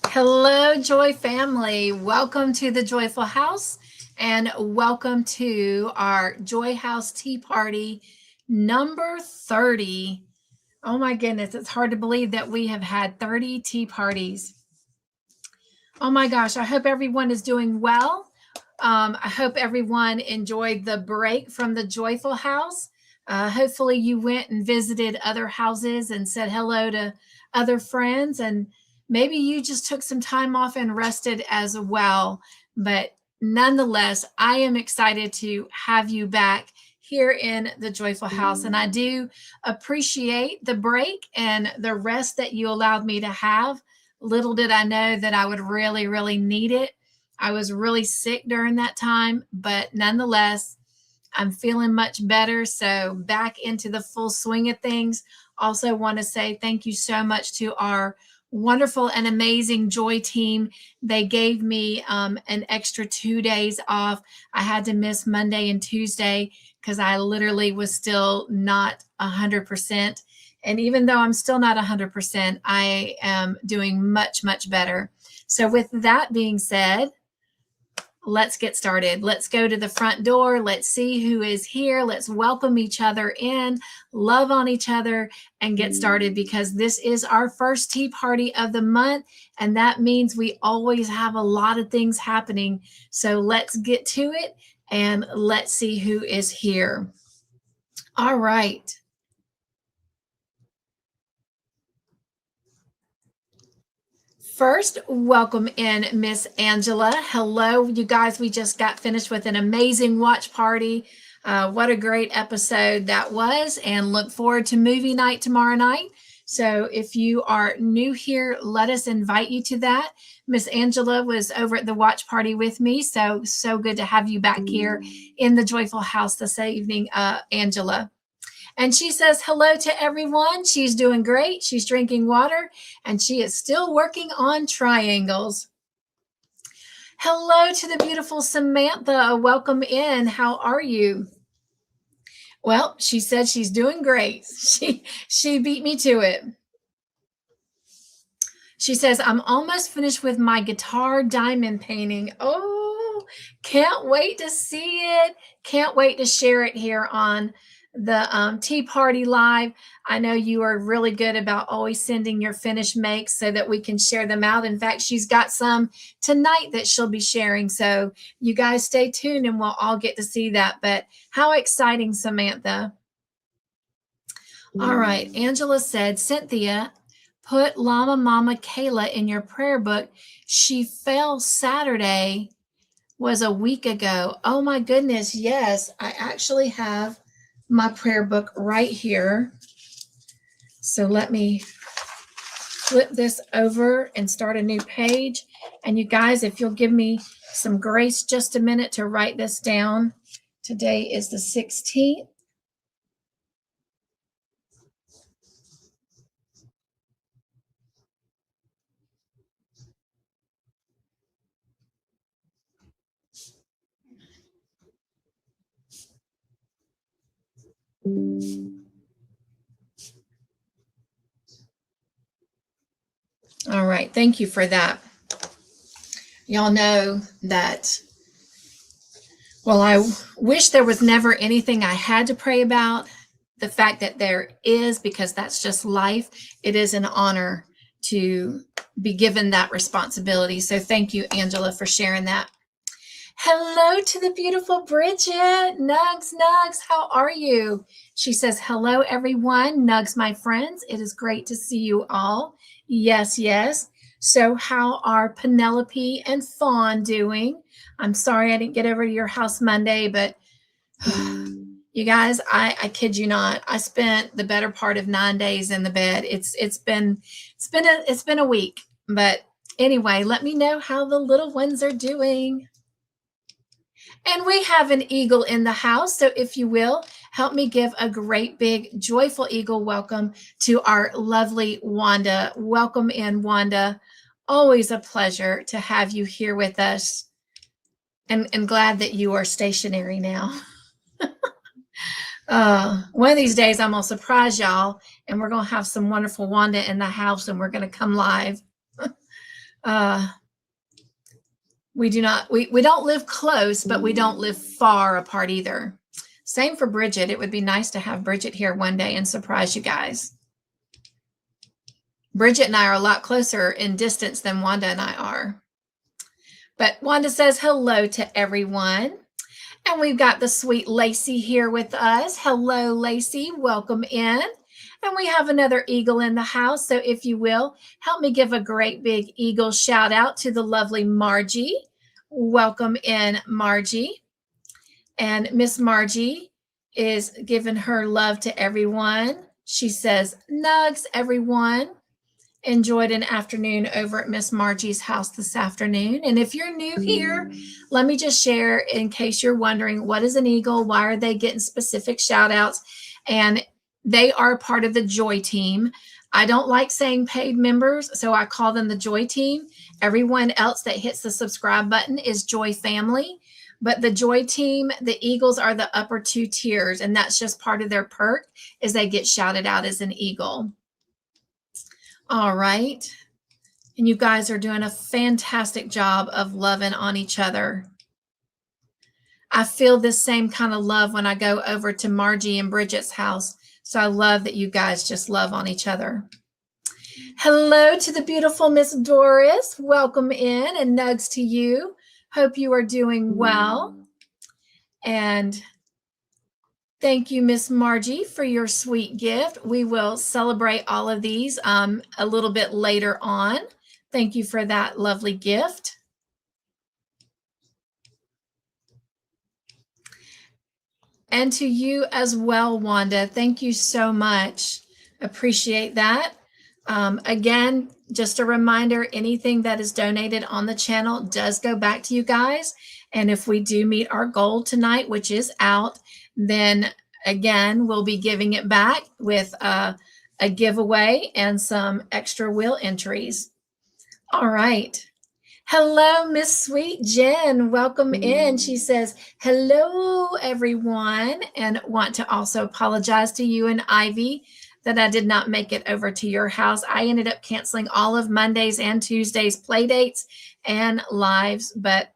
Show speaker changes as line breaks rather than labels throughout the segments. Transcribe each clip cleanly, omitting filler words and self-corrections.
Hello, Joy family. Welcome to the Joyful House and welcome to our Joy House Tea Party number 30. Oh my goodness, it's hard to believe that we have had 30 tea parties. Oh my gosh, I hope everyone is doing well. I hope everyone enjoyed the break from the Joyful House. Hopefully, you went and visited other houses and said hello to other friends, and maybe you just took some time off and rested as well. But nonetheless, I am excited to have you back here in the Joyful House, and I do appreciate the break and the rest that you allowed me to have. Little did I know that I would really, really need it. I was really sick during that time, but nonetheless, I'm feeling much better. So back into the full swing of things. Also, want to say thank you so much to our wonderful and amazing Joy team. They gave me an extra 2 days off. I had to miss Monday and Tuesday because I literally was still not 100%. And even though I'm still not 100%, I am doing much, much better. So with that being said, let's get started. Let's go to the front door. Let's see who is here. Let's welcome each other in, love on each other, and get started because this is our first tea party of the month. And that means we always have a lot of things happening. So let's get to it and let's see who is here. All right. First, welcome in Miss Angela. Hello, you guys. We just got finished with an amazing watch party. What a great episode that was, and look forward to movie night tomorrow night. So if you are new here, let us invite you to that. Miss Angela was over at the watch party with me. So good to have you back here in the Joyful House this evening, Angela. And she says hello to everyone. She's doing great. She's drinking water and she is still working on triangles. Hello to the beautiful Samantha. Welcome in. How are you? Well, she said she's doing great. She beat me to it. She says, I'm almost finished with my guitar diamond painting. Oh, can't wait to see it. Can't wait to share it here on the Tea Party Live. I know you are really good about always sending your finished makes so that we can share them out. In fact, she's got some tonight that she'll be sharing. So you guys stay tuned and we'll all get to see that. But how exciting, Samantha. All right. Angela said, Cynthia, put Llama Mama Kayla in your prayer book. She fell Saturday, was a week ago. Oh my goodness. Yes, I actually have my prayer book right here. So let me flip this over and start a new page. And you guys, if you'll give me some grace just a minute to write this down. Today is the 16th. All right, thank you for that. Y'all know that, well, I wish there was never anything I had to pray about. The fact that there is, because that's just life, it is an honor to be given that responsibility. So thank you, Angela, for sharing that. Hello to the beautiful Bridget. Nugs, how are you? She says, hello, everyone. Nugs, my friends. It is great to see you all. Yes, yes. So how are Penelope and Fawn doing? I'm sorry I didn't get over to your house Monday, but you guys, I kid you not. I spent the better part of 9 days in the bed. It's been a week. But anyway, let me know how the little ones are doing. And we have an eagle in the house. So if you will, help me give a great big joyful eagle welcome to our lovely Wanda. Welcome in, Wanda. Always a pleasure to have you here with us. And glad that you are stationary now. One of these days I'm going to surprise y'all and we're going to have some wonderful Wanda in the house and we're going to come live. We don't live close, but we don't live far apart either. Same for Bridget. It would be nice to have Bridget here one day and surprise you guys. Bridget and I are a lot closer in distance than Wanda and I are. But Wanda says hello to everyone. And we've got the sweet Lacey here with us. Hello, Lacey. Welcome in. And we have another eagle in the house. So if you will, help me give a great big eagle shout out to the lovely Margie. Welcome in, Margie. And Miss Margie is giving her love to everyone. She says, nugs, everyone. Enjoyed an afternoon over at Miss Margie's house this afternoon. And if you're new here, let me just share in case you're wondering, what is an eagle? Why are they getting specific shout outs? And they are part of the Joy team. I don't like saying paid members, so I call them the Joy team. Everyone else that hits the subscribe button is Joy family. But the Joy team, the Eagles are the upper two tiers, and that's just part of their perk is they get shouted out as an eagle. All right. And you guys are doing a fantastic job of loving on each other. I feel this same kind of love when I go over to Margie and Bridget's house. So I love that you guys just love on each other. Hello to the beautiful Miss Doris. Welcome in and nugs to you. Hope you are doing well. And thank you, Miss Margie, for your sweet gift. We will celebrate all of these a little bit later on. Thank you for that lovely gift. And to you as well, Wanda. Thank you so much. Appreciate that. Again, just a reminder, anything that is donated on the channel does go back to you guys. And if we do meet our goal tonight, which is out, then again, we'll be giving it back with a giveaway and some extra wheel entries. All right. Hello, Miss Sweet Jen. Welcome in. She says, hello, everyone. And want to also apologize to you and Ivy that I did not make it over to your house. I ended up canceling all of Mondays and Tuesdays play dates and lives, but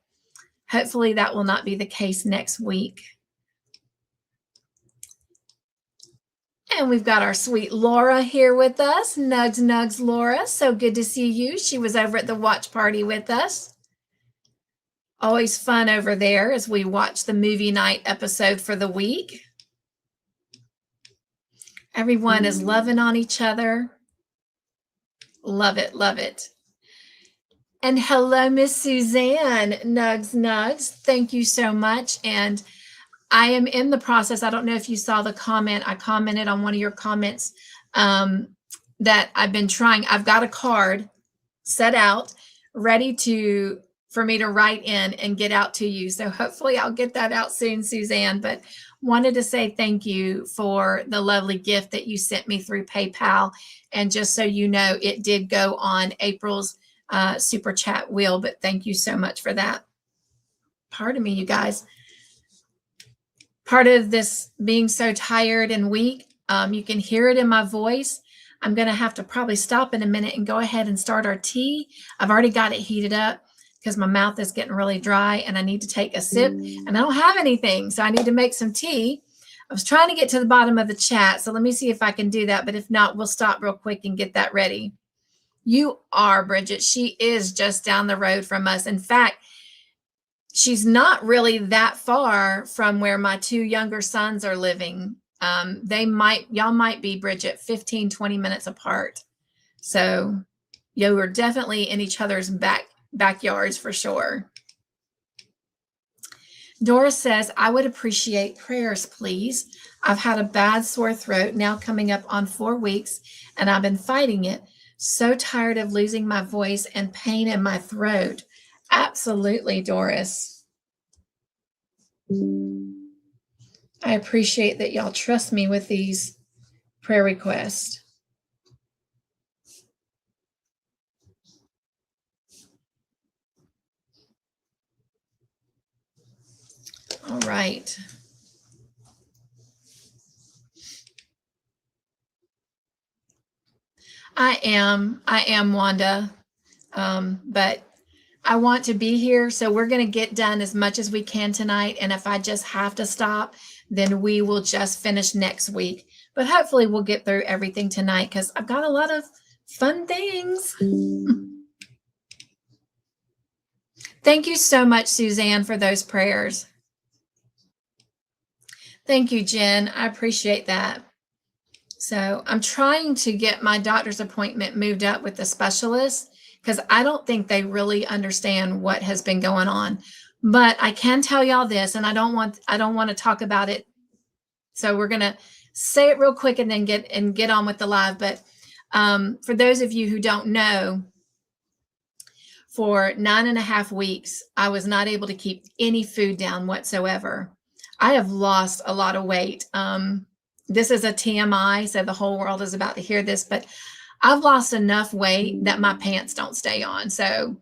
hopefully that will not be the case next week. And we've got our sweet Laura here with us. Nugs, nugs, Laura. So good to see you. She was over at the watch party with us. Always fun over there as we watch the movie night episode for the week. Everyone is loving on each other. Love it, love it. And hello, Miss Suzanne. Nugs, nugs. Thank you so much. And I am in the process. I don't know if you saw the comment. I commented on one of your comments that I've been trying. I've got a card set out, ready for me to write in and get out to you. So hopefully I'll get that out soon, Suzanne. But wanted to say thank you for the lovely gift that you sent me through PayPal. And just so you know, it did go on April's super chat wheel. But thank you so much for that. Pardon me, you guys. Part of this being so tired and weak, you can hear it in my voice. I'm going to have to probably stop in a minute and go ahead and start our tea. I've already got it heated up because my mouth is getting really dry and I need to take a sip and I don't have anything. So I need to make some tea. I was trying to get to the bottom of the chat. So let me see if I can do that. But if not, we'll stop real quick and get that ready. You are, Bridget. She is just down the road from us. In fact, she's not really that far from where my two younger sons are living. Y'all might be, Bridget, 15, 20 minutes apart. So you are definitely in each other's backyards for sure. Doris says, I would appreciate prayers, please. I've had a bad sore throat now coming up on 4 weeks, and I've been fighting it. So tired of losing my voice and pain in my throat. Absolutely, Doris. I appreciate that y'all trust me with these prayer requests. All right. I am Wanda. But I want to be here. So we're going to get done as much as we can tonight. And if I just have to stop, then we will just finish next week. But hopefully we'll get through everything tonight because I've got a lot of fun things. Thank you so much, Suzanne, for those prayers. Thank you, Jen. I appreciate that. So I'm trying to get my doctor's appointment moved up with the specialist because I don't think they really understand what has been going on. But I can tell y'all this, and I don't want to talk about it. So we're gonna say it real quick and then get on with the live. But for those of you who don't know, for 9.5 weeks, I was not able to keep any food down whatsoever. I have lost a lot of weight. This is a TMI, so the whole world is about to hear this, but I've lost enough weight that my pants don't stay on. So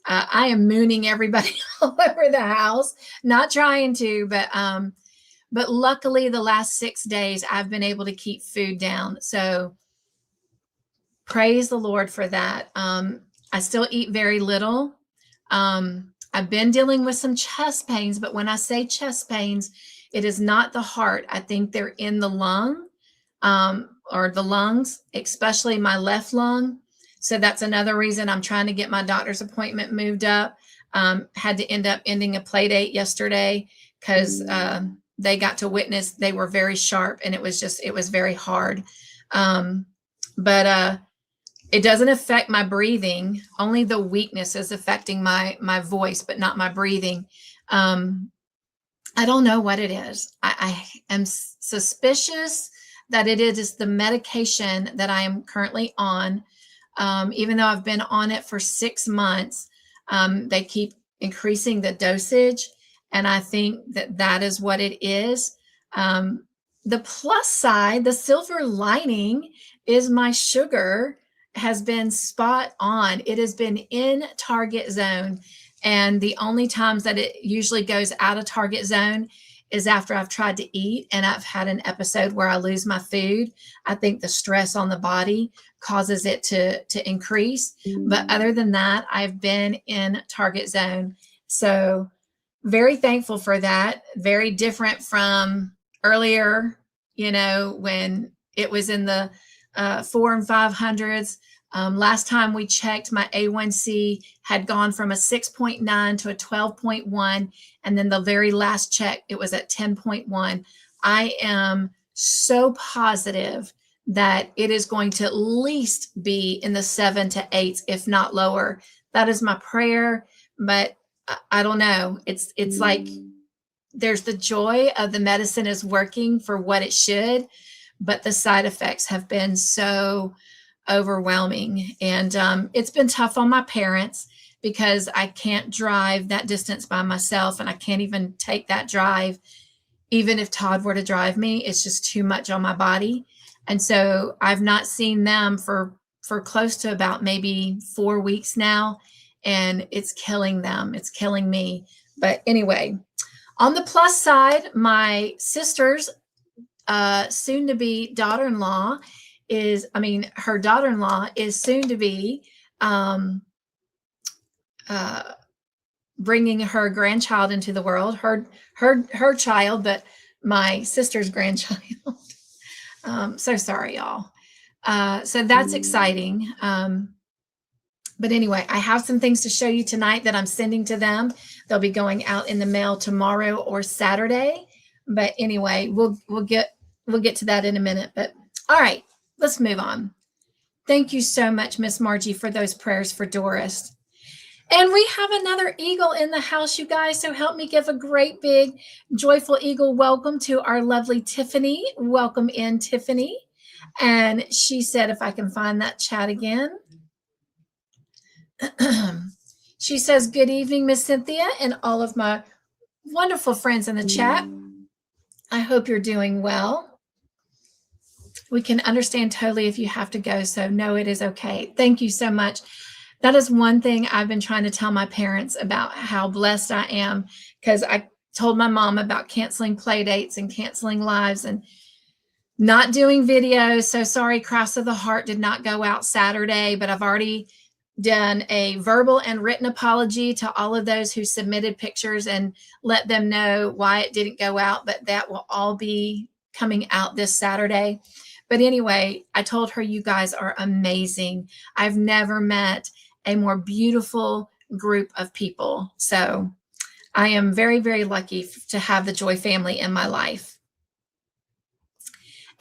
I am mooning everybody all over the house, not trying to, but luckily the last 6 days I've been able to keep food down. So praise the Lord for that. I still eat very little. I've been dealing with some chest pains, but when I say chest pains, it is not the heart. I think they're in the lung or the lungs, especially my left lung. So that's another reason I'm trying to get my doctor's appointment moved up. Had to end up ending a play date yesterday because they got to witness. They were very sharp and it was very hard. But it doesn't affect my breathing. Only the weakness is affecting my voice, but not my breathing. I don't know what it is. I am suspicious that it is the medication that I am currently on. Even though I've been on it for 6 months, they keep increasing the dosage. And I think that is what it is. The plus side, the silver lining is my sugar has been spot on. It has been in target zone. And the only times that it usually goes out of target zone is after I've tried to eat and I've had an episode where I lose my food. I think the stress on the body causes it to increase. But other than that, I've been in target zone. So very thankful for that. Very different from earlier, when it was in the 400s and 500s. Last time we checked, my A1C had gone from a 6.9 to a 12.1. And then the very last check, it was at 10.1. I am so positive that it is going to at least be in the 7 to 8, if not lower. That is my prayer, but I don't know. It's like there's the joy of the medicine is working for what it should, but the side effects have been so overwhelming. And it's been tough on my parents because I can't drive that distance by myself, and I can't even take that drive. Even if Todd were to drive me, it's just too much on my body. And so I've not seen them for close to about maybe 4 weeks now, and it's killing them. It's killing me. But anyway, on the plus side, my sister's soon to be daughter-in-law her daughter-in-law is soon to be bringing her grandchild into the world, her child, but my sister's grandchild. So sorry, y'all. So that's exciting. But anyway, I have some things to show you tonight that I'm sending to them. They'll be going out in the mail tomorrow or Saturday. But anyway, we'll get to that in a minute. But all right, let's move on. Thank you so much, Miss Margie, for those prayers for Doris. And we have another eagle in the house, you guys. So help me give a great big joyful eagle welcome to our lovely Tiffany. Welcome in, Tiffany. And she said, if I can find that chat again. She says, good evening, Miss Cynthia, and all of my wonderful friends in the chat. I hope you're doing well. We can understand totally if you have to go. So no, it is okay. Thank you so much. That is one thing I've been trying to tell my parents about how blessed I am, because I told my mom about canceling play dates and canceling lives and not doing videos. So sorry, Cross of the Heart did not go out Saturday, but I've already done a verbal and written apology to all of those who submitted pictures and let them know why it didn't go out, but that will all be coming out this Saturday. But anyway, I told her, you guys are amazing. I've never met a more beautiful group of people. So I am very, very lucky to have the Joy family in my life.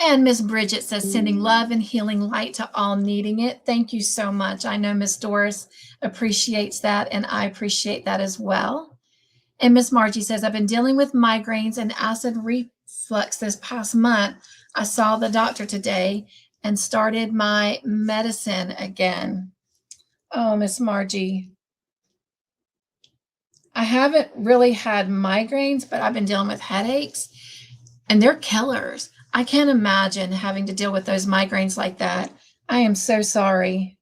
And Miss Bridget says, sending love and healing light to all needing it. Thank you so much. I know Miss Doris appreciates that, and I appreciate that as well. And Miss Margie says, I've been dealing with migraines and acid reflux this past month. I saw the doctor today and started my medicine again. Oh, Miss Margie. I haven't really had migraines, but I've been dealing with headaches, and they're killers. I can't imagine having to deal with those migraines like that. I am so sorry.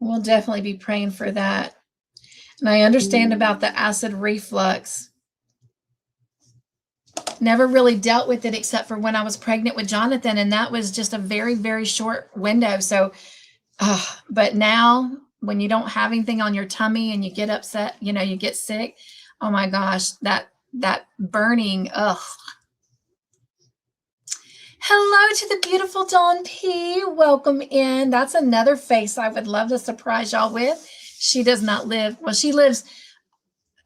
We'll definitely be praying for that. And I understand about the acid reflux. Never really dealt with it except for when I was pregnant with Jonathan, and that was just a very, very short window. So, but now when you don't have anything on your tummy and you get upset, you know, you get sick. Oh my gosh, that burning, ugh. Hello to the beautiful Dawn P. Welcome in. That's another face I would love to surprise y'all with. She does not live, well, she lives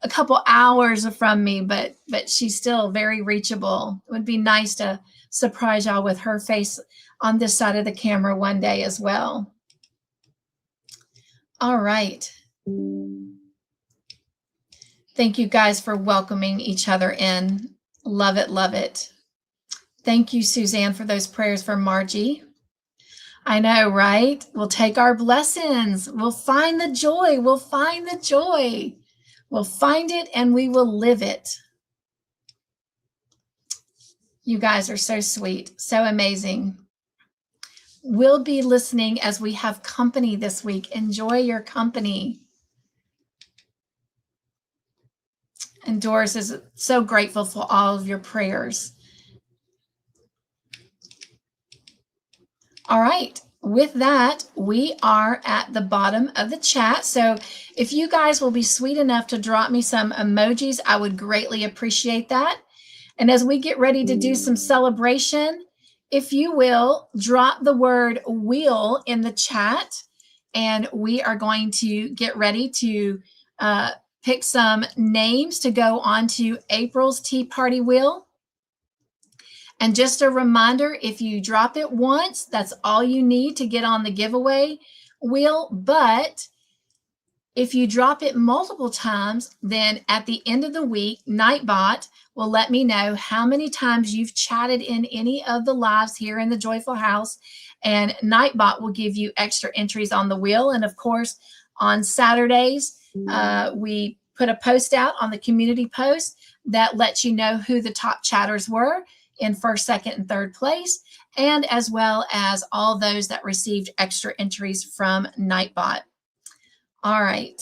a couple hours from me, but she's still very reachable. It would be nice to surprise y'all with her face on this side of the camera one day as well. All right. Thank you guys for welcoming each other in. Love it, love it. Thank you, Suzanne, for those prayers for Margie. I know, right? We'll take our blessings. We'll find the joy. We'll find the joy. We'll find it and we will live it. You guys are so sweet, so amazing. We'll be listening as we have company this week. Enjoy your company. And Doris is so grateful for all of your prayers. All right, with that, we are at the bottom of the chat. So if you guys will be sweet enough to drop me some emojis, I would greatly appreciate that. And as we get ready to do some celebration, if you will, drop the word wheel in the chat, and we are going to get ready to pick some names to go onto April's Tea Party wheel. And just a reminder, if you drop it once, that's all you need to get on the giveaway wheel. But if you drop it multiple times, then at the end of the week, Nightbot will let me know how many times you've chatted in any of the lives here in the Joyful House. And Nightbot will give you extra entries on the wheel. And of course, on Saturdays, we put a post out on the community post that lets you know who the top chatters were in first, second, and third place, and as well as all those that received extra entries from Nightbot. All right.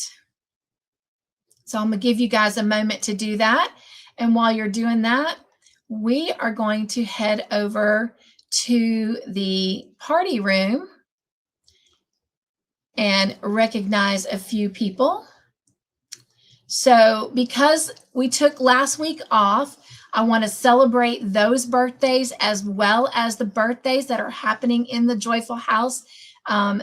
So I'm going to give you guys a moment to do that. And while you're doing that, we are going to head over to the party room and recognize a few people. So because we took last week off, I want to celebrate those birthdays as well as the birthdays that are happening in the Joyful House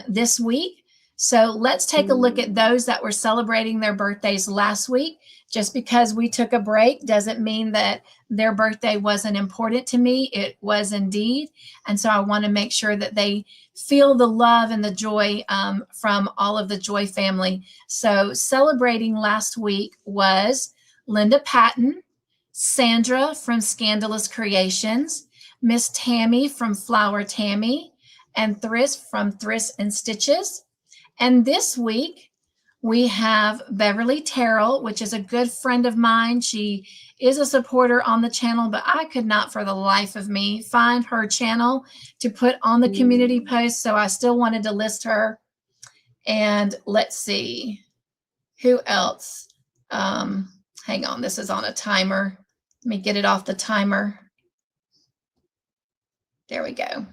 this week. So let's take a look at those that were celebrating their birthdays last week. Just because we took a break doesn't mean that their birthday wasn't important to me. It was indeed. And so I want to make sure that they feel the love and the joy from all of the Joy family. So celebrating last week was Linda Patton, Sandra from Scandalous Creations, Miss Tammy from Flower Tammy, and Thriss from Thriss and Stitches. And this week we have Beverly Terrell, which is a good friend of mine. She is a supporter on the channel, but I could not for the life of me find her channel to put on the community post. So I still wanted to list her. And let's see who else. Hang on, this is on a timer. Let me get it off the timer. There we go.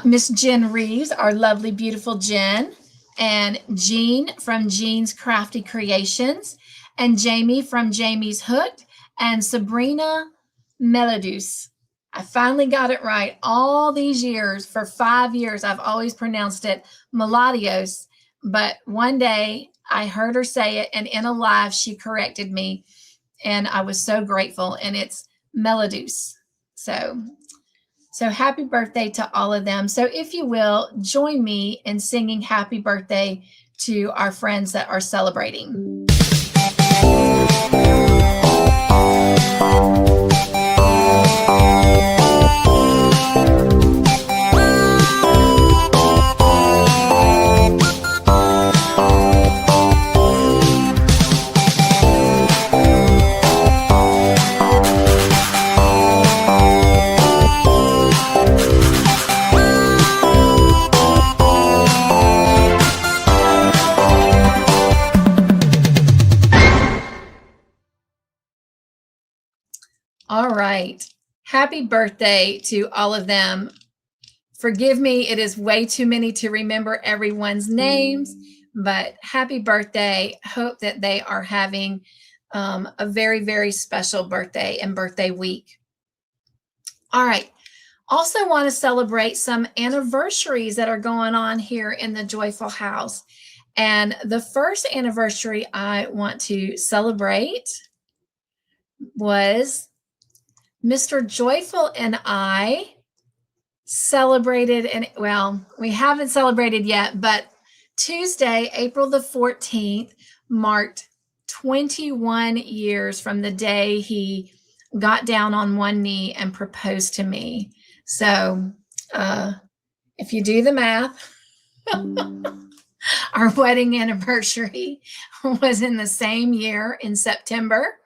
Miss Jen Reeves, our lovely, beautiful Jen. and Jean from Jean's Crafty Creations, and Jamie from Jamie's Hooked, and Sabrina Melodus. I finally got it right. All these years, for 5 years, I've always pronounced it Melodios, but one day I heard her say it, and in a live, she corrected me, and I was so grateful, and it's Melodus. So happy birthday to all of them. So if you will, join me in singing happy birthday to our friends that are celebrating. All right. Happy birthday to all of them. Forgive me, it is way too many to remember everyone's names, but happy birthday. Hope that they are having a very, very special birthday and birthday week. All right. Also want to celebrate some anniversaries that are going on here in the Joyful House. And the first anniversary I want to celebrate was Mr. Joyful and I celebrated, and well, we haven't celebrated yet, but Tuesday, April the 14th, marked 21 years from the day he got down on one knee and proposed to me. So if you do the math, our wedding anniversary was in the same year in September.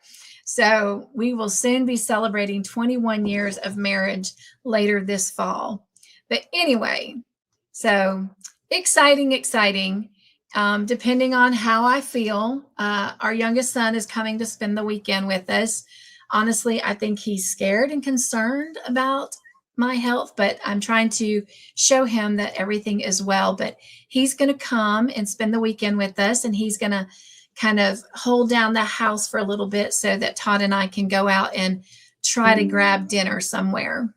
So we will soon be celebrating 21 years of marriage later this fall. But anyway, so exciting. Depending on how I feel, our youngest son is coming to spend the weekend with us. Honestly, I think he's scared and concerned about my health, but I'm trying to show him that everything is well. But he's going to come and spend the weekend with us, and he's going to kind of hold down the house for a little bit so that Todd and I can go out and try to grab dinner somewhere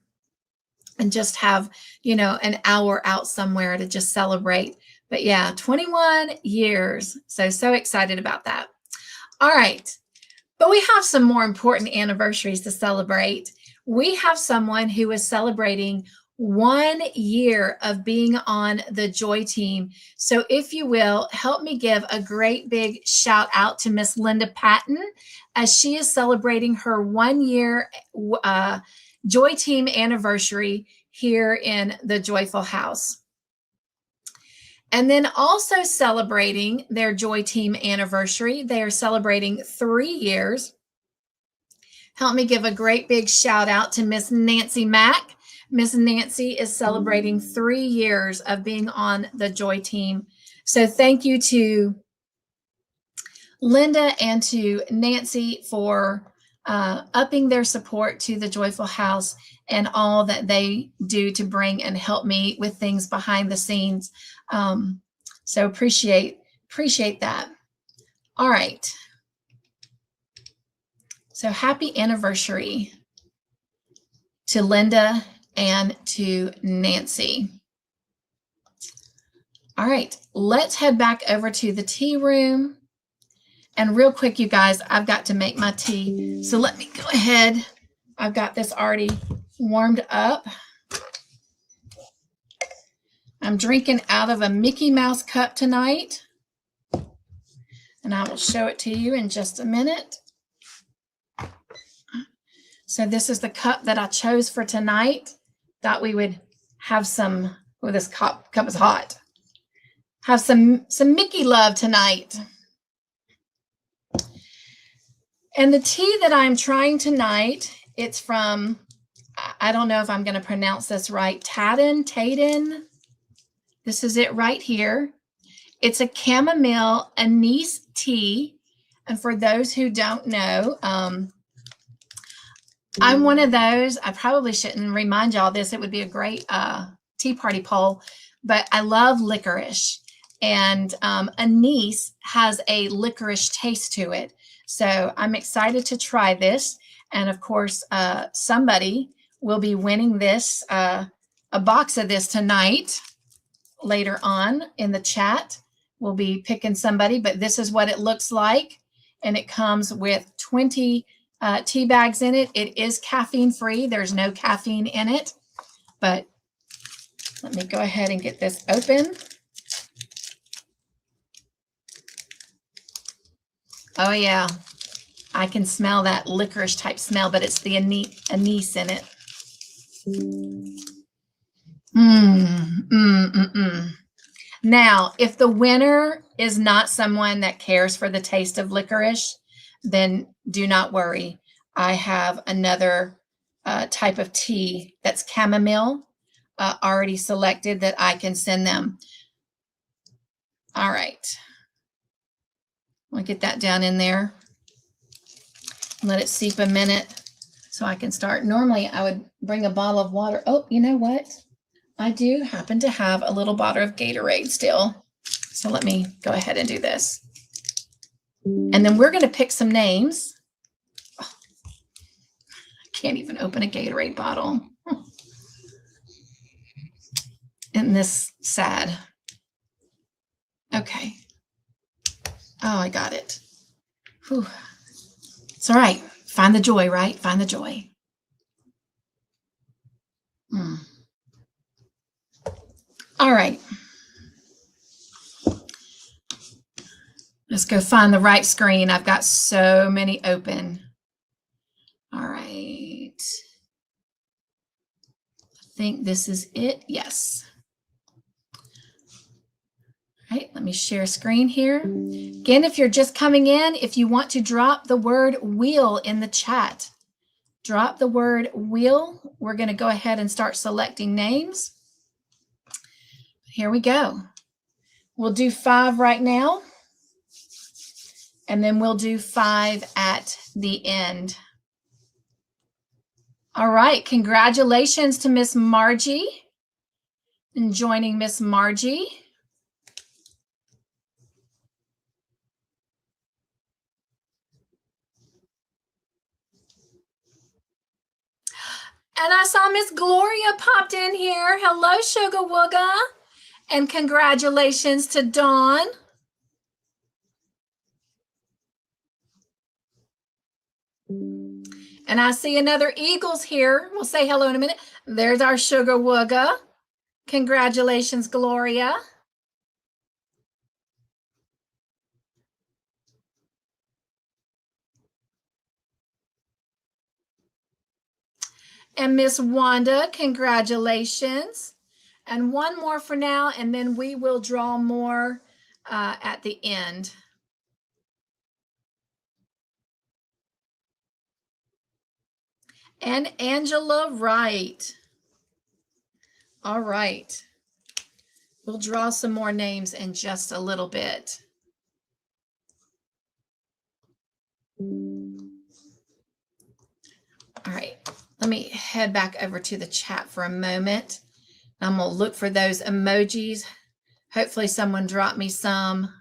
and just have, an hour out somewhere to just celebrate. But yeah, 21 years. So excited about that. All right. But we have some more important anniversaries to celebrate. We have someone who is celebrating 1 year of being on the Joy team. So if you will, help me give a great big shout out to Miss Linda Patton as she is celebrating her 1 year Joy team anniversary here in the Joyful House. And then also celebrating their Joy team anniversary, they are celebrating 3 years. Help me give a great big shout out to Miss Nancy Mack. Miss Nancy is celebrating 3 years of being on the Joy team. So thank you to Linda and to Nancy for upping their support to the Joyful House and all that they do to bring and help me with things behind the scenes. So appreciate that. All right. So happy anniversary to Linda and to Nancy. All right, let's head back over to the tea room. And real quick, you guys, I've got to make my tea. So let me go ahead. I've got this already warmed up. I'm drinking out of a Mickey Mouse cup tonight. And I will show it to you in just a minute. So this is the cup that I chose for tonight. Thought we would have some, this cup is hot. Have some Mickey love tonight. And the tea that I'm trying tonight, it's from, I don't know if I'm going to pronounce this right, Taden. This is it right here. It's a chamomile anise tea. And for those who don't know, I'm one of those, I probably shouldn't remind y'all this, it would be a great tea party poll, but I love licorice. and anise has a licorice taste to it. So I'm excited to try this. And of course, somebody will be winning this, a box of this tonight. Later on in the chat, we'll be picking somebody, but this is what it looks like. And it comes with 20 tea bags in it. It is caffeine free. There's no caffeine in it, but let me go ahead and get this open. Oh yeah, I can smell that licorice type smell, but it's the anise in it. Now, if the winner is not someone that cares for the taste of licorice, then do not worry. I have another type of tea that's chamomile already selected that I can send them. All right. I'll get that down in there. Let it seep a minute so I can start. Normally, I would bring a bottle of water. Oh, you know what? I do happen to have a little bottle of Gatorade still. So let me go ahead and do this. And then we're going to pick some names. Oh, I can't even open a Gatorade bottle. Isn't this sad? Okay. Oh, I got it. Whew. It's all right. Find the joy, right? Find the joy. All right. Let's go find the right screen. I've got so many open. All right. I think this is it. Yes. All right, let me share screen here. Again, if you're just coming in, if you want to drop the word wheel in the chat, drop the word wheel. We're going to go ahead and start selecting names. Here we go. We'll do 5 right now, and then we'll do 5 at the end. All right, congratulations to Miss Margie and joining Miss Margie. And I saw Miss Gloria popped in here. Hello, Sugar Wooga. And congratulations to Dawn. And I see another Eagles here. We'll say hello in a minute. There's our Sugar Wooga. Congratulations, Gloria. And Miss Wanda, congratulations. And one more for now, and then we will draw more at the end. And Angela Wright. All right. We'll draw some more names in just a little bit. All right. Let me head back over to the chat for a moment. I'm going to look for those emojis. Hopefully someone dropped me some.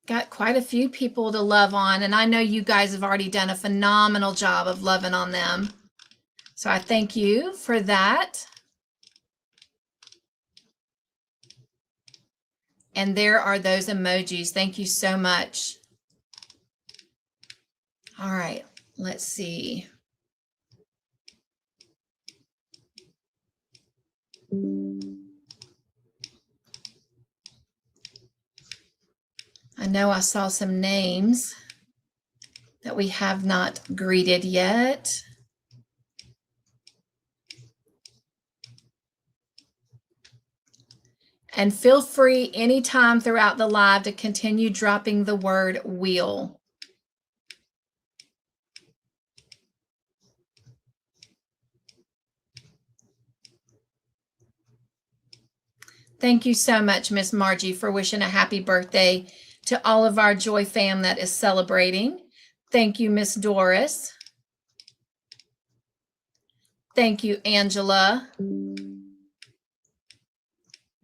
Got quite a few people to love on, and I know you guys have already done a phenomenal job of loving on them. So I thank you for that. And there are those emojis. Thank you so much. All right, let's see. I know I saw some names that we have not greeted yet. And feel free anytime throughout the live to continue dropping the word wheel. Thank you so much, Miss Margie, for wishing a happy birthday to all of our Joy fam that is celebrating. Thank you, Miss Doris. Thank you, Angela.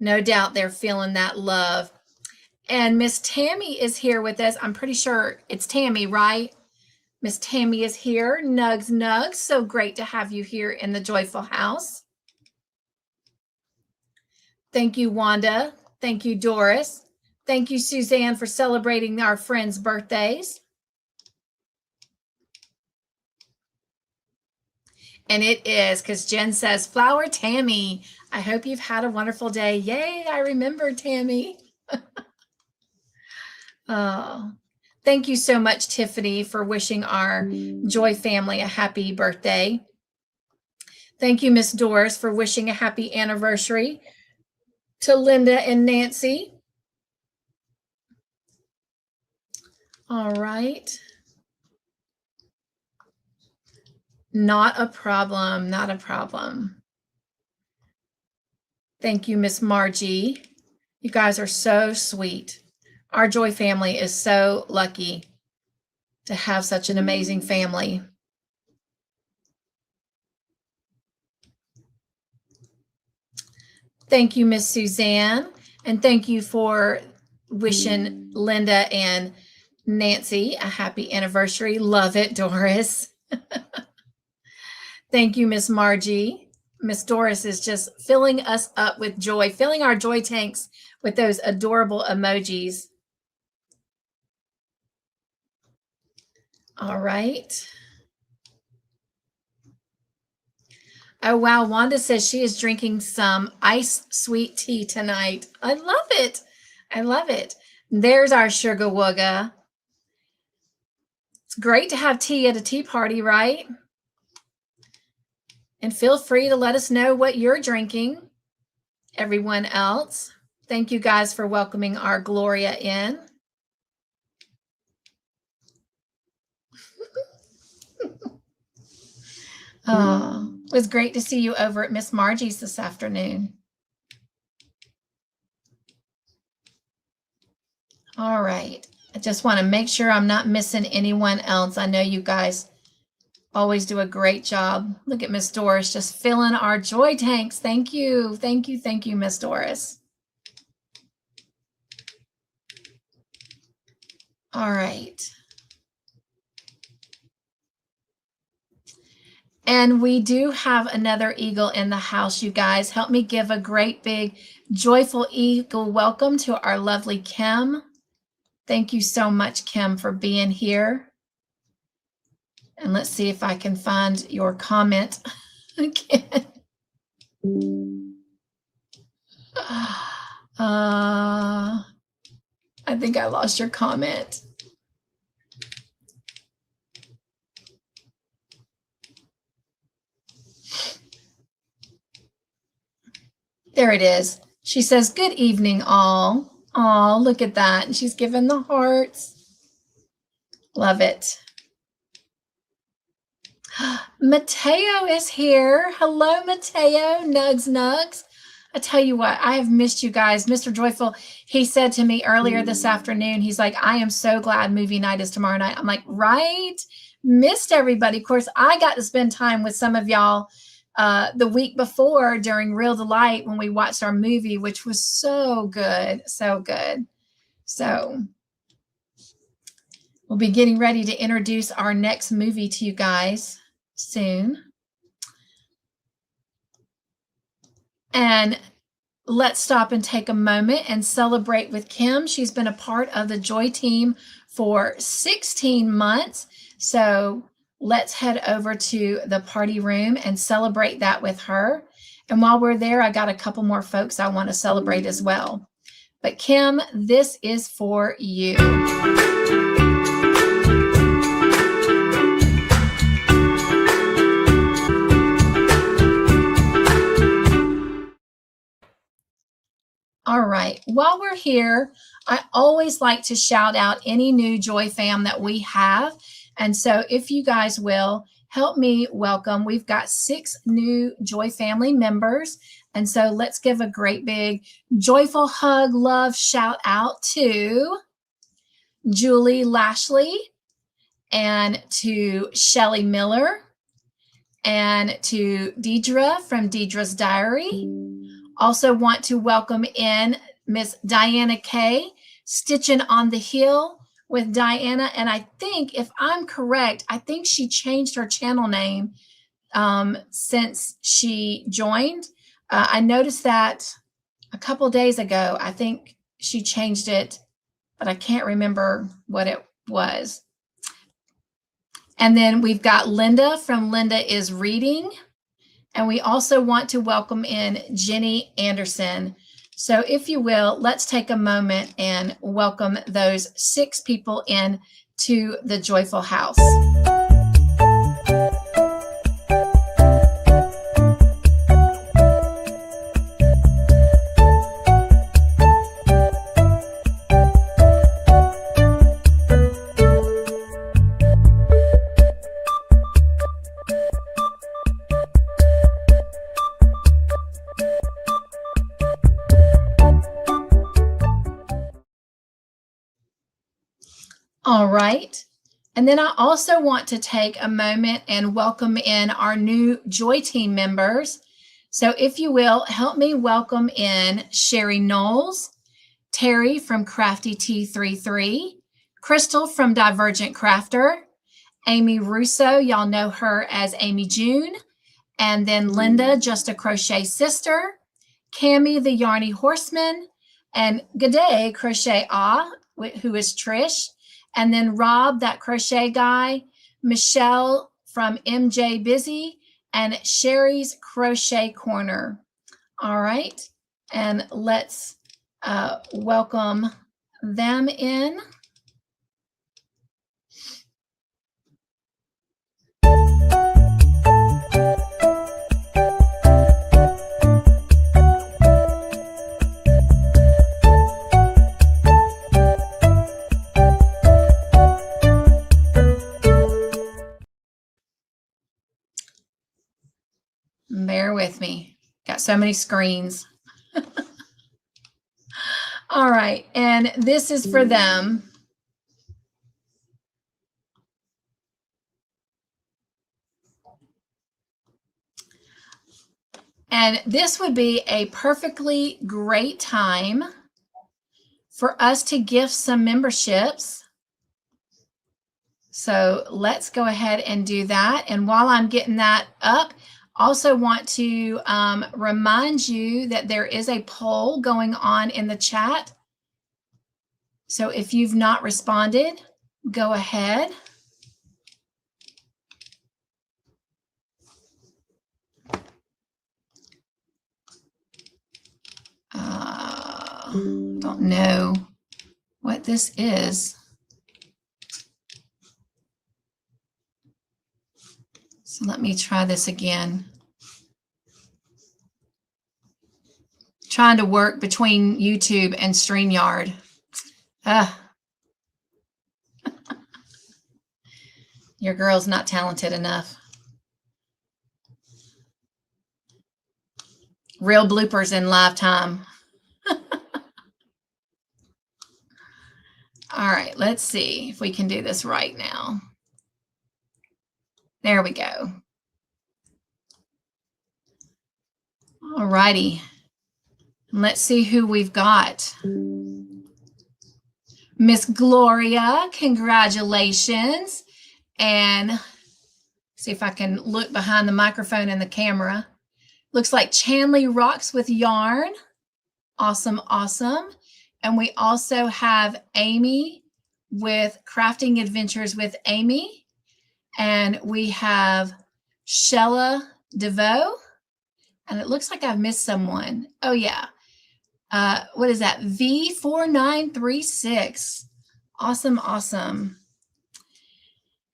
No doubt they're feeling that love. And Miss Tammy is here with us. I'm pretty sure it's Tammy, right? Miss Tammy is here. Nugs, nugs. So great to have you here in the Joyful House. Thank you, Wanda. Thank you, Doris. Thank you, Suzanne, for celebrating our friends' birthdays. And it is, because Jen says, Flower Tammy, I hope you've had a wonderful day. Yay, I remember Tammy. Oh, thank you so much, Tiffany, for wishing our Joy family a happy birthday. Thank you, Miss Doris, for wishing a happy anniversary to Linda and Nancy. All right. Not a problem, not a problem. Thank you, Miss Margie. You guys are so sweet. Our Joy family is so lucky to have such an amazing family. Thank you, Miss Suzanne. And thank you for wishing Linda and Nancy a happy anniversary. Love it, Doris. Thank you, Miss Margie. Miss Doris is just filling us up with joy, filling our joy tanks with those adorable emojis. All right. Oh, wow. Wanda says she is drinking some ice sweet tea tonight. I love it. I love it. There's our sugar wugga. It's great to have tea at a tea party, right? And feel free to let us know what you're drinking, everyone else. Thank you guys for welcoming our Gloria in. Oh, it was great to see you over at Miss Margie's this afternoon. All right. I just want to make sure I'm not missing anyone else. I know you guys always do a great job. Look at Miss Doris just filling our joy tanks. Thank you. Thank you. Thank you, Miss Doris. All right. And we do have another eagle in the house, you guys. Help me give a great big joyful eagle welcome to our lovely Kim. Thank you so much, Kim, for being here. And let's see if I can find your comment again. I think I lost your comment. There it is. She says, good evening, all. Oh, look at that. And she's giving the hearts. Love it. Mateo is here. Hello, Mateo. Nugs, nugs. I tell you what, I have missed you guys. Mr. Joyful, he said to me earlier this afternoon, he's like, I am so glad movie night is tomorrow night. I'm like, right? Missed everybody. Of course, I got to spend time with some of y'all the week before during Real Delight when we watched our movie, which was so good, so good. So we'll be getting ready to introduce our next movie to you guys soon. And let's stop and take a moment and celebrate with Kim. She's been a part of the Joy team for 16 months. So let's head over to the party room and celebrate that with her. And while we're there, I got a couple more folks I want to celebrate as well. But Kim, this is for you. All right, while we're here, I always like to shout out any new Joy fam that we have. And so if you guys will, help me welcome. We've got 6 new Joy family members. And so let's give a great big joyful hug, love, shout out to Julie Lashley and to Shelly Miller, and to Deidre from Deidre's Diary. Also want to welcome in Miss Diana K, Stitching on the Heel with Diana. And I think, if I'm correct, I think she changed her channel name since she joined. I noticed that a couple days ago. I think she changed it, but I can't remember what it was. And then we've got Linda from Linda is Reading. And we also want to welcome in Jenny Anderson. So if you will, let's take a moment and welcome those 6 people in to the Joyful House. All right. And then I also want to take a moment and welcome in our new Joy Team members. So if you will, help me welcome in Sherry Knowles, Terry from Crafty T33, Crystal from Divergent Crafter, Amy Russo, y'all know her as Amy June, and then Linda, Just a Crochet Sister, Cammie the Yarny Horseman, and G'day Crochet Ah, who is Trish, and then Rob, that crochet guy, Michelle from MJ Busy, and Sherry's Crochet Corner. All right, and let's welcome them in. Bear with me. Got so many screens. All right, and this is for them. And this would be a perfectly great time for us to gift some memberships. So let's go ahead and do that. And while I'm getting that up, also want to remind you that there is a poll going on in the chat. So if you've not responded, go ahead. Don't know what this is. So let me try this again. Trying to work between YouTube and StreamYard. Your girl's not talented enough. Real bloopers in live time. All right, let's see if we can do this right now. There we go. All righty. Let's see who we've got. Miss Gloria, congratulations. And see if I can look behind the microphone and the camera. Looks like Chanley rocks with yarn. Awesome, awesome. And we also have Amy with Crafting Adventures with Amy. And we have Shella DeVoe. And it looks like I've missed someone. Oh, yeah. What is that? V4936. Awesome, awesome.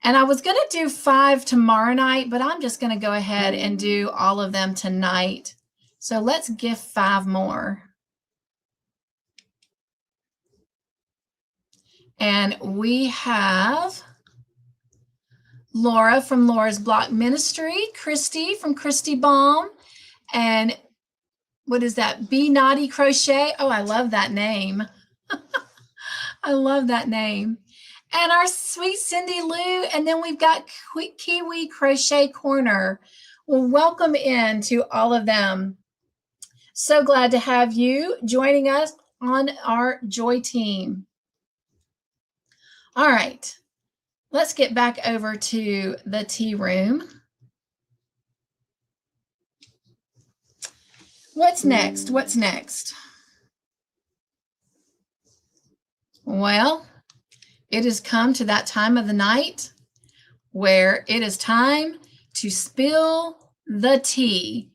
And I was going to do 5 tomorrow night, but I'm just going to go ahead and do all of them tonight. So let's gift 5 more. And we have Laura from Laura's Block Ministry, Christy from Christy Baum, and what is that? Be Naughty Crochet. Oh, I love that name. I love that name. And our sweet Cindy Lou. And then we've got Kiwi Crochet Corner. Well, welcome in to all of them. So glad to have you joining us on our Joy team. All right, let's get back over to the tea room. What's next? What's next? Well, it has come to that time of the night where it is time to spill the tea.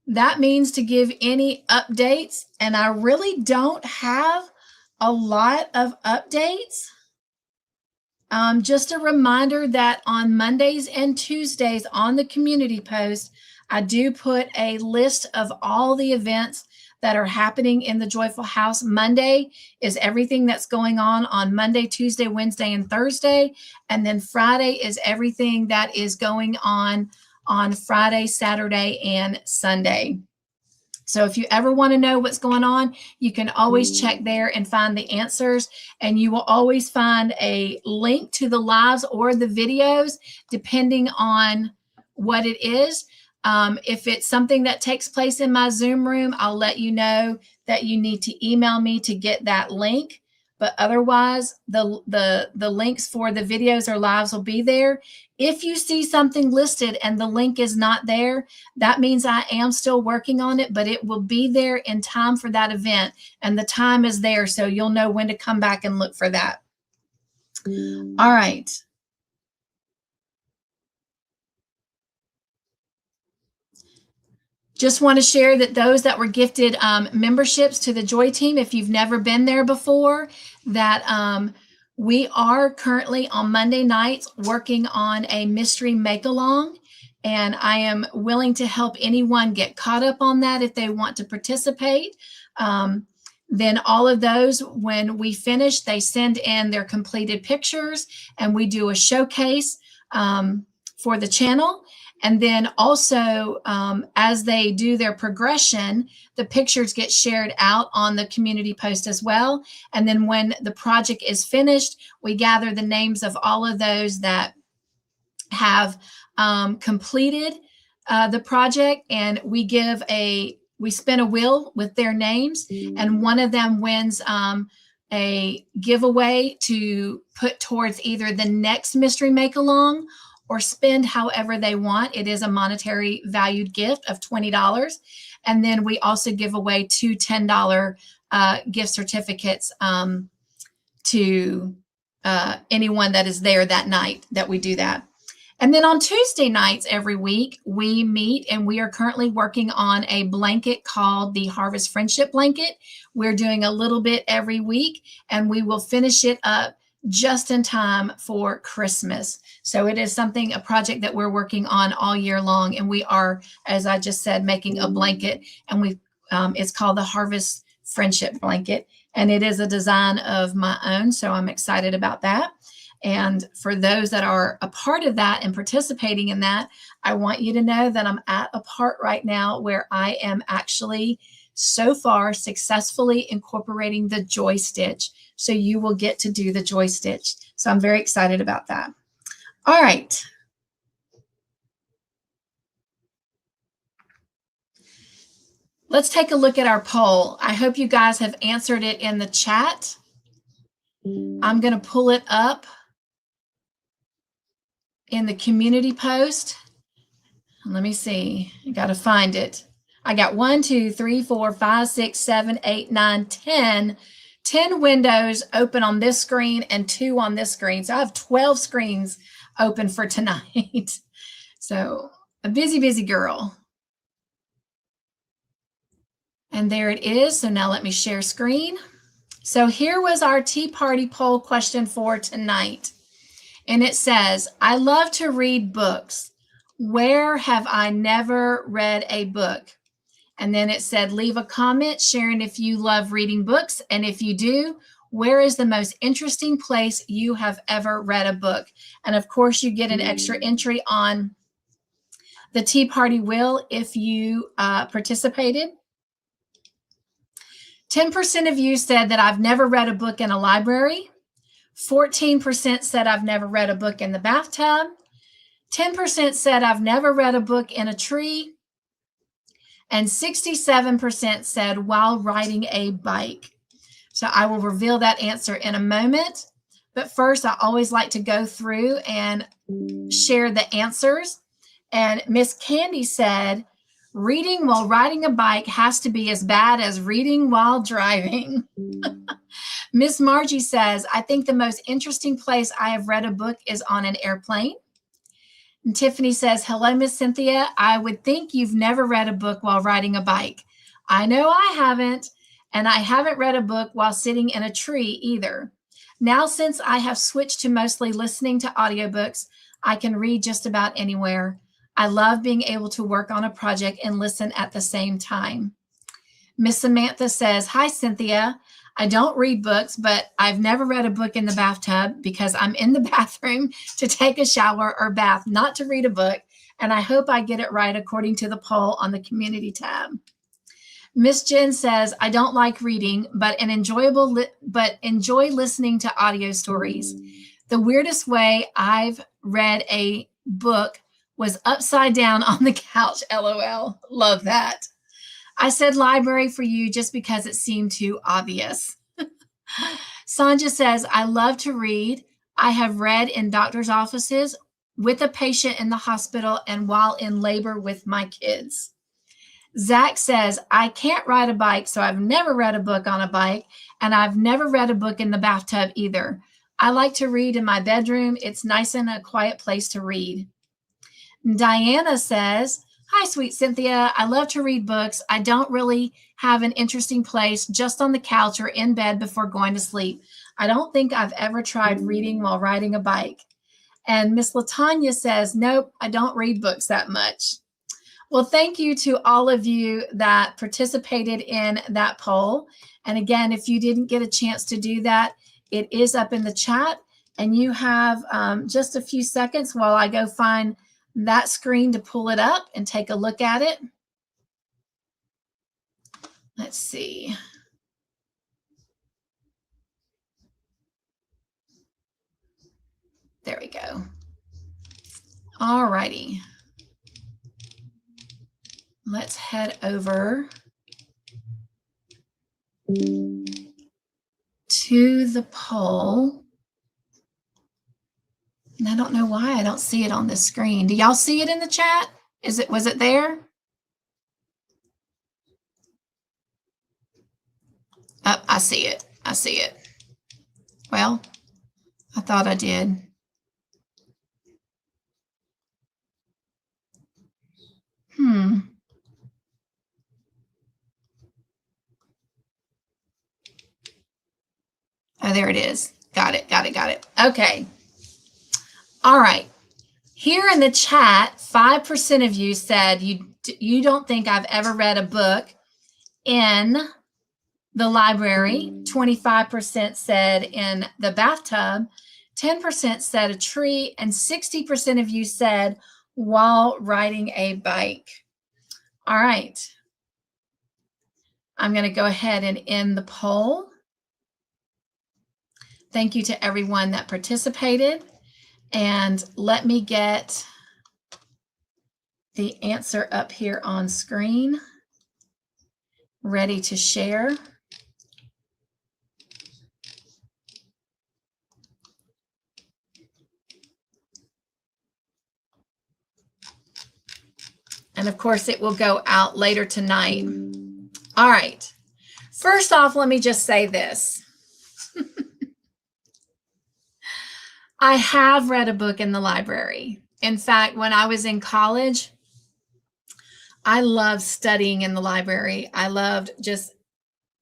That means to give any updates, and I really don't have a lot of updates. Just a reminder that on Mondays and Tuesdays on the community post, I do put a list of all the events that are happening in the Joyful House. Monday is everything that's going on Monday, Tuesday, Wednesday, and Thursday. And then Friday is everything that is going on Friday, Saturday, and Sunday. So if you ever want to know what's going on, you can always check there and find the answers. And you will always find a link to the lives or the videos, depending on what it is. If it's something that takes place in my Zoom room, I'll let you know that you need to email me to get that link. But otherwise, the links for the videos or lives will be there. If you see something listed and the link is not there, that means I am still working on it, but it will be there in time for that event. And the time is there, so you'll know when to come back and look for that. All right. Just want to share that those that were gifted memberships to the Joy team, if you've never been there before, that we are currently on Monday nights working on a mystery make-along, and I am willing to help anyone get caught up on that if they want to participate. Then all of those, when we finish, they send in their completed pictures, and we do a showcase for the channel. And then also, as they do their progression, the pictures get shared out on the community post as well. And then when the project is finished, we gather the names of all of those that have completed the project, and we spin a wheel with their names, and one of them wins a giveaway to put towards either the next mystery make-along or spend however they want. It is a monetary valued gift of $20. And then we also give away two $10 gift certificates to anyone that is there that night that we do that. And then on Tuesday nights every week, we meet, and we are currently working on a blanket called the Harvest Friendship Blanket. We're doing a little bit every week, and we will finish it up just in time for Christmas. So it is a project that we're working on all year long. And we are, as I just said, making a blanket, and it's called the Harvest Friendship Blanket. And it is a design of my own. So I'm excited about that. And for those that are a part of that and participating in that, I want you to know that I'm at a part right now where I am actually so far successfully incorporating the joy stitch. So you will get to do the joy stitch. So I'm very excited about that. All right. Let's take a look at our poll. I hope you guys have answered it in the chat. I'm going to pull it up in the community post. Let me see. I got to find it. I got 1, 2, 3, 4, 5, 6, 7, 8, 9, 10 windows open on this screen and 2 on this screen. So I have 12 screens open for tonight. So a busy, busy girl. And there it is. So now let me share screen. So here was our Tea Party poll question for tonight. And it says, I love to read books. Where have I never read a book? And then it said, leave a comment sharing if you love reading books. And if you do, where is the most interesting place you have ever read a book? And of course, you get an extra entry on the Tea Party wheel if you participated. 10% of you said that I've never read a book in a library. 14% said I've never read a book in the bathtub. 10% said I've never read a book in a tree. And 67% said while riding a bike. So I will reveal that answer in a moment. But first, I always like to go through and share the answers. And Miss Candi said, reading while riding a bike has to be as bad as reading while driving. Miss Margie says, I think the most interesting place I have read a book is on an airplane. And Tiffany says, hello, Miss Cynthia. I would think you've never read a book while riding a bike. I know I haven't, and I haven't read a book while sitting in a tree either. Now, since I have switched to mostly listening to audiobooks, I can read just about anywhere. I love being able to work on a project and listen at the same time. Miss Samantha says, hi, Cynthia. I don't read books, but I've never read a book in the bathtub because I'm in the bathroom to take a shower or bath, not to read a book. And I hope I get it right according to the poll on the community tab. Miss Jen says, I don't like reading, but enjoy listening to audio stories. The weirdest way I've read a book was upside down on the couch, LOL. Love that. I said library for you just because it seemed too obvious. Sanja says, I love to read. I have read in doctor's offices, with a patient in the hospital, and while in labor with my kids. Zach says, I can't ride a bike, so I've never read a book on a bike, and I've never read a book in the bathtub either. I like to read in my bedroom. It's nice and a quiet place to read. Diana says, hi, sweet Cynthia. I love to read books. I don't really have an interesting place, just on the couch or in bed before going to sleep. I don't think I've ever tried reading while riding a bike. And Miss Latanya says, nope, I don't read books that much. Well, thank you to all of you that participated in that poll. And again, if you didn't get a chance to do that, it is up in the chat. And you have just a few seconds while I go find that screen to pull it up and take a look at it. Let's see. There we go. All righty. Let's head over to the poll. And I don't know why I don't see it on this screen. Do y'all see it in the chat? Was it there? Oh, I see it. I see it. Well, I thought I did. Oh, there it is. Got it. Okay. All right. Here in the chat, 5% of you said you don't think I've ever read a book in the library. 25% said in the bathtub. 10% said a tree, and 60% of you said while riding a bike. All right. I'm going to go ahead and end the poll. Thank you to everyone that participated. And let me get the answer up here on screen, ready to share. And of course, it will go out later tonight. All right. First off, let me just say this. I have read a book in the library. In fact, when I was in college, I loved studying in the library. I loved just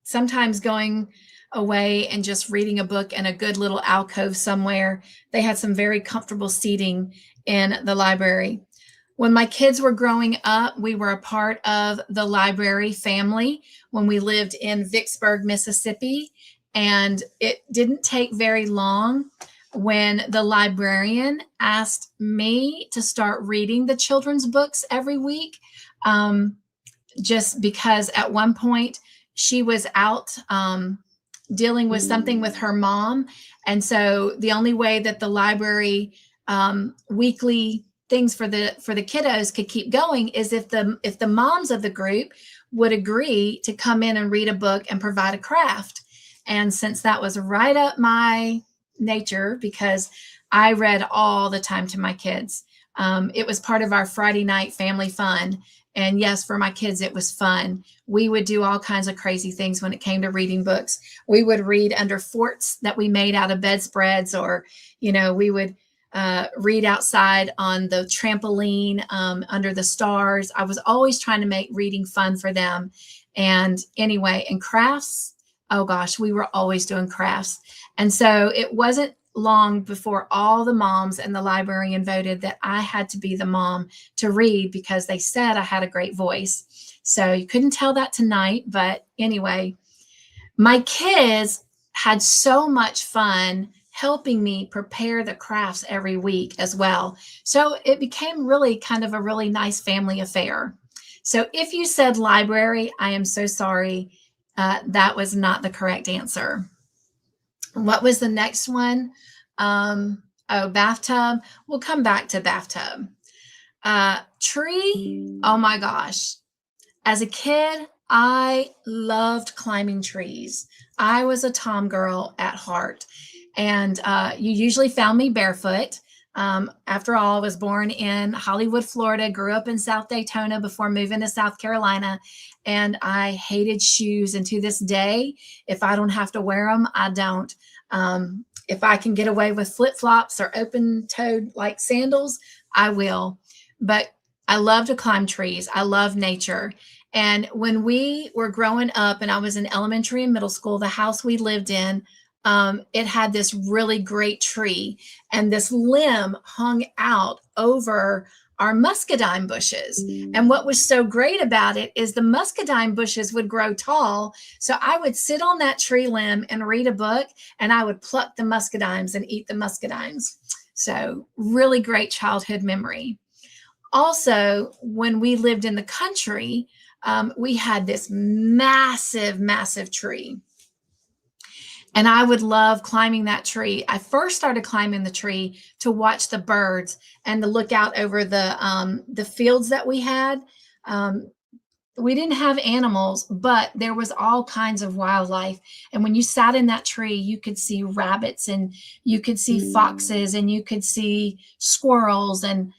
sometimes going away and just reading a book in a good little alcove somewhere. They had some very comfortable seating in the library. When my kids were growing up, we were a part of the library family when we lived in Vicksburg, Mississippi. And it didn't take very long when the librarian asked me to start reading the children's books every week, just because at one point she was out dealing with something with her mom. And so the only way that the library weekly things for the kiddos could keep going is if the moms of the group would agree to come in and read a book and provide a craft. And since that was right up my nature, because I read all the time to my kids, it was part of our Friday night family fun. And yes, for my kids, it was fun. We would do all kinds of crazy things when it came to reading books. We would read under forts that we made out of bedspreads, or, we would read outside on the trampoline under the stars. I was always trying to make reading fun for them. And anyway, and crafts, oh gosh, we were always doing crafts. And so it wasn't long before all the moms and the librarian voted that I had to be the mom to read, because they said I had a great voice. So you couldn't tell that tonight. But anyway, my kids had so much fun helping me prepare the crafts every week as well. So it became really kind of a really nice family affair. So if you said library, I am so sorry. That was not the correct answer. What was the next one? Bathtub. We'll come back to bathtub. Tree. Oh my gosh. As a kid, I loved climbing trees. I was a tom girl at heart. And you usually found me barefoot. After all, I was born in Hollywood, Florida, grew up in South Daytona before moving to South Carolina. And I hated shoes. And to this day, if I don't have to wear them, I don't. If I can get away with flip-flops or open-toed like sandals, I will. But I love to climb trees. I love nature. And when we were growing up and I was in elementary and middle school, the house we lived in, it had this really great tree, and this limb hung out over our muscadine bushes. And what was so great about it is the muscadine bushes would grow tall. So I would sit on that tree limb and read a book, and I would pluck the muscadines and eat the muscadines. So really great childhood memory. Also, when we lived in the country, we had this massive, massive tree. And I would love climbing that tree. I first started climbing the tree to watch the birds and to look out over the fields that we had. We didn't have animals, but there was all kinds of wildlife. And when you sat in that tree, you could see rabbits, and you could see foxes, and you could see squirrels, and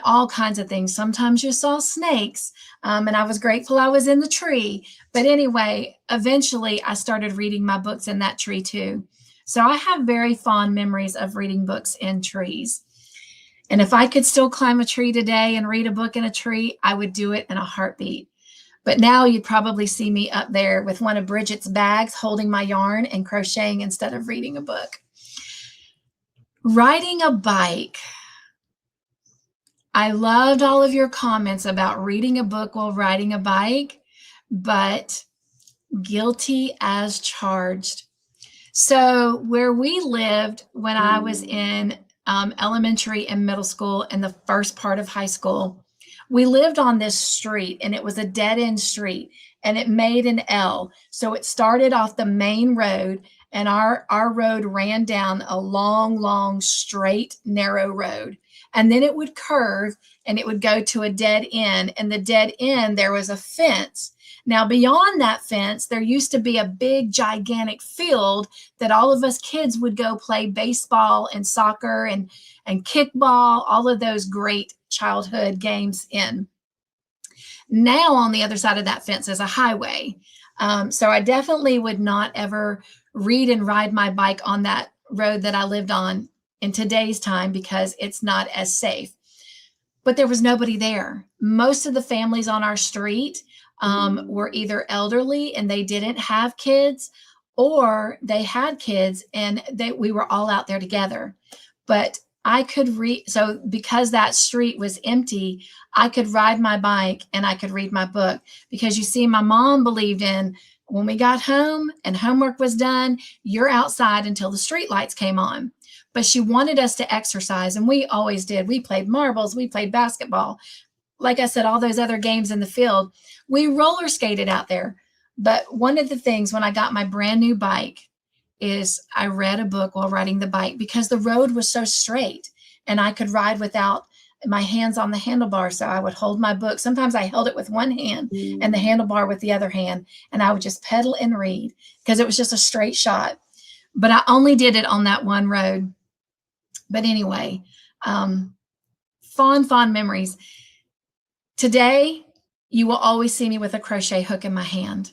all kinds of things. Sometimes you saw snakes, and I was grateful I was in the tree. But anyway, eventually I started reading my books in that tree too. So I have very fond memories of reading books in trees. And if I could still climb a tree today and read a book in a tree, I would do it in a heartbeat. But now you'd probably see me up there with one of Bridget's bags, holding my yarn and crocheting instead of reading a book. Riding a bike. I loved all of your comments about reading a book while riding a bike, but guilty as charged. So where we lived when I was in elementary and middle school and the first part of high school, we lived on this street, and it was a dead-end street, and it made an L. So it started off the main road, and our road ran down a long, long, straight, narrow road. And then it would curve, and it would go to a dead end. And the dead end, there was a fence. Now, beyond that fence, there used to be a big, gigantic field that all of us kids would go play baseball and soccer and kickball, all of those great childhood games in. Now, on the other side of that fence is a highway. So I definitely would not ever read and ride my bike on that road that I lived on in today's time, because it's not as safe. But there was nobody there. Most of the families on our street were either elderly and they didn't have kids, or they had kids and we were all out there together. But I could read, so because that street was empty, I could ride my bike and I could read my book. Because you see, my mom believed in, when we got home and homework was done, you're outside until the street lights came on. But she wanted us to exercise, and we always did. We played marbles, we played basketball. Like I said, all those other games in the field. We roller skated out there. But one of the things when I got my brand new bike is I read a book while riding the bike because the road was so straight and I could ride without my hands on the handlebar. So I would hold my book. Sometimes I held it with one hand and the handlebar with the other hand, and I would just pedal and read because it was just a straight shot. But I only did it on that one road. But anyway, fond memories. Today, you will always see me with a crochet hook in my hand.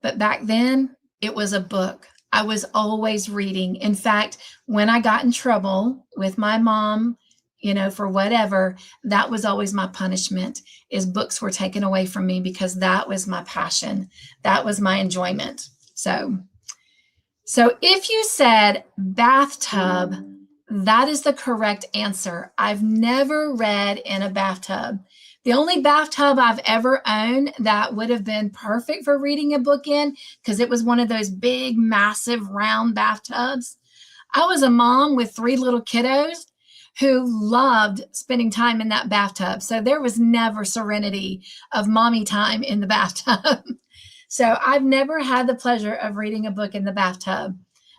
But back then, it was a book. I was always reading. In fact, when I got in trouble with my mom, for whatever, that was always my punishment, is books were taken away from me because that was my passion. That was my enjoyment. So if you said bathtub, that is the correct answer. I've never read in a bathtub. The only bathtub I've ever owned that would have been perfect for reading a book in, because it was one of those big, massive, round bathtubs. I was a mom with 3 little kiddos who loved spending time in that bathtub. So there was never serenity of mommy time in the bathtub. So I've never had the pleasure of reading a book in the bathtub,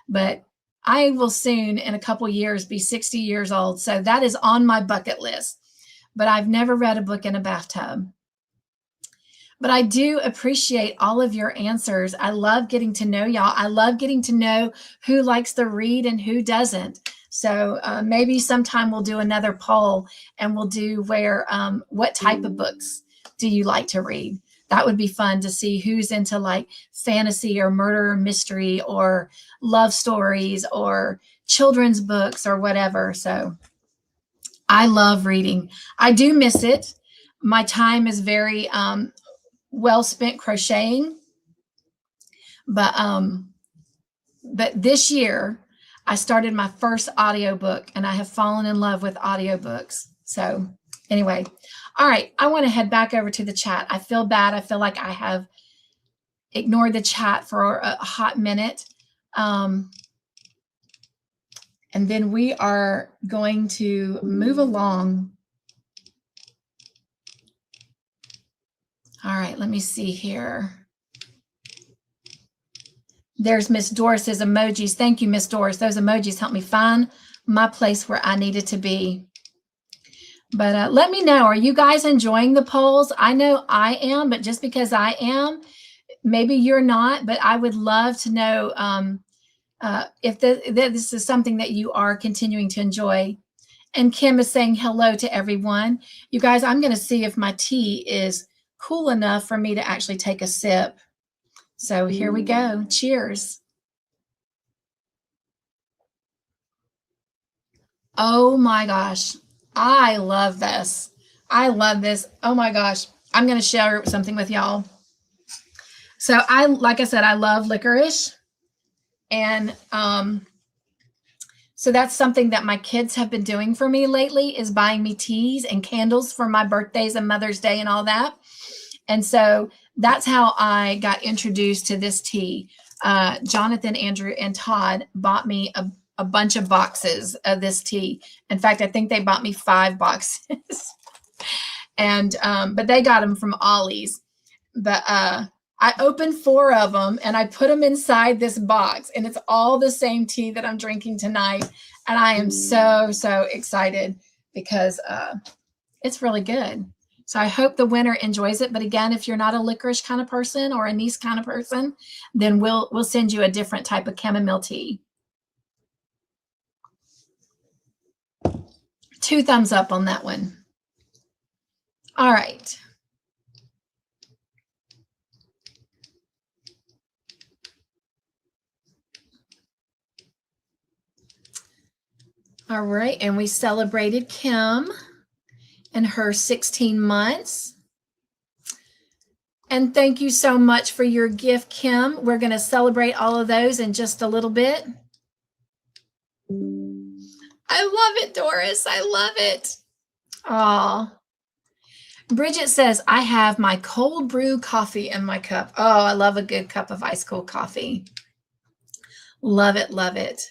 but I will soon, in a couple years, be 60 years old. So that is on my bucket list. But I've never read a book in a bathtub. But I do appreciate all of your answers. I love getting to know y'all. I love getting to know who likes to read and who doesn't. So maybe sometime we'll do another poll and we'll do what type of books do you like to read? That would be fun to see who's into like fantasy or murder or mystery or love stories or children's books or whatever. So I love reading. I do miss it. My time is very well spent crocheting. But this year I started my first audiobook and I have fallen in love with audiobooks. So anyway, all right, I want to head back over to the chat. I feel bad. I feel like I have ignored the chat for a hot minute. And then we are going to move along. All right, let me see here. There's Miss Doris's emojis. Thank you, Miss Doris. Those emojis helped me find my place where I needed to be. But let me know, are you guys enjoying the polls? I know I am, but just because I am, maybe you're not, but I would love to know if this is something that you are continuing to enjoy. And Kim is saying hello to everyone. You guys, I'm going to see if my tea is cool enough for me to actually take a sip. So here we go. Cheers. Oh my gosh. I love this. I love this. Oh my gosh. I'm going to share something with y'all. So like I said, I love licorice. And so that's something that my kids have been doing for me lately, is buying me teas and candles for my birthdays and Mother's Day and all that. And so that's how I got introduced to this tea. Jonathan, Andrew, and Todd bought me a bunch of boxes of this tea. In fact, I think they bought me 5 boxes. And but they got them from Ollie's. But I opened 4 of them and I put them inside this box, and it's all the same tea that I'm drinking tonight. And I am so excited because it's really good. So I hope the winner enjoys it. But again, if you're not a licorice kind of person or anise kind of person, then we'll send you a different type of chamomile tea. 2 thumbs up on that one. All right. All right, and we celebrated Kim and her 16 months. And thank you so much for your gift, Kim. We're going to celebrate all of those in just a little bit. I love it, Doris. I love it. Aw. Bridget says, I have my cold brew coffee in my cup. Oh, I love a good cup of ice cold coffee. Love it, love it.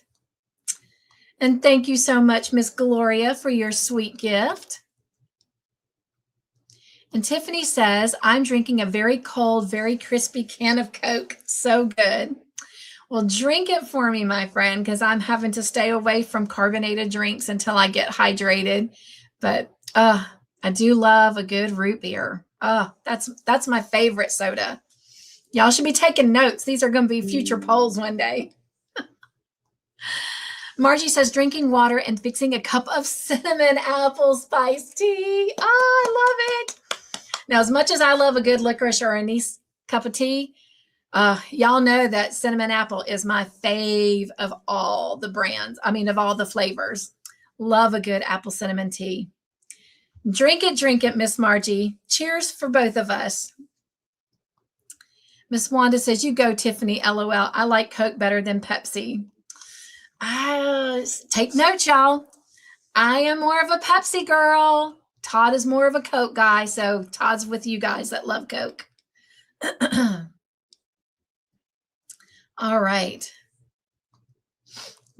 And thank you so much, Miss Gloria, for your sweet gift. And Tiffany says, I'm drinking a very cold, very crispy can of Coke. So good. Well, drink it for me, my friend, because I'm having to stay away from carbonated drinks until I get hydrated. But I do love a good root beer. That's my favorite soda. Y'all should be taking notes. These are going to be future polls one day. Margie says, drinking water and fixing a cup of cinnamon apple spice tea. Oh, I love it. Now, as much as I love a good licorice or anise cup of tea, y'all know that cinnamon apple is my fave of all the brands. I mean, of all the flavors. Love a good apple cinnamon tea. Drink it, Miss Margie. Cheers for both of us. Miss Wanda says, you go, Tiffany, LOL. I like Coke better than Pepsi. Take note, y'all. I am more of a Pepsi girl. Todd is more of a Coke guy, so Todd's with you guys that love Coke. All right.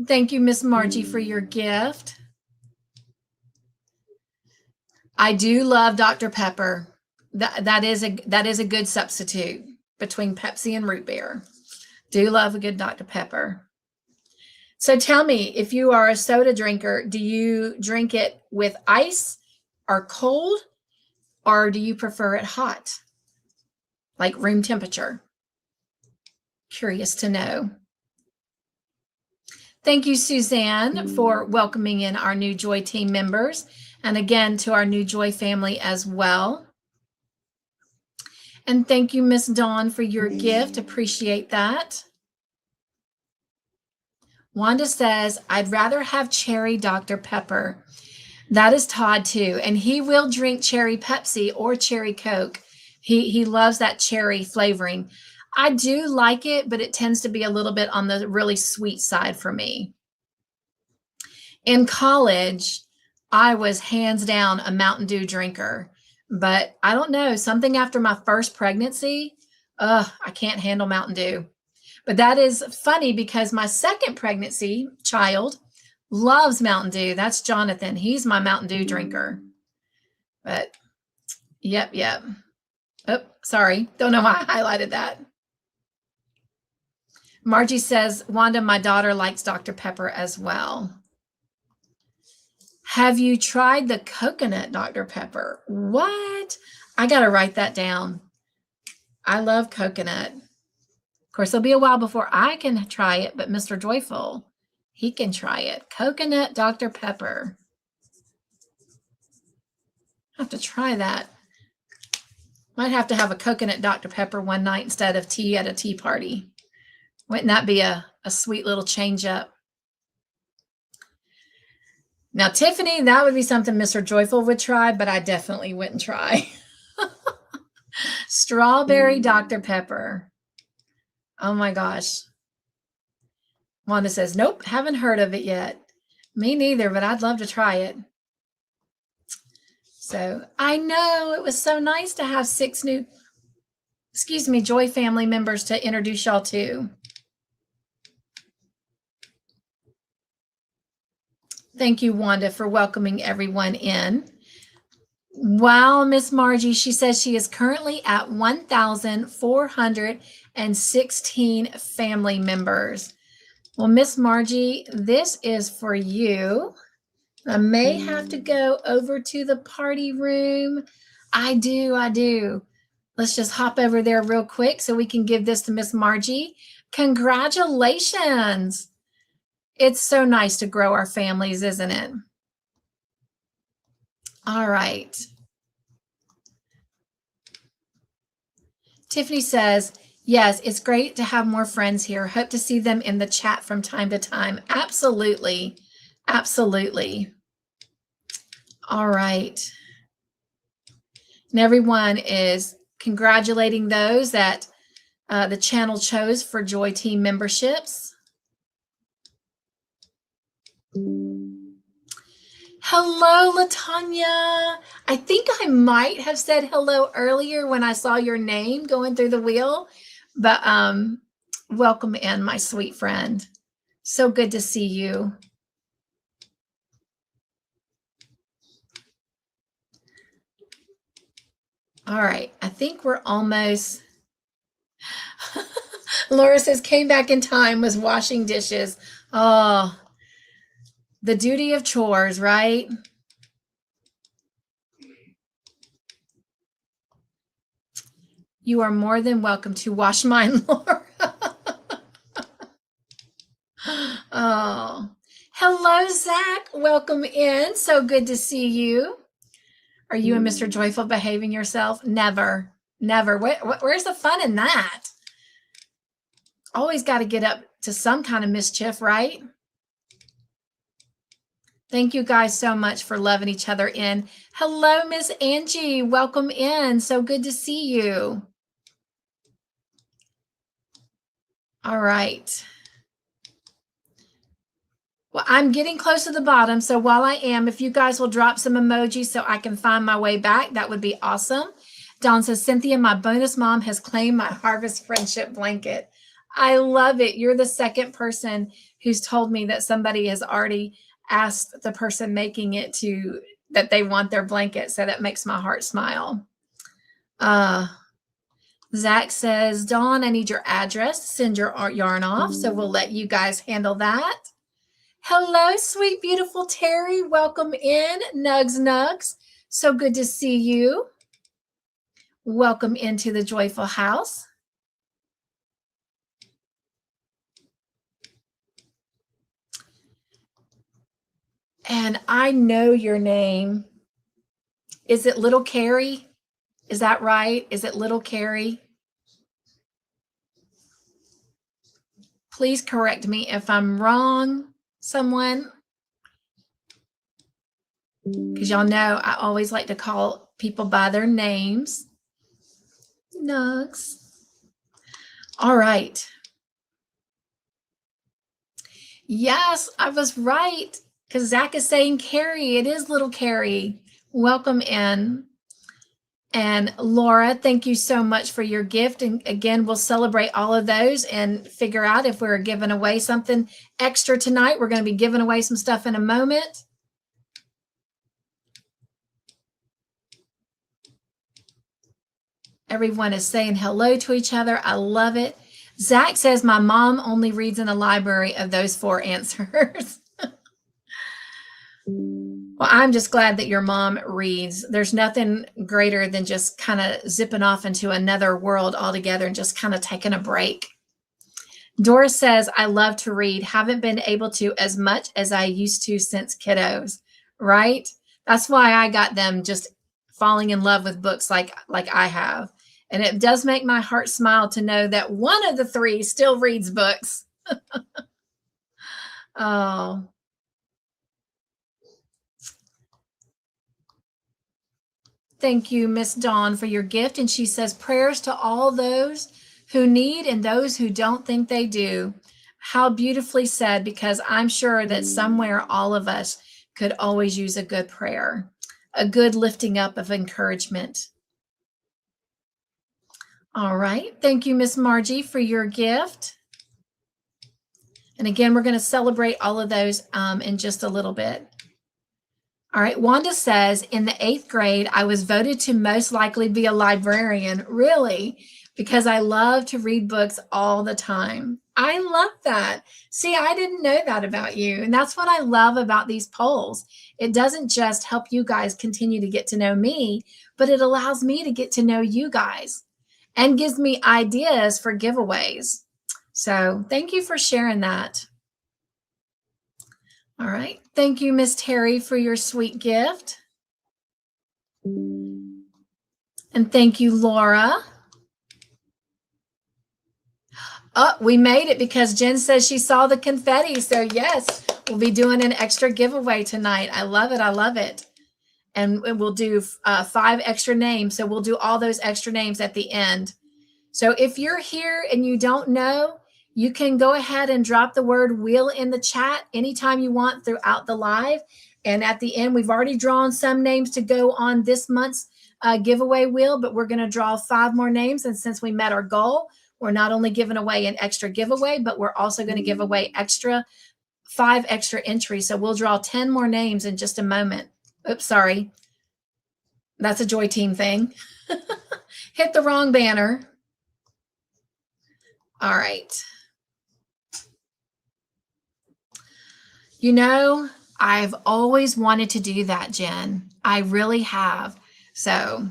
Thank you, Miss Margie, for your gift. I do love Dr. Pepper. That is a good substitute between Pepsi and root beer. Do love a good Dr. Pepper. So tell me, if you are a soda drinker, do you drink it with ice or cold, or do you prefer it hot, like room temperature? Curious to know. Thank you, Suzanne, for welcoming in our new Joy team members, and again to our new Joy family as well. And thank you, Miss Dawn, for your gift. Appreciate that. Wanda says, I'd rather have cherry Dr. Pepper. That is Todd too. And he will drink cherry Pepsi or cherry Coke. He loves that cherry flavoring. I do like it, but it tends to be a little bit on the really sweet side for me. In college, I was hands down a Mountain Dew drinker, but I don't know, something after my first pregnancy, I can't handle Mountain Dew. But that is funny because my second pregnancy child loves Mountain Dew. That's Jonathan. He's my Mountain Dew drinker. But yep. Oh, sorry. Don't know why I highlighted that. Margie says, Wanda, my daughter likes Dr. Pepper as well. Have you tried the coconut Dr. Pepper? What? I got to write that down. I love coconut. Of course, it'll be a while before I can try it, but Mr. Joyful, he can try it. Coconut Dr. Pepper. I have to try that. Might have to have a coconut Dr. Pepper one night instead of tea at a tea party. Wouldn't that be a sweet little change up? Now, Tiffany, that would be something Mr. Joyful would try, but I definitely wouldn't try. Strawberry Dr. Pepper. Oh my gosh. Wanda says, nope, haven't heard of it yet. Me neither, but I'd love to try it. So I know it was so nice to have 6 new, Joy family members to introduce y'all to. Thank you, Wanda, for welcoming everyone in. Wow, Miss Margie, she says she is currently at 1,416 family members. Well, Miss Margie, this is for you. I may have to go over to the party room. I do. Let's just hop over there real quick so we can give this to Miss Margie. Congratulations. It's so nice to grow our families, isn't it? All right. Tiffany says, yes, it's great to have more friends here. Hope to see them in the chat from time to time. Absolutely. Absolutely. All right. And everyone is congratulating those that the channel chose for Joy Team memberships. Hello, LaTanya. I think I might have said hello earlier when I saw your name going through the wheel, but welcome in, my sweet friend. So good to see you. All right. I think we're almost. Laura says, came back in time, was washing dishes. Oh, the duty of chores, right? You are more than welcome to wash mine, Laura. Oh, hello, Zach. Welcome in. So good to see you. Are you and Mr. Joyful behaving yourself? Never, never. Where's the fun in that? Always got to get up to some kind of mischief, right? Thank you guys so much for loving each other in. Hello, Miss Angie. Welcome in. So good to see you. All right. Well, I'm getting close to the bottom. So while I am, if you guys will drop some emojis so I can find my way back, that would be awesome. Dawn says, Cynthia, my bonus mom has claimed my Harvest Friendship blanket. I love it. You're the second person who's told me that somebody has already asked the person making it that they want their blanket. So that makes my heart smile. Zach says, Dawn, I need your address to send your yarn off. So we'll let you guys handle that. Hello, sweet, beautiful Terry. Welcome in, Nugs. So good to see you. Welcome into the Joyful House. And I know your name. Is it Little Carrie? Is that right? Is it Little Carrie? Please correct me if I'm wrong, someone. Because y'all know I always like to call people by their names. Nugs. All right. Yes, I was right. Because Zach is saying Carrie. It is Little Carrie. Welcome in. And Laura, thank you so much for your gift. And again, we'll celebrate all of those and figure out if we're giving away something extra tonight. We're going to be giving away some stuff in a moment. Everyone is saying hello to each other. I love it. Zach says my mom only reads in the library of those 4 answers. Well, I'm just glad that your mom reads. There's nothing greater than just kind of zipping off into another world altogether and just kind of taking a break. Doris says, I love to read. Haven't been able to as much as I used to since kiddos, right? That's why I got them just falling in love with books like I have. And it does make my heart smile to know that one of the 3 still reads books. Oh. Thank you, Miss Dawn, for your gift. And she says, prayers to all those who need and those who don't think they do. How beautifully said, because I'm sure that somewhere all of us could always use a good prayer, a good lifting up of encouragement. All right. Thank you, Miss Margie, for your gift. And again, we're going to celebrate all of those in just a little bit. All right. Wanda says, in the 8th grade, I was voted to most likely be a librarian. Really? Because I love to read books all the time. I love that. See, I didn't know that about you. And that's what I love about these polls. It doesn't just help you guys continue to get to know me, but it allows me to get to know you guys and gives me ideas for giveaways. So thank you for sharing that. All right. Thank you, Miss Terry, for your sweet gift. And thank you, Laura. Oh, we made it because Jen says she saw the confetti. So yes, we'll be doing an extra giveaway tonight. I love it. I love it. And we'll do 5 extra names. So we'll do all those extra names at the end. So if you're here and you don't know, you can go ahead and drop the word wheel in the chat anytime you want throughout the live. And at the end, we've already drawn some names to go on this month's giveaway wheel, but we're going to draw 5 more names. And since we met our goal, we're not only giving away an extra giveaway, but we're also going to give away 5 extra entries. So we'll draw 10 more names in just a moment. Oops, sorry. That's a Joy Team thing. Hit the wrong banner. All right. You know, I've always wanted to do that, Jen. I really have. So,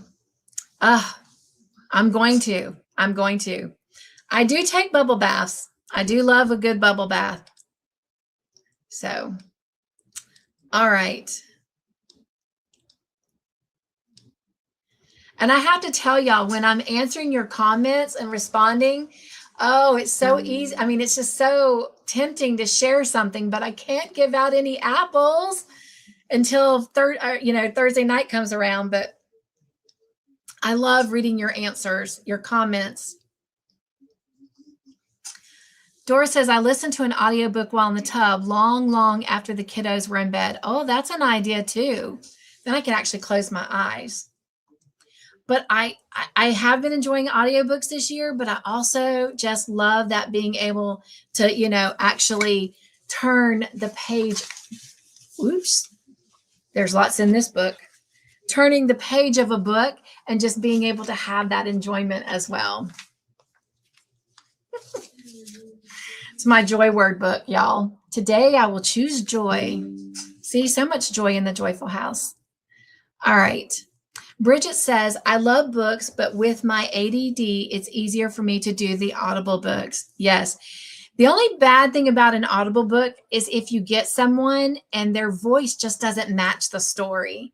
I'm going to. I do take bubble baths. I do love a good bubble bath. So, all right. And I have to tell y'all, when I'm answering your comments and responding, oh, it's so easy. I mean, it's just so tempting to share something, but I can't give out any apples until Thursday night comes around. But I love reading your answers, your comments. Doris says, I listened to an audiobook while in the tub long after the kiddos were in bed. Oh, that's an idea too. Then I can actually close my eyes. But I have been enjoying audiobooks this year, but I also just love that being able to, actually turn the page. Oops, there's lots in this book. Turning the page of a book and just being able to have that enjoyment as well. It's my joy word book, y'all. Today I will choose joy. See, so much joy in the Joyful House. All right. Bridget says, I love books, but with my ADD, it's easier for me to do the Audible books. Yes. The only bad thing about an Audible book is if you get someone and their voice just doesn't match the story.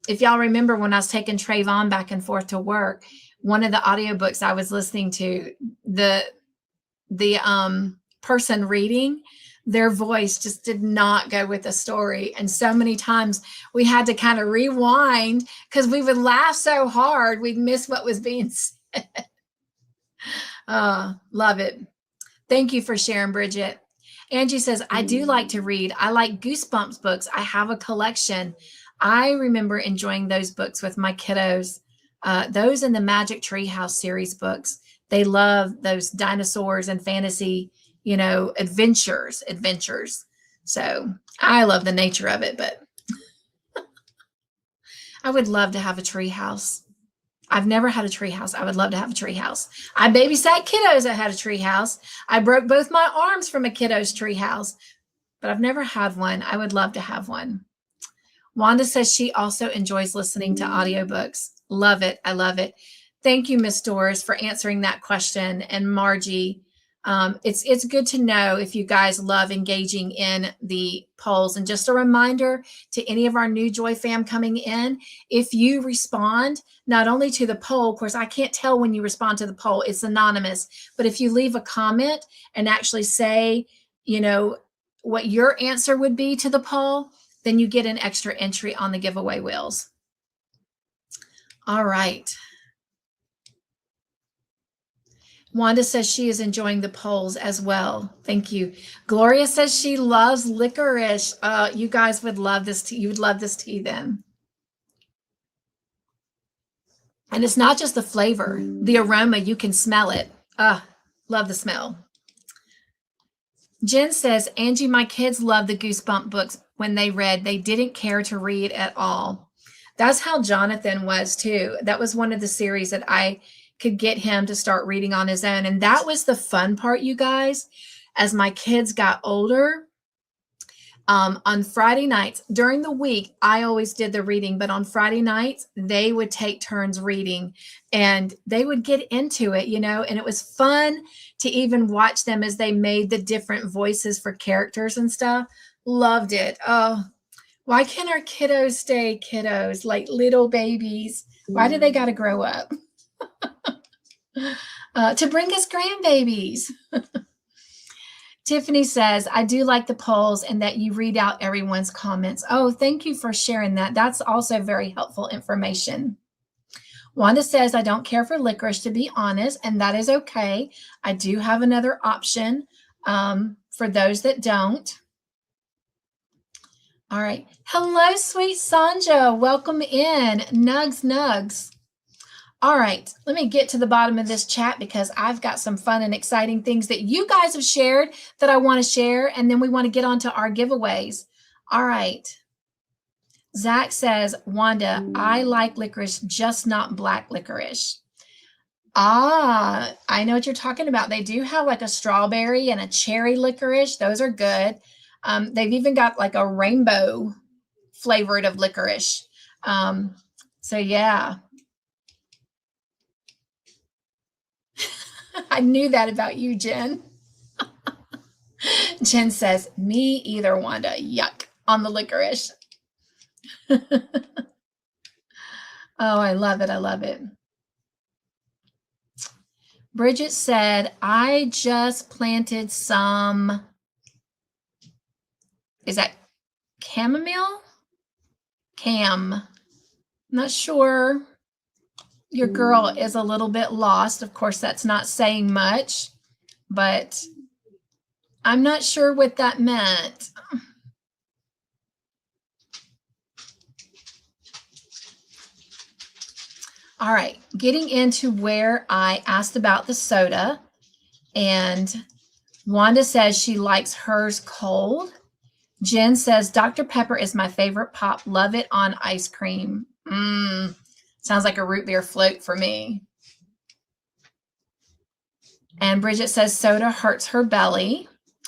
If y'all remember when I was taking Trayvon back and forth to work, one of the audiobooks I was listening to, the person reading, their voice just did not go with the story. And so many times we had to kind of rewind because we would laugh so hard we'd miss what was being said. Love it. Thank you for sharing, Bridget. Angie says, I do like to read. I like Goosebumps books. I have a collection. I remember enjoying those books with my kiddos. Those and the Magic Treehouse series books. They love those dinosaurs and fantasy, adventures. So I love the nature of it, but I would love to have a tree house. I've never had a tree house. I would love to have a tree house. I babysat kiddos that had a tree house. I broke both my arms from a kiddo's tree house, but I've never had one. I would love to have one. Wanda says she also enjoys listening to audiobooks. Love it. I love it. Thank you, Miss Doris, for answering that question. And Margie, it's good to know if you guys love engaging in the polls. And just a reminder to any of our new Joy fam coming in, if you respond not only to the poll, of course, I can't tell when you respond to the poll, it's anonymous, but if you leave a comment and actually say, what your answer would be to the poll, then you get an extra entry on the giveaway wheels. All right. Wanda says she is enjoying the polls as well. Thank you. Gloria says she loves licorice. You guys would love this tea. You would love this tea then. And it's not just the flavor, the aroma, you can smell it. Love the smell. Jen says, Angie, my kids love the Goosebump books when they read. They didn't care to read at all. That's how Jonathan was too. That was one of the series that I could get him to start reading on his own. And that was the fun part, you guys. As my kids got older, on Friday nights, during the week, I always did the reading, but on Friday nights, they would take turns reading and they would get into it, and it was fun to even watch them as they made the different voices for characters and stuff. Loved it. Oh, why can't our kiddos stay kiddos, like little babies? Why do they got to grow up? To bring us grandbabies. Tiffany says, I do like the polls and that you read out everyone's comments. Oh, thank you for sharing that. That's also very helpful information. Wanda says, I don't care for licorice, to be honest, and that is okay. I do have another option for those that don't. All right. Hello, sweet Sanja. Welcome in. Nugs. All right, let me get to the bottom of this chat because I've got some fun and exciting things that you guys have shared that I want to share, and then we want to get on to our giveaways. All right, Zach says, Wanda, I like licorice, just not black licorice. Ah, I know what you're talking about. They do have like a strawberry and a cherry licorice. Those are good. They've even got like a rainbow flavored of licorice. So yeah. I knew that about you, Jen. Jen says, me either, Wanda. Yuck on the licorice. Oh, I love it. I love it. Bridget said, I just planted some, is that chamomile? I'm not sure. Your girl is a little bit lost. Of course, that's not saying much, but I'm not sure what that meant. All right, getting into where I asked about the soda, and Wanda says she likes hers cold. Jen says, Dr. Pepper is my favorite pop. Love it on ice cream. Sounds like a root beer float for me. And Bridget says soda hurts her belly.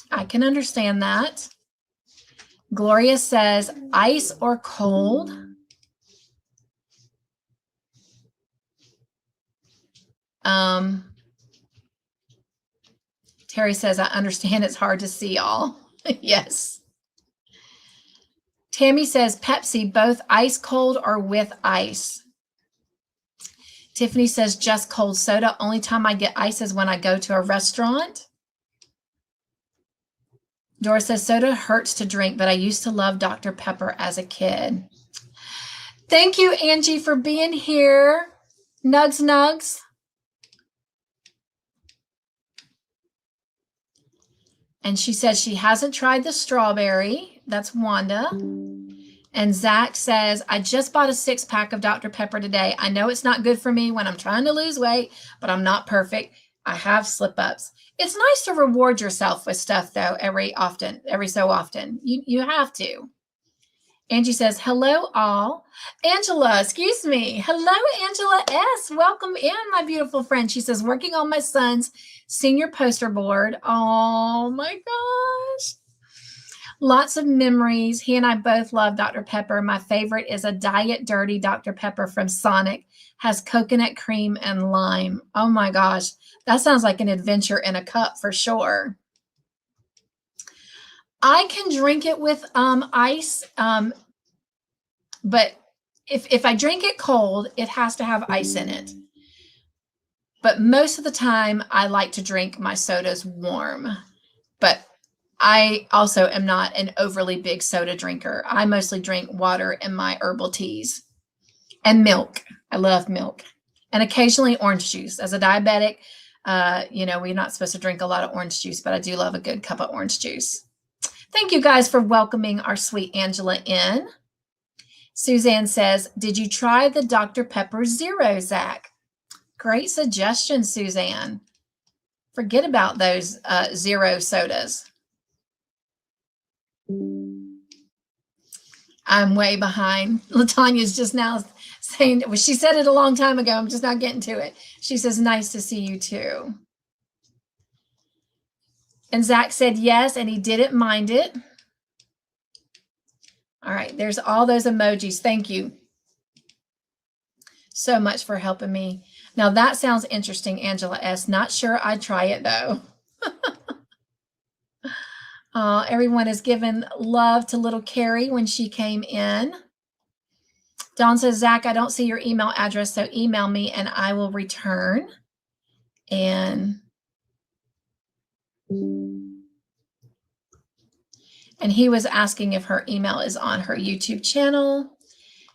I can understand that. Gloria says ice or cold. Terry says, I understand it's hard to see all. Yes. Tammy says Pepsi, both ice cold or with ice. Tiffany says just cold soda. Only time I get ice is when I go to a restaurant. Dora says soda hurts to drink, but I used to love Dr. Pepper as a kid. Thank you, Angie, for being here. Nugs, nugs. And she says she hasn't tried the strawberry. That's Wanda. And Zach says, I just bought a 6-pack of Dr. Pepper today. I know it's not good for me when I'm trying to lose weight, but I'm not perfect. I have slip-ups. It's nice to reward yourself with stuff, though, every so often. You have to. Angie says, hello, all. Angela, excuse me. Hello, Angela S. Welcome in, my beautiful friend. She says, working on my son's senior poster board. Oh, my gosh. Lots of memories. He and I both love Dr. Pepper. My favorite is a Diet Dirty Dr. Pepper from Sonic. Has coconut cream and lime. Oh, my gosh. That sounds like an adventure in a cup for sure. I can drink it with ice, but if I drink it cold, it has to have ice in it. But most of the time, I like to drink my sodas warm. But I also am not an overly big soda drinker. I mostly drink water and my herbal teas and milk. I love milk. And occasionally orange juice. As a diabetic, we're not supposed to drink a lot of orange juice, but I do love a good cup of orange juice. Thank you guys for welcoming our sweet Angela in. Suzanne says, did you try the Dr. Pepper Zero, Zach? Great suggestion, Suzanne. Forget about those zero sodas. I'm way behind. LaTanya's just now saying, well, she said it a long time ago. I'm just not getting to it. She says, nice to see you too. And Zach said yes, and he didn't mind it. All right, there's all those emojis. Thank you so much for helping me. Now that sounds interesting, Angela S. Not sure I'd try it though. Everyone is giving love to little Carrie when she came in. Dawn says, Zach, I don't see your email address, so email me and I will return. And he was asking if her email is on her YouTube channel.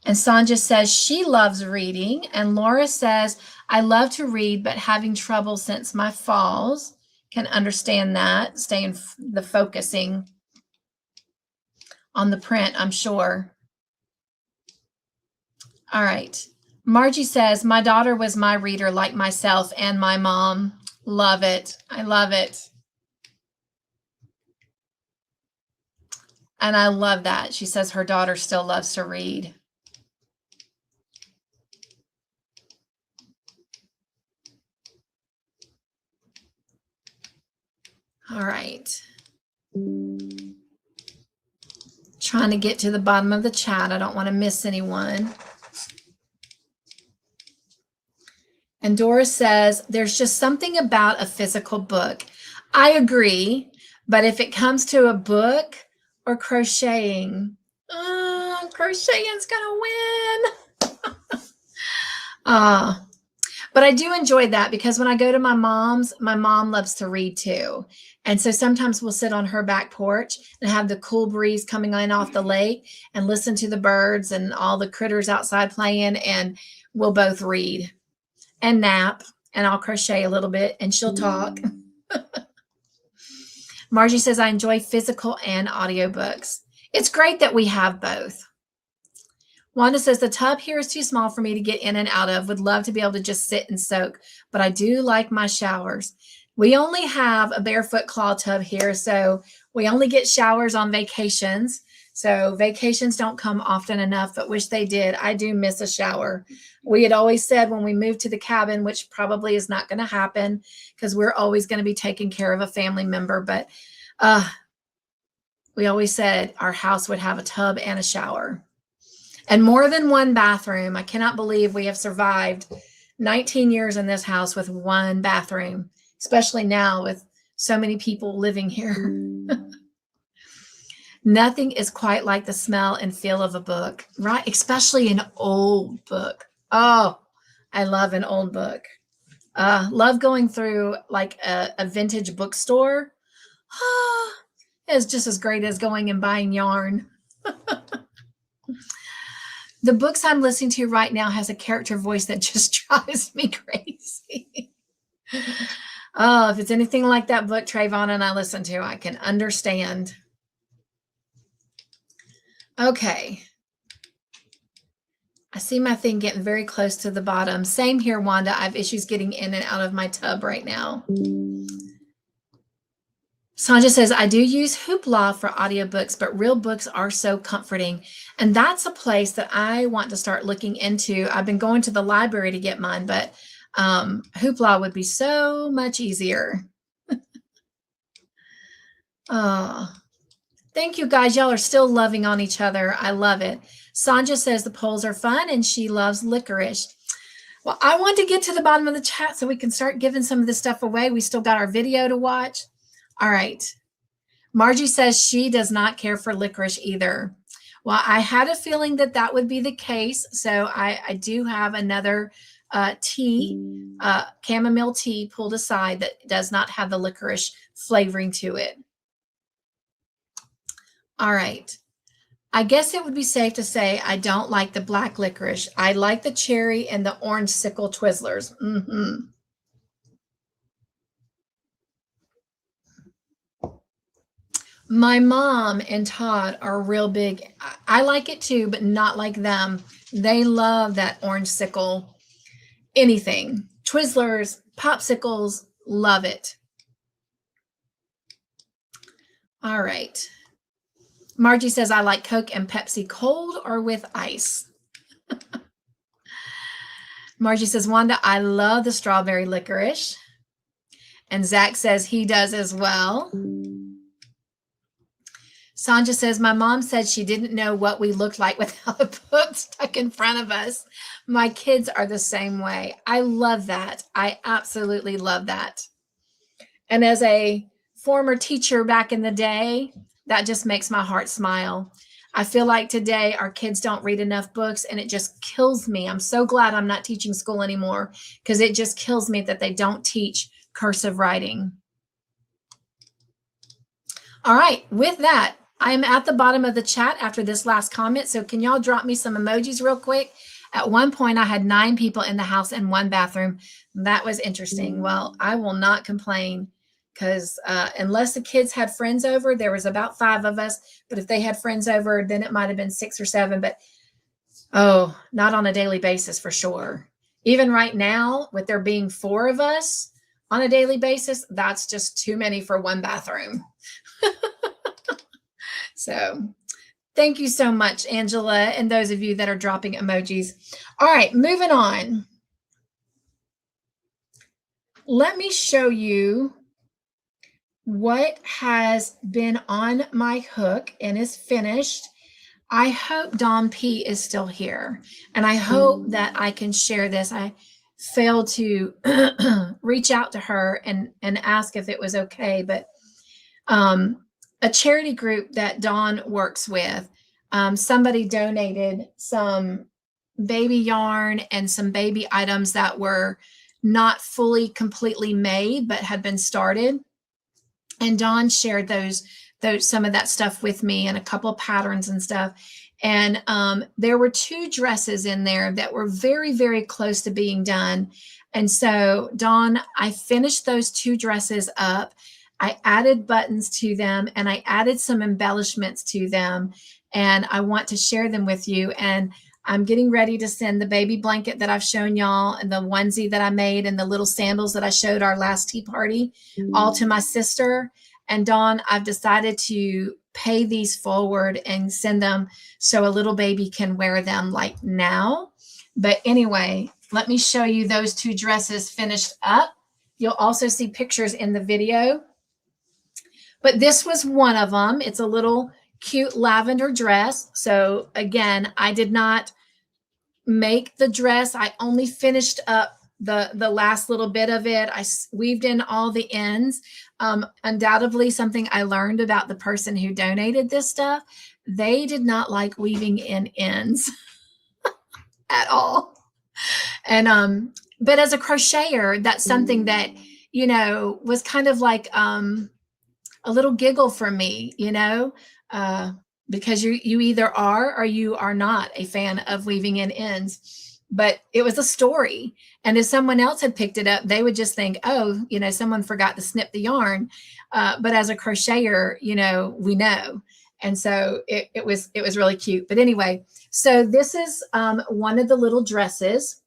And Sanja says she loves reading. And Laura says, I love to read, but having trouble since my falls. Can understand that, staying the focusing on the print, I'm sure. All right. Margie says, my daughter was my reader like myself and my mom. Love it. I love it. And I love that. She says her daughter still loves to read. All right. Trying to get to the bottom of the chat. I don't want to miss anyone. And Doris says, there's just something about a physical book. I agree. But if it comes to a book or crocheting, crocheting's going to win. But I do enjoy that because when I go to my mom's, my mom loves to read too. And so sometimes we'll sit on her back porch and have the cool breeze coming in off the lake and listen to the birds and all the critters outside playing. And we'll both read and nap, and I'll crochet a little bit and she'll talk. Margie says, I enjoy physical and audiobooks. It's great that we have both. Wanda says, the tub here is too small for me to get in and out of. Would love to be able to just sit and soak, but I do like my showers. We only have a barefoot claw tub here, so we only get showers on vacations. So vacations don't come often enough, but wish they did. I do miss a shower. We had always said when we moved to the cabin, which probably is not going to happen because we're always going to be taking care of a family member, but we always said our house would have a tub and a shower. And more than one bathroom. I cannot believe we have survived 19 years in this house with one bathroom, especially now with so many people living here. Nothing is quite like the smell and feel of a book, right? Especially an old book. Oh, I love an old book. Love going through like a vintage bookstore. It's just as great as going and buying yarn. The books I'm listening to right now has a character voice that just drives me crazy. Oh, if it's anything like that book Trayvon and I listen to, I can understand. Okay. I see my thing getting very close to the bottom. Same here, Wanda. I have issues getting in and out of my tub right now. Sanja says, I do use Hoopla for audiobooks, but real books are so comforting. And that's a place that I want to start looking into. I've been going to the library to get mine, but Hoopla would be so much easier. Thank you, guys. Y'all are still loving on each other. I love it. Sanja says the polls are fun and she loves licorice. Well, I want to get to the bottom of the chat so we can start giving some of this stuff away. We still got our video to watch. All right. Margie says she does not care for licorice either. Well, I had a feeling that that would be the case. So I do have another tea, chamomile tea pulled aside that does not have the licorice flavoring to it. All right. I guess it would be safe to say I don't like the black licorice. I like the cherry and the orange sickle Twizzlers. My mom and Todd are real big. I like it too, but not like them. They love that orange sickle, anything. Twizzlers, popsicles, love it. All right. Margie says, I like Coke and Pepsi cold or with ice. Margie says, Wanda, I love the strawberry licorice. And Zach says he does as well. Sanja says, my mom said she didn't know what we looked like without a book stuck in front of us. My kids are the same way. I love that. I absolutely love that. And as a former teacher back in the day, that just makes my heart smile. I feel like today our kids don't read enough books and it just kills me. I'm so glad I'm not teaching school anymore because it just kills me that they don't teach cursive writing. All right, with that, I am at the bottom of the chat after this last comment. So can y'all drop me some emojis real quick? At one point, I had 9 people in the house and 1 bathroom. That was interesting. Well, I will not complain because unless the kids had friends over, there was about 5 of us. But if they had friends over, then it might have been 6 or 7. But, oh, not on a daily basis for sure. Even right now, with there being 4 of us on a daily basis, that's just too many for 1 bathroom. So thank you so much, Angela, and those of you that are dropping emojis. All right, moving on. Let me show you what has been on my hook and is finished. I hope Dawn P is still here, and I hope that I can share this. I failed to reach out to her and ask if it was okay, but a charity group that Dawn works with, somebody donated some baby yarn and some baby items that were not fully completely made but had been started, and Dawn shared those some of that stuff with me and a couple of patterns and stuff. And there were 2 dresses in there that were very, very close to being done. And so, Dawn, I finished those 2 dresses up. I added buttons to them and I added some embellishments to them. And I want to share them with you. And I'm getting ready to send the baby blanket that I've shown y'all and the onesie that I made and the little sandals that I showed our last tea party all to my sister. And Dawn, I've decided to pay these forward and send them so a little baby can wear them like now. But anyway, let me show you those 2 dresses finished up. You'll also see pictures in the video. But this was one of them. It's a little cute lavender dress. So again, I did not make the dress. I only finished up the last little bit of it. I weaved in all the ends. Undoubtedly something I learned about the person who donated this stuff. They did not like weaving in ends at all. And, but as a crocheter, that's something that, you know, was kind of like, a little giggle for me, you know, because you either are or you are not a fan of weaving in ends. But it was a story. And if someone else had picked it up, they would just think, oh, you know, someone forgot to snip the yarn. But as a crocheter, you know, we know. And so it was really cute. But anyway, so this is one of the little dresses.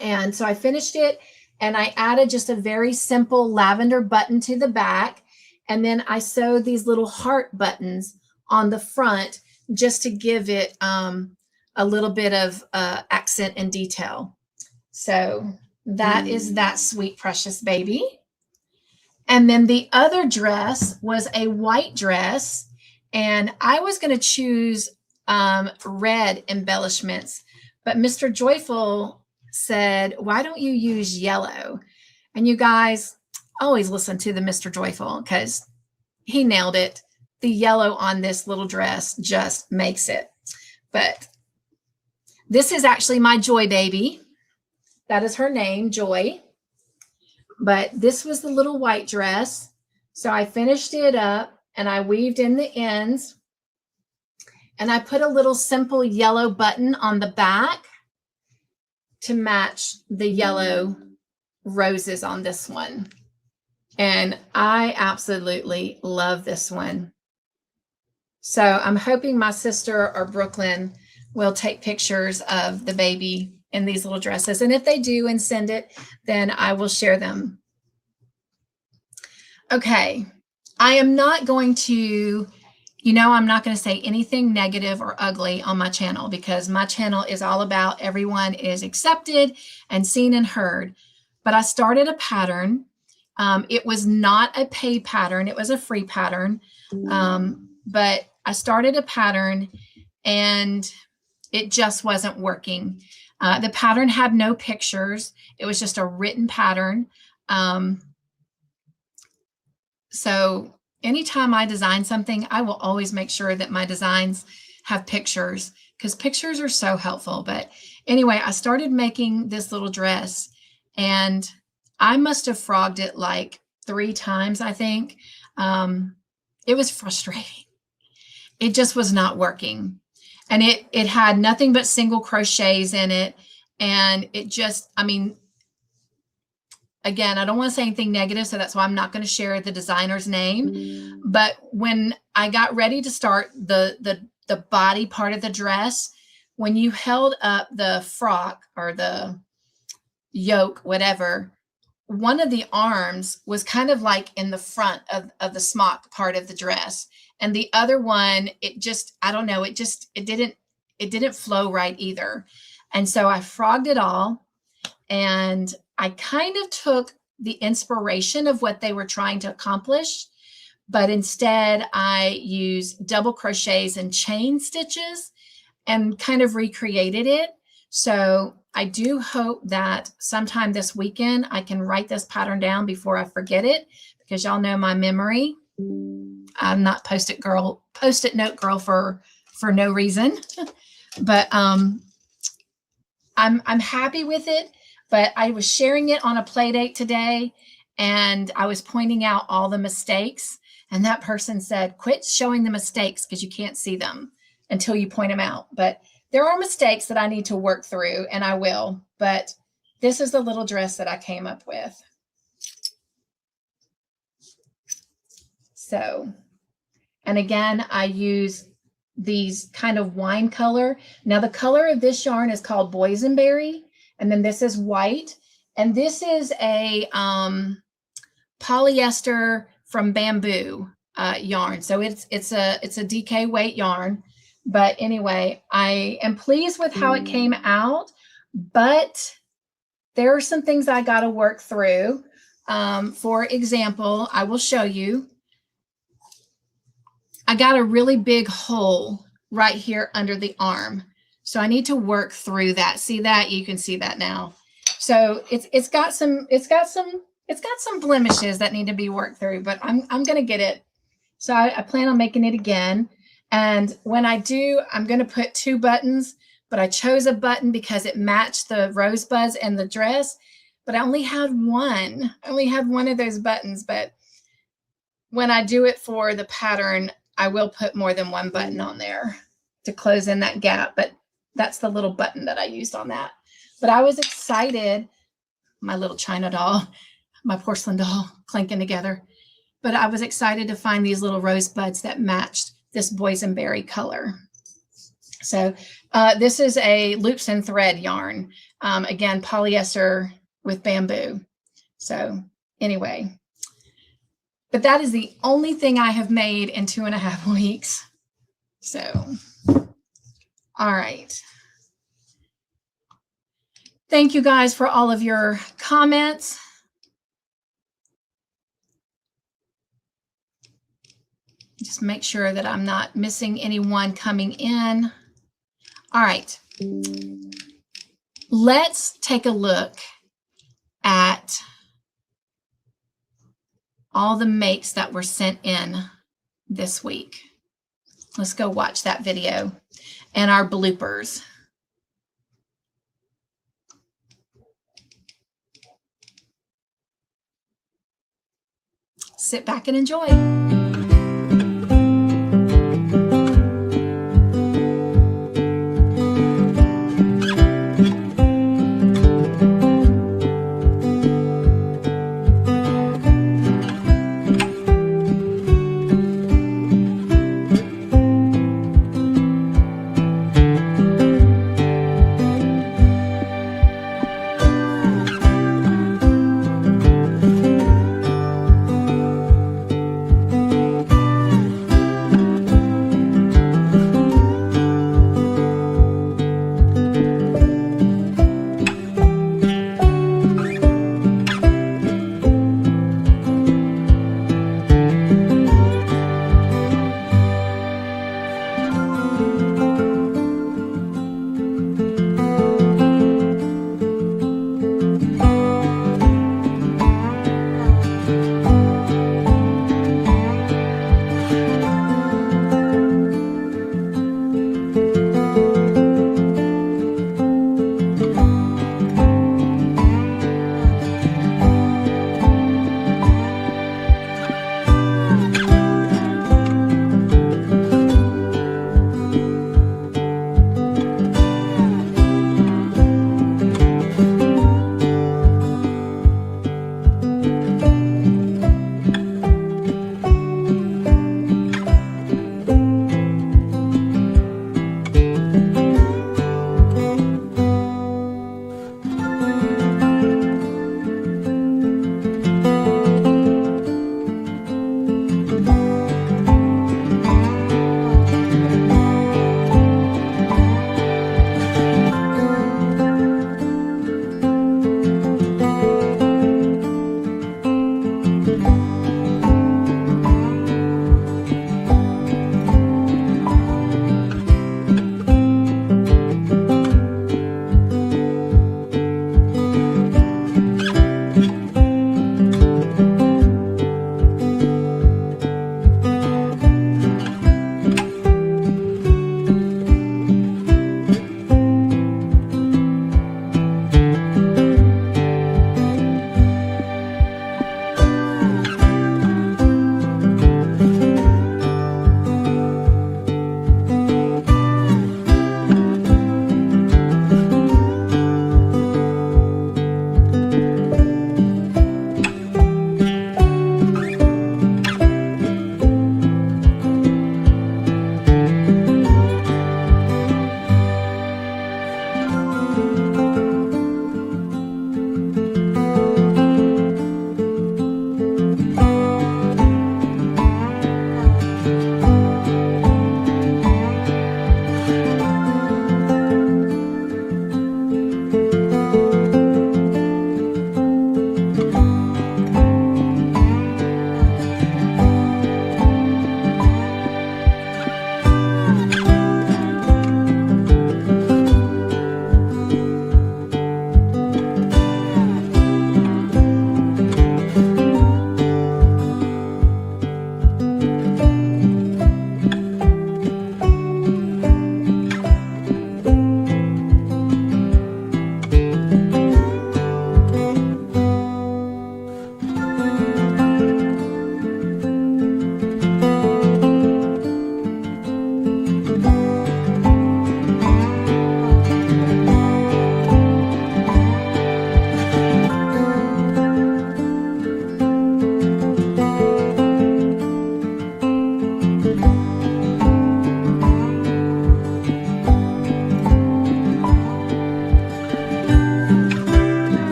And so I finished it and I added just a very simple lavender button to the back. And then I sewed these little heart buttons on the front just to give it a little bit of accent and detail. So that is that sweet, precious baby. And then the other dress was a white dress. And I was going to choose red embellishments. But Mr. Joyful said, why don't you use yellow? And you guys, always listen to the Mr. Joyful because he nailed it. The yellow on this little dress just makes it. But this is actually my Joy baby. That is her name, Joy. But this was the little white dress. So I finished it up and I weaved in the ends. And I put a little simple yellow button on the back to match the yellow roses on this one. And I absolutely love this one. So I'm hoping my sister or Brooklyn will take pictures of the baby in these little dresses. And if they do and send it, then I will share them. Okay, I am not going to, you know, I'm not going to say anything negative or ugly on my channel because my channel is all about everyone is accepted and seen and heard. But I started a pattern. It was not a paid pattern. It was a free pattern. But I started a pattern and it just wasn't working. The pattern had no pictures. It was just a written pattern. So anytime I design something, I will always make sure that my designs have pictures because pictures are so helpful. But anyway, I started making this little dress and I must have frogged it like 3 times, I think. It was frustrating. It just was not working. And it had nothing but single crochets in it. And it just, I mean, again, I don't want to say anything negative, so that's why I'm not going to share the designer's name. But when I got ready to start the body part of the dress, when you held up the frock or the yoke, whatever, one of the arms was kind of like in the front of the smock part of the dress. And the other one, it just, I don't know, it didn't flow right either. And so I frogged it all, and I kind of took the inspiration of what they were trying to accomplish, but instead I used double crochets and chain stitches and kind of recreated it. So I do hope that sometime this weekend I can write this pattern down before I forget it, because y'all know my memory. I'm not post-it note girl for no reason. But I'm happy with it. But I was sharing it on a play date today, and I was pointing out all the mistakes. And that person said, quit showing the mistakes because you can't see them until you point them out. But there are mistakes that I need to work through, and I will. But this is the little dress that I came up with. So, and again, I use these kind of wine color. Now the color of this yarn is called boysenberry, and then this is white, and this is a polyester from bamboo yarn. So it's a DK weight yarn. But anyway, I am pleased with how it came out, but there are some things I got to work through. For example, I will show you. I got a really big hole right here under the arm. So I need to work through that. See that? You can see that now. So it's got some blemishes that need to be worked through, but I'm going to get it. So I plan on making it again. And when I do, I'm going to put 2 buttons, but I chose a button because it matched the rosebuds and the dress, but I only had one. I only had one of those buttons, but when I do it for the pattern, I will put more than 1 button on there to close in that gap, but that's the little button that I used on that. But I was excited, my little China doll, my porcelain doll clinking together, but I was excited to find these little rosebuds that matched this boysenberry color. So this is a loops and thread yarn. Again, polyester with bamboo. So anyway, but that is the only thing I have made in 2.5 weeks. So, all right. Thank you guys for all of your comments. Just make sure that I'm not missing anyone coming in. All right. Let's take a look at all the makes that were sent in this week. Let's go watch that video and our bloopers. Sit back and enjoy.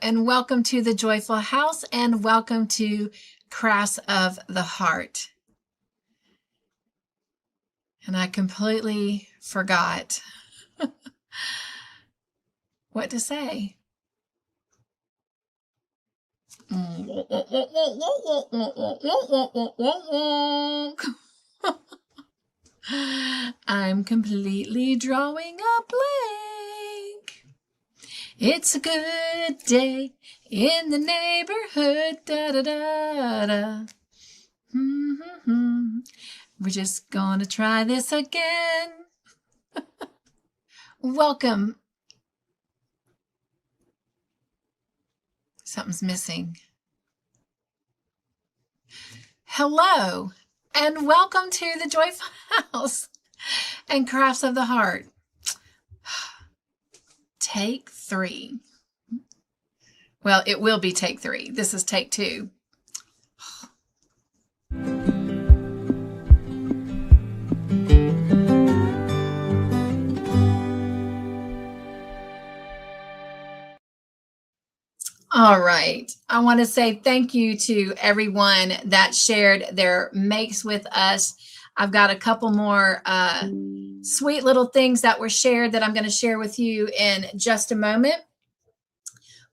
and welcome to the Joyful House, and welcome to Crafts of the Heart. And I completely forgot what to say. I'm completely drawing a blank. It's a good day in the neighborhood. Da da da da. We're just gonna try this again. Welcome. Something's missing. Hello, and welcome to the Joyful House and Crafts of the Heart. Take 3. Well, it will be take 3. This is take 2. All right. I want to say thank you to everyone that shared their makes with us. I've got a couple more sweet little things that were shared that I'm going to share with you in just a moment.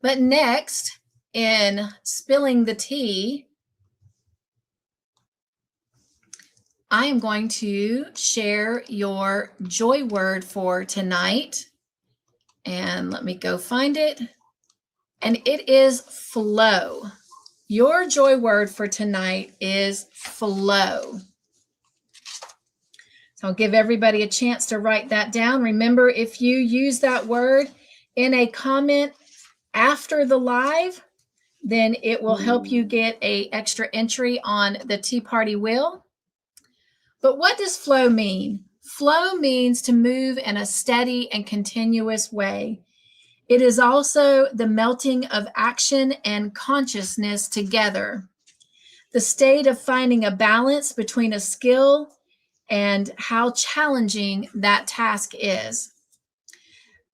But next, in spilling the tea, I am going to share your joy word for tonight. And let me go find it. And it is flow. Your joy word for tonight is flow. So I'll give everybody a chance to write that down. Remember, if you use that word in a comment after the live, then it will help you get an extra entry on the Tea Party wheel. But what does flow mean? Flow means to move in a steady and continuous way. It is also the melting of action and consciousness together, the state of finding a balance between a skill and how challenging that task is.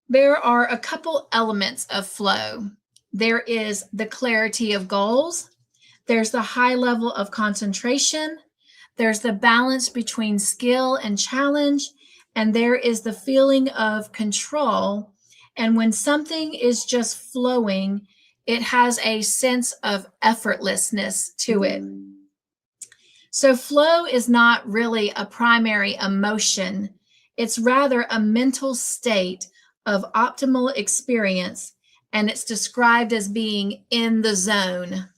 There are a couple elements of flow. There is the clarity of goals. There's the high level of concentration. There's the balance between skill and challenge. And there is the feeling of control. And when something is just flowing, it has a sense of effortlessness to it. So flow is not really a primary emotion. It's rather a mental state of optimal experience, and it's described as being in the zone.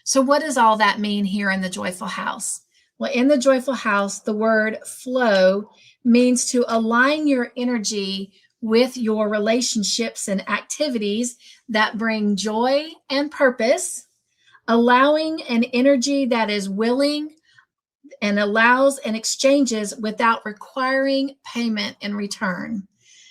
So what does all that mean here in the Joyful House? Well, in the Joyful House, the word flow means to align your energy with your relationships and activities that bring joy and purpose, allowing an energy that is willing and allows and exchanges without requiring payment in return.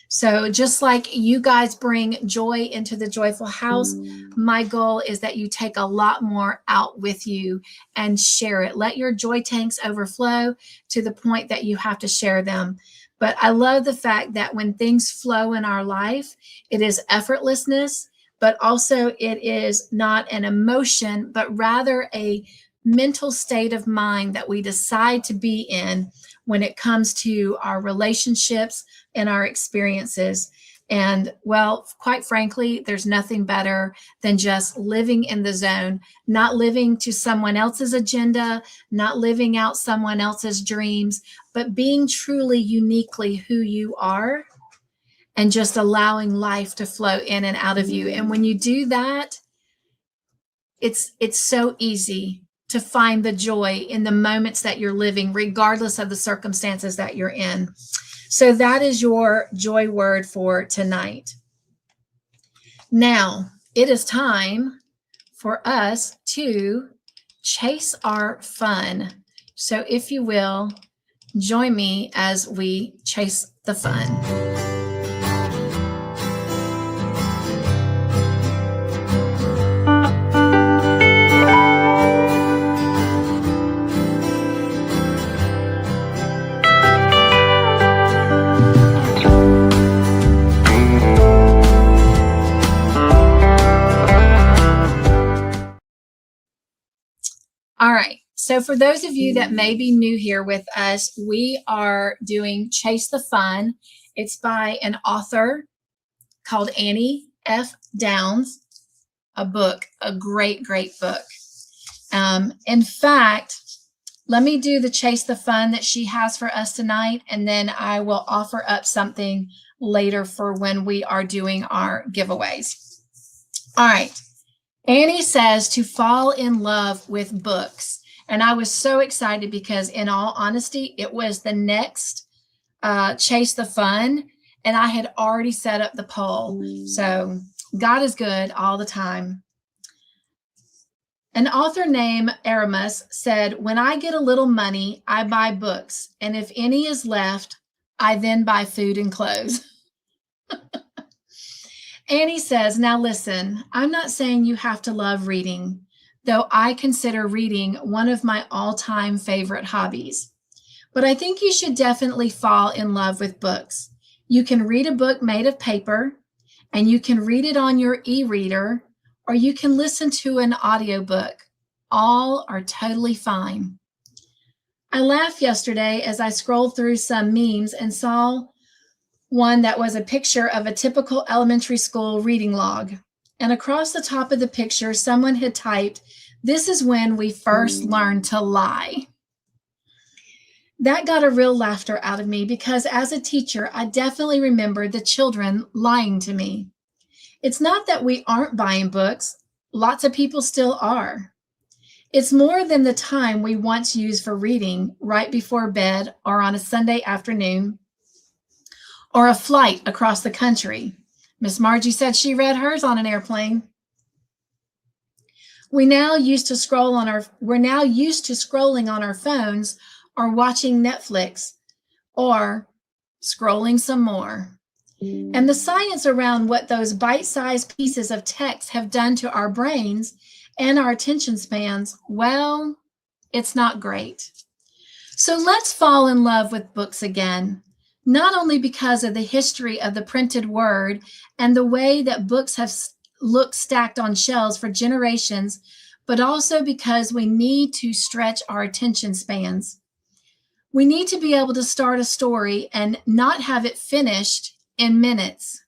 So just like you guys bring joy into the Joyful House, my goal is that you take a lot more out with you and share it. Let your joy tanks overflow to the point that you have to share them. But I love the fact that when things flow in our life, it is effortlessness, but also it is not an emotion, but rather a mental state of mind that we decide to be in when it comes to our relationships and our experiences. And well, quite frankly, there's nothing better than just living in the zone, not living to someone else's agenda, not living out someone else's dreams, but being truly uniquely who you are and just allowing life to flow in and out of you. And when you do that, it's so easy to find the joy in the moments that you're living, regardless of the circumstances that you're in. So that is your joy word for tonight. Now, it is time for us to chase our fun. So if you will, join me as we chase the fun. All right. So for those of you that may be new here with us, we are doing Chase the Fun. It's by an author called Annie F. Downs, a book, a great, great book. In fact, let me do the Chase the Fun that she has for us tonight, and then I will offer up something later for when we are doing our giveaways. All right. Annie says to fall in love with books. And I was so excited because, in all honesty, it was the next Chase the Fun, and I had already set up the poll. So God is good all the time. An author named Aramis said, when I get a little money, I buy books. And if any is left, I then buy food and clothes. Annie says, now listen, I'm not saying you have to love reading, though I consider reading one of my all-time favorite hobbies. But I think you should definitely fall in love with books. You can read a book made of paper, and you can read it on your e-reader, or you can listen to an audiobook. All are totally fine. I laughed yesterday as I scrolled through some memes and saw one that was a picture of a typical elementary school reading log. And across the top of the picture, someone had typed, "This is when we first learned to lie." That got a real laughter out of me because as a teacher, I definitely remember the children lying to me. It's not that we aren't buying books. Lots of people still are. It's more than the time we once used for reading right before bed or on a Sunday afternoon or a flight across the country. Miss Margie said she read hers on an airplane. We're now used to scrolling on our phones or watching Netflix or scrolling some more. And the science around what those bite-sized pieces of text have done to our brains and our attention spans, well, it's not great. So let's fall in love with books again, not only because of the history of the printed word and the way that books have looked stacked on shelves for generations, but also because we need to stretch our attention spans. We need to be able to start a story and not have it finished in minutes.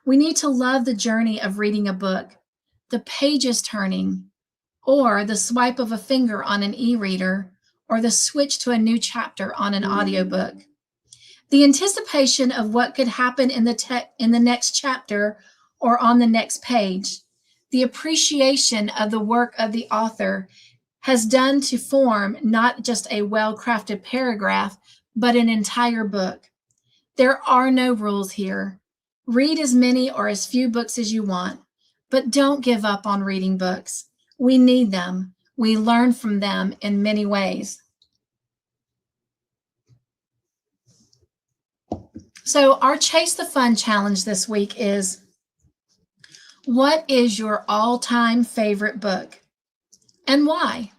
We need to love the journey of reading a book, the pages turning, or the swipe of a finger on an e-reader, or the switch to a new chapter on an audiobook. The anticipation of what could happen in the next chapter or on the next page, the appreciation of the work of the author has done to form not just a well-crafted paragraph, but an entire book. There are no rules here. Read as many or as few books as you want, but don't give up on reading books. We need them. We learn from them in many ways. So our Chase the Fun challenge this week is, what is your all-time favorite book and why?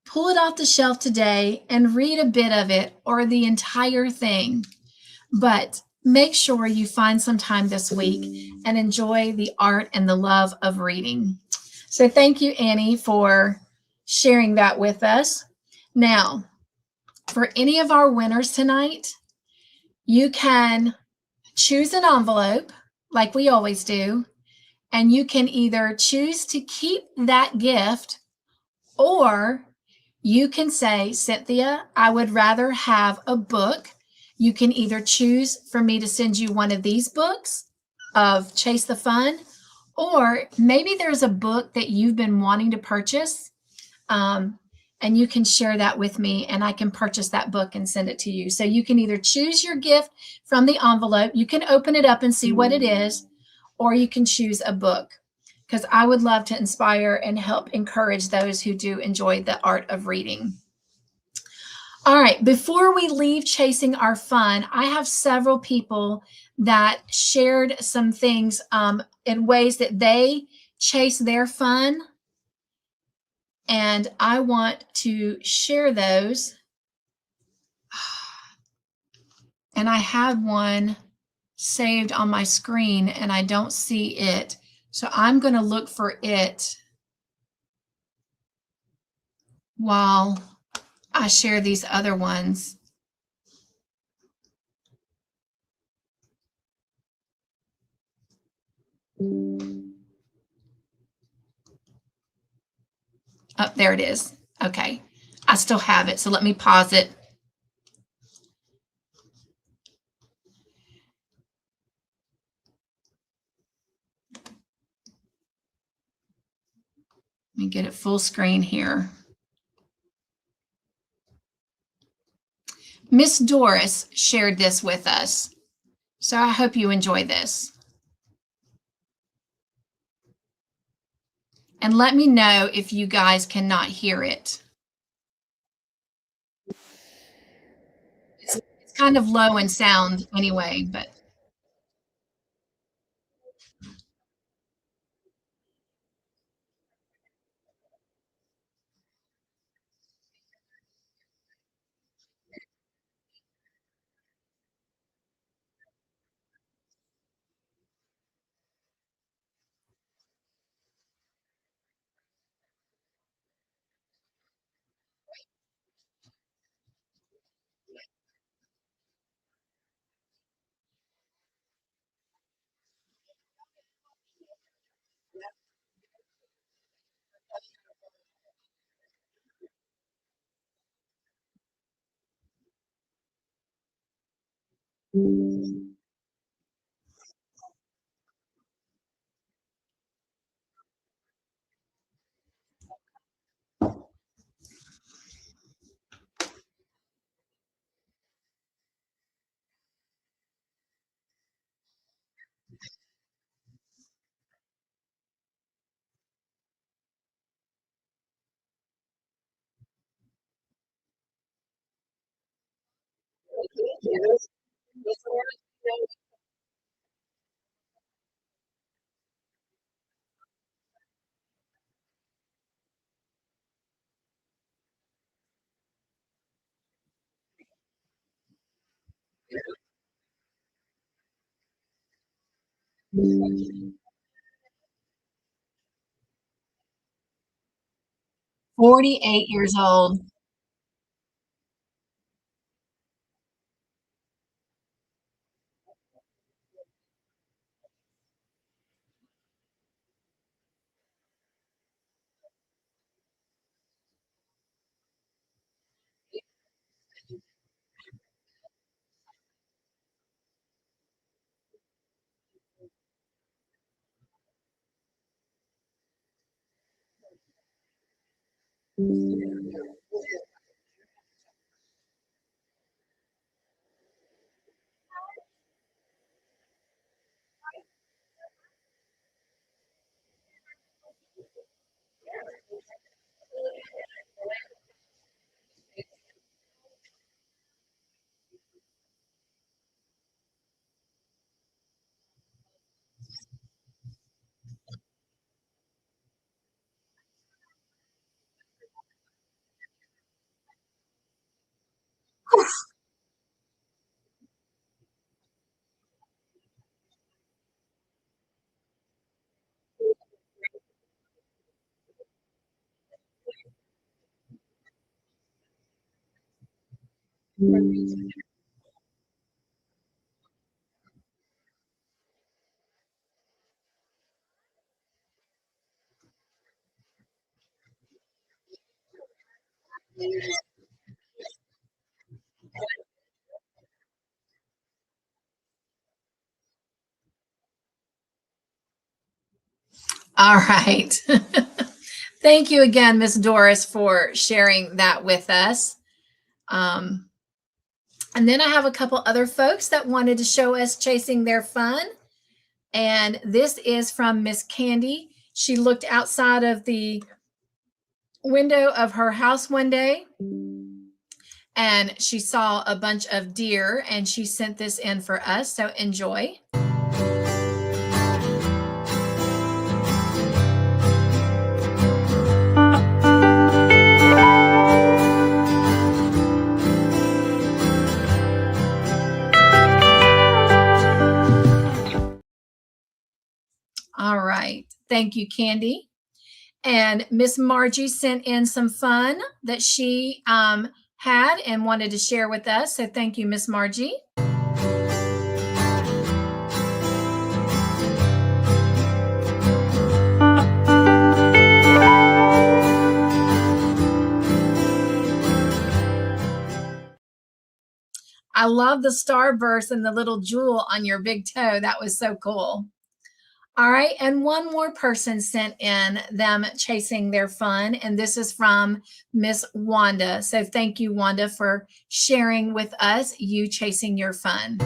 Pull it off the shelf today and read a bit of it or the entire thing. But make sure you find some time this week and enjoy the art and the love of reading. So thank you, Annie, for sharing that with us. Now, for any of our winners tonight, you can choose an envelope like we always do, and you can either choose to keep that gift or you can say, Cynthia, I would rather have a book. You can either choose for me to send you one of these books of Chase the Fun, or maybe there's a book that you've been wanting to purchase, and you can share that with me and I can purchase that book and send it to you. So you can either choose your gift from the envelope, you can open it up and see what it is, or you can choose a book, because I would love to inspire and help encourage those who do enjoy the art of reading. All right, before we leave chasing our fun, I have several people that shared some things in ways that they chase their fun. And I want to share those. And I had one saved on my screen and I don't see it. So I'm going to look for it while I share these other ones. Oh, there it is. Okay. I still have it, so let me pause it. Let me get it full screen here. Miss Doris shared this with us, so I hope you enjoy this. And let me know if you guys cannot hear it. It's kind of low in sound anyway, but. Mm. 48 years old. All right. Thank you again, Miss Doris, for sharing that with us. And then I have a couple other folks that wanted to show us chasing their fun. And this is from Miss Candi. She looked outside of the window of her house one day and she saw a bunch of deer and she sent this in for us. So enjoy. All right. Thank you, Candi. And Miss Margie sent in some fun that she had and wanted to share with us. So thank you, Miss Margie. I love the starburst and the little jewel on your big toe. That was so cool. All right, and one more person sent in them chasing their fun, and this is from Miss Wanda. So thank you, Wanda, for sharing with us you chasing your fun.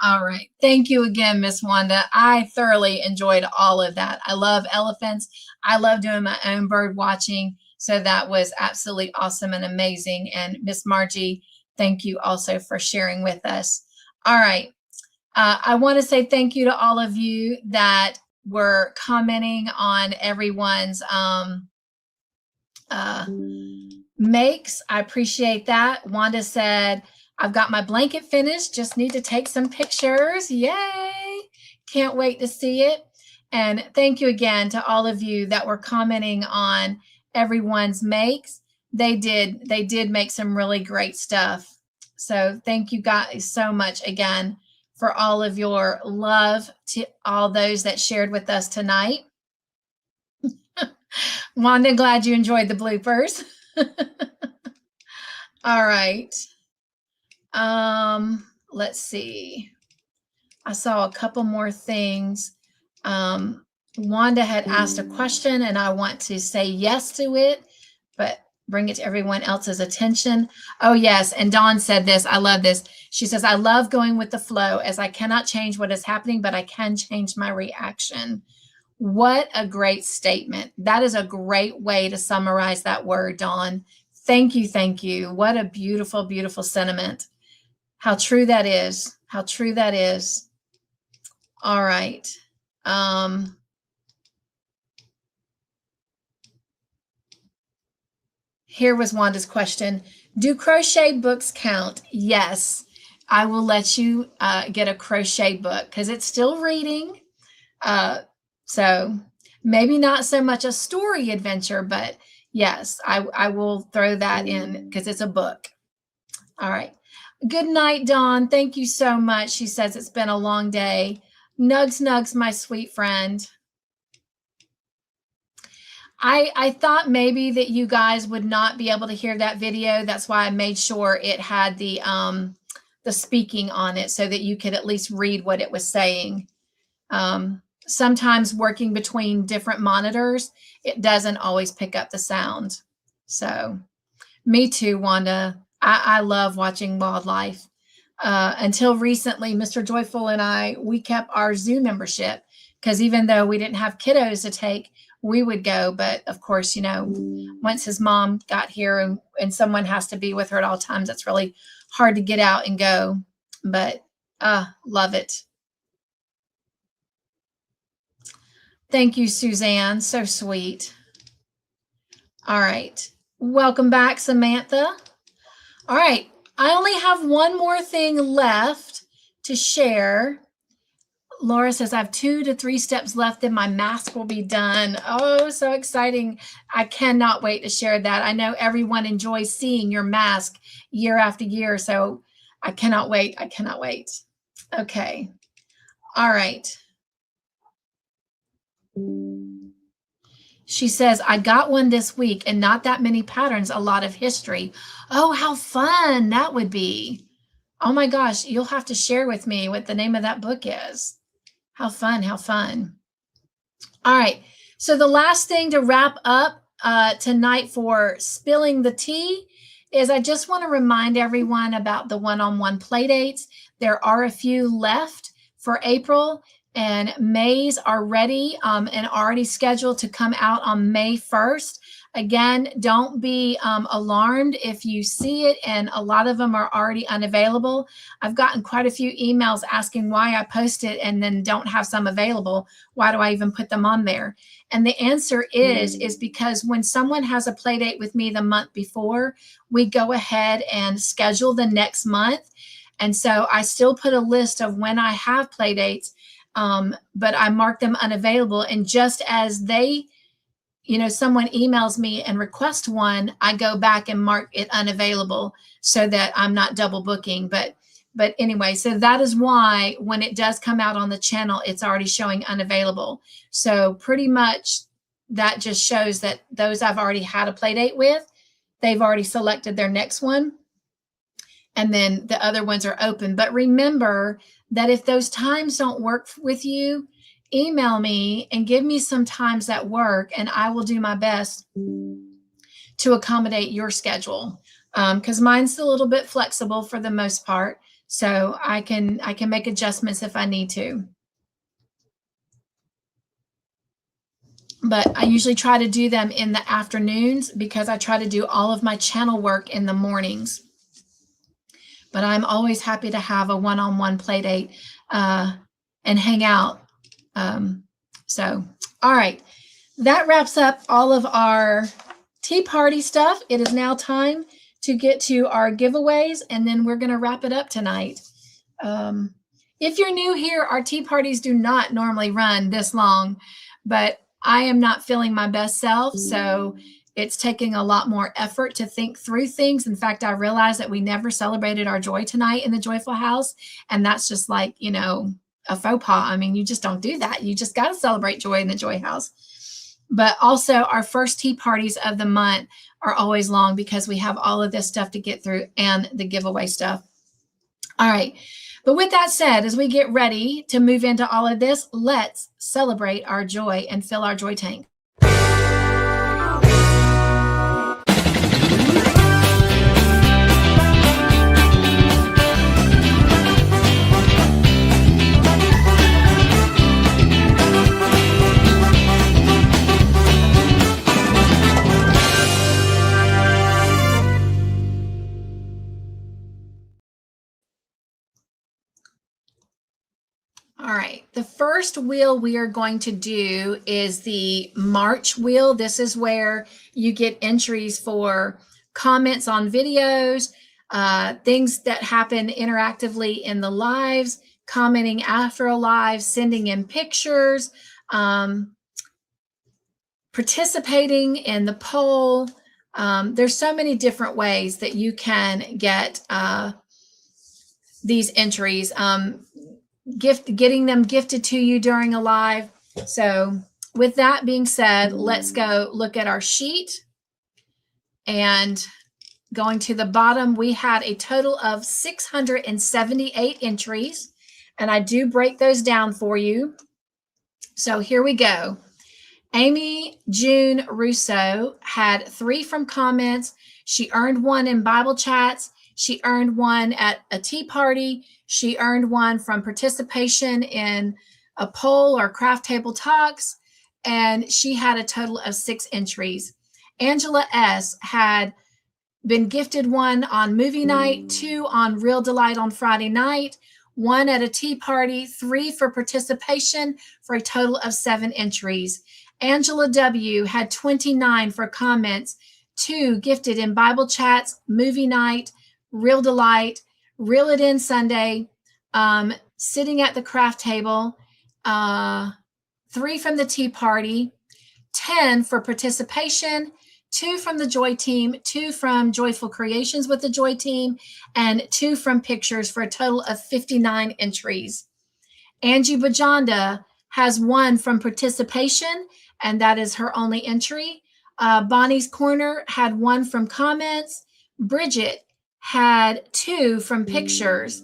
All right. Thank you again, Miss Wanda. I thoroughly enjoyed all of that. I love elephants. I love doing my own bird watching. So that was absolutely awesome and amazing. And Miss Margie, thank you also for sharing with us. All right. I want to say thank you to all of you that were commenting on everyone's makes. I appreciate that. Wanda said, I've got my blanket finished, just need to take some pictures. Yay. Can't wait to see it. And thank you again to all of you that were commenting on everyone's makes. They did make some really great stuff. So thank you guys so much again for all of your love to all those that shared with us tonight. Wanda, glad you enjoyed the bloopers. All right. Let's see. I saw a couple more things. Wanda had asked a question and I want to say yes to it, but bring it to everyone else's attention. Oh yes, and Dawn said this, I love this. She says, I love going with the flow as I cannot change what is happening, but I can change my reaction. What a great statement. That is a great way to summarize that word, Dawn. Thank you, thank you. What a beautiful, beautiful sentiment. How true that is. How true that is. All right. Here was Wanda's question. Do crochet books count? Yes. I will let you get a crochet book because it's still reading. So maybe not so much a story adventure, but yes, I will throw that in because it's a book. All right. Good night, Dawn. Thank you so much. She says it's been a long day. Nugs, nugs, my sweet friend. I thought maybe that you guys would not be able to hear that video. That's why I made sure it had the speaking on it so that you could at least read what it was saying. Sometimes working between different monitors, it doesn't always pick up the sound. So me too, Wanda. I love watching wildlife. Until recently, Mr. Joyful and we kept our zoo membership because even though we didn't have kiddos to take, we would go. But of course, you know, once his mom got here and someone has to be with her at all times, it's really hard to get out and go. But love it. Thank you, Suzanne. So sweet. All right. Welcome back, Samantha. All right. I only have one more thing left to share. Laura says, I have 2 to 3 steps left, then my mask will be done. Oh, so exciting. I cannot wait to share that. I know everyone enjoys seeing your mask year after year, so I cannot wait. I cannot wait. Okay. All right. She says, I got one this week and not that many patterns, a lot of history. Oh, how fun that would be. Oh my gosh, you'll have to share with me what the name of that book is. How fun, how fun. All right, so the last thing to wrap up tonight for spilling the tea is I just want to remind everyone about the one-on-one play dates. There are a few left for April, and May's are ready and already scheduled to come out on May 1st. Again, don't be alarmed if you see it, and a lot of them are already unavailable. I've gotten quite a few emails asking why I post it and then don't have some available. Why do I even put them on there? And the answer is because when someone has a play date with me the month before, we go ahead and schedule the next month. And so I still put a list of when I have play dates, but I mark them unavailable. And just as they, someone emails me and requests one, I go back and mark it unavailable so that I'm not double booking. But anyway, so that is why when it does come out on the channel, it's already showing unavailable. So pretty much that just shows that those I've already had a play date with, they've already selected their next one. And then the other ones are open. But remember that if those times don't work with you, email me and give me some times that work, and I will do my best to accommodate your schedule. Because mine's a little bit flexible for the most part. So I can make adjustments if I need to. But I usually try to do them in the afternoons because I try to do all of my channel work in the mornings. But I'm always happy to have a one-on-one play date and hang out. So, all right, that wraps up all of our tea party stuff. It is now time to get to our giveaways, and then we're going to wrap it up tonight. If you're new here, our tea parties do not normally run this long, but I am not feeling my best self, so it's taking a lot more effort to think through things. In fact, I realized that we never celebrated our joy tonight in the Joyful House, and that's just like, a faux pas. I mean, you just don't do that. You just got to celebrate joy in the Joy House. But also our first tea parties of the month are always long because we have all of this stuff to get through and the giveaway stuff. All right. But with that said, as we get ready to move into all of this, let's celebrate our joy and fill our joy tank. All right, the first wheel we are going to do is the March wheel. This is where you get entries for comments on videos, things that happen interactively in the lives, commenting after a live, sending in pictures, participating in the poll. There's so many different ways that you can get these entries. Getting them gifted to you during a live. So with that being said, let's go look at our sheet. And going to the bottom, we had a total of 678 entries. And I do break those down for you. So here we go. Amy June Russo had 3 from comments. She earned 1 in Bible chats. She earned 1 at a tea party. She earned 1 from participation in a poll or craft table talks, and she had a total of 6 entries. Angela S. had been gifted 1 on movie night, 2 on Real Delight on Friday night, 1 at a tea party, 3 for participation, for a total of 7 entries. Angela W. had 29 for comments, 2 gifted in Bible chats, movie night, Real Delight, Reel It In Sunday, sitting at the craft table, 3 from the Tea Party, 10 for participation, 2 from the Joy Team, 2 from Joyful Creations with the Joy Team, and 2 from Pictures for a total of 59 entries. Angie Bajanda has 1 from participation, and that is her only entry. Bonnie's Corner had 1 from comments. Bridget had 2 from pictures.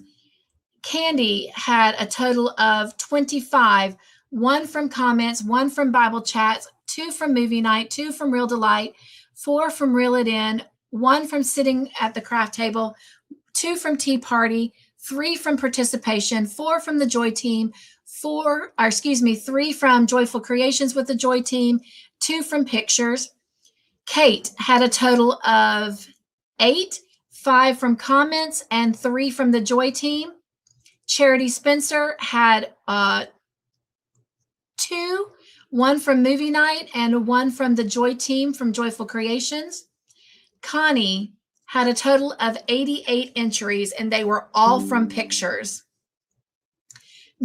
Candi had a total of 25, 1 from comments, 1 from Bible chats, 2 from movie night, 2 from Real Delight, 4 from Reel It In, 1 from sitting at the craft table, 2 from Tea Party, 3 from participation, 4 from the Joy Team, 3 from Joyful Creations with the Joy Team, 2 from Pictures. Kate had a total of 8, 5 from comments, and 3 from the Joy Team. Charity Spencer had 2, 1 from movie night and 1 from the Joy Team from Joyful Creations. Connie had a total of 88 entries, and they were all from pictures.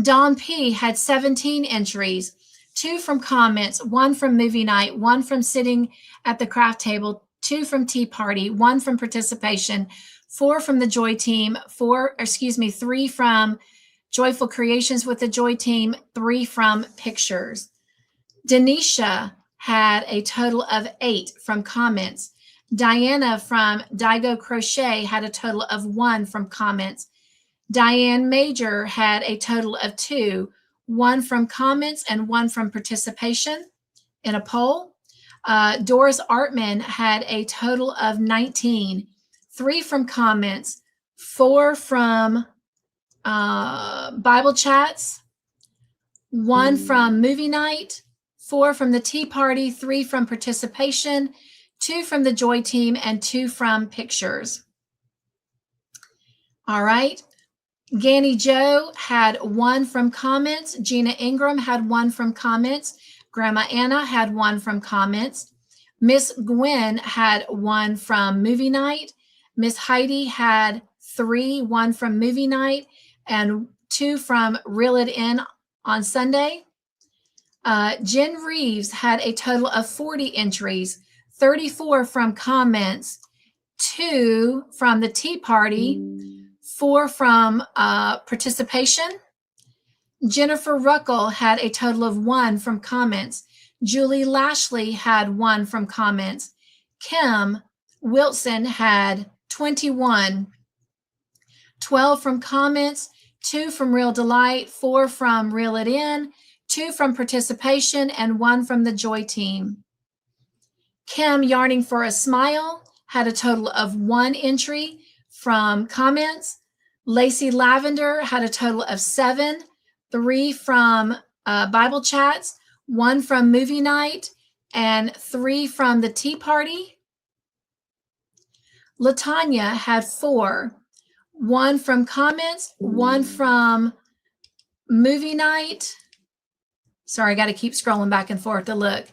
Dawn P had 17 entries, 2 from comments, 1 from movie night, 1 from sitting at the craft table, 2 from Tea Party, 1 from participation, 4 from the Joy Team, 3 from Joyful Creations with the Joy Team, 3 from Pictures. Denisha had a total of 8 from comments. Diana from Daigo Crochet had a total of 1 from comments. Diane Major had a total of 2, 1 from comments and 1 from participation in a poll. Doris Artman had a total of 19, 3 from comments, 4 from Bible chats, 1 from movie night, 4 from the Tea Party, 3 from participation, 2 from the Joy Team, and 2 from Pictures. All right. Ganny Joe had 1 from comments. Gina Ingram had 1 from comments. Grandma Anna had 1 from comments. Miss Gwen had 1 from movie night. Miss Heidi had 3, 1 from movie night, and 2 from Reel It In on Sunday. Jen Reeves had a total of 40 entries, 34 from comments, 2 from the Tea Party, 4 from participation. Jennifer Ruckel had a total of 1 from comments. Julie Lashley had 1 from comments. Kim Wilson had 21, 12 from comments, 2 from Real Delight, 4 from Reel It In, 2 from participation, and 1 from the Joy Team. Kim Yarning for a Smile had a total of 1 entry from comments. Lacey Lavender had a total of 7, 3 from Bible chats, 1 from movie night, and 3 from the Tea Party. Latanya had 4, 1 from comments, 1 from movie night. Sorry, I got to keep scrolling back and forth to look.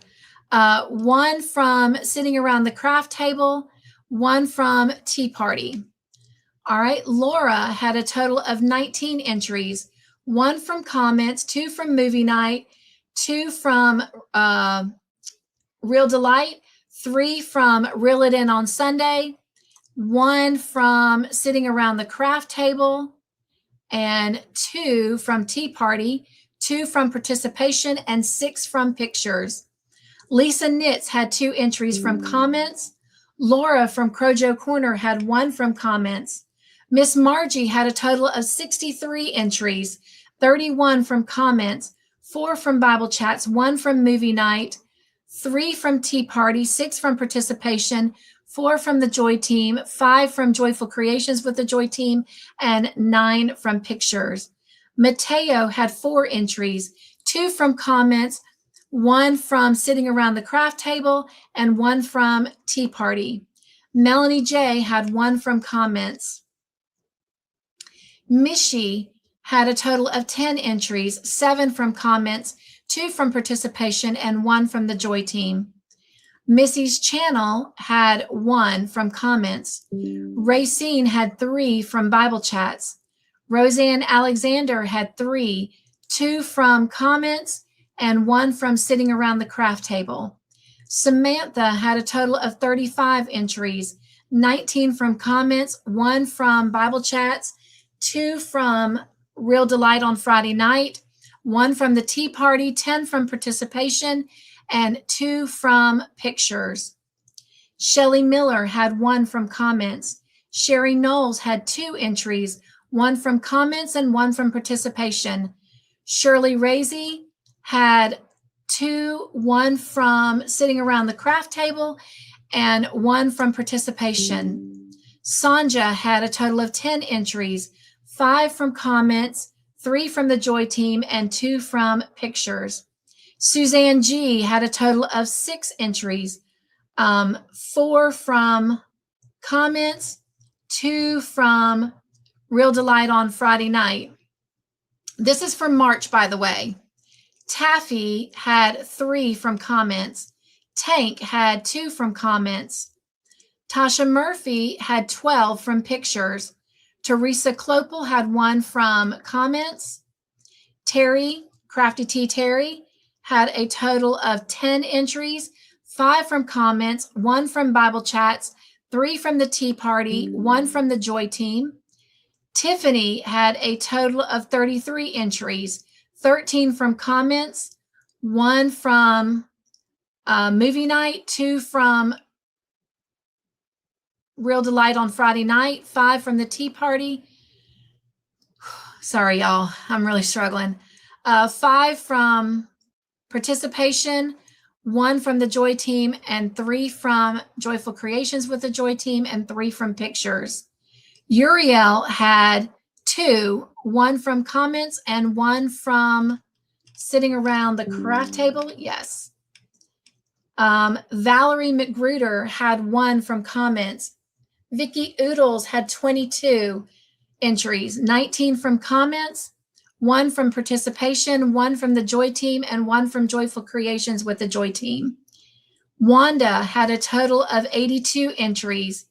1 from sitting around the craft table, 1 from Tea Party. All right, Laura had a total of 19 entries, 1 from comments, 2 from movie night, 2 from Real Delight, 3 from Reel It In on Sunday, 1 from sitting around the craft table, and 2 from Tea Party, 2 from participation, and 6 from Pictures. Lisa Knits had 2 entries from comments. Laura from Crojo Corner had 1 from comments. Miss Margie had a total of 63 entries, 31 from comments, 4 from Bible chats, 1 from movie night, 3 from Tea Party, 6 from participation, 4 from the Joy Team, 5 from Joyful Creations with the Joy Team, and 9 from Pictures. Mateo had 4 entries, 2 from comments, 1 from sitting around the craft table, and 1 from Tea Party. Melanie J had 1 from comments. Mishi had a total of 10 entries, 7 from comments, 2 from participation, and 1 from the Joy Team. Missy's channel had 1 from comments. Racine had 3 from Bible chats. Roseanne Alexander had 3, 2 from comments and 1 from sitting around the craft table. Samantha had a total of 35 entries, 19 from comments, 1 from Bible chats, 2 from Real Delight on Friday night, 1 from the Tea Party, 10 from participation, and 2 from pictures. Shelly Miller had 1 from comments. Sherry Knowles had 2 entries, 1 from comments and 1 from participation. Shirley Razy had 2, 1 from sitting around the craft table and 1 from participation. Sanja had a total of 10 entries, 5 from comments, 3 from the Joy team, and 2 from pictures. Suzanne G had a total of 6 entries, 4 from comments, 2 from Real Delight on Friday night. This is for March, by the way. Taffy had 3 from comments. Tank had 2 from comments. Tasha Murphy had 12 from pictures. Teresa Clopel had 1 from comments. Terry, Crafty T Terry, had a total of 10 entries, 5 from comments, 1 from Bible chats, 3 from the Tea Party, 1 from the Joy team. Tiffany had a total of 33 entries, 13 from comments, 1 from movie night, 2 from Real Delight on Friday night, 5 from the Tea Party. Sorry, y'all, I'm really struggling. 5 from participation, 1 from the Joy team, and 3 from Joyful Creations with the Joy team, and 3 from pictures. Uriel had 2, 1 from comments and 1 from sitting around the craft table. Yes. Valerie McGruder had 1 from comments. Vicky Oodles had 22 entries, 19 from comments, 1 from participation, 1 from the Joy team, and 1 from Joyful Creations with the Joy team. Wanda had a total of 82 entries,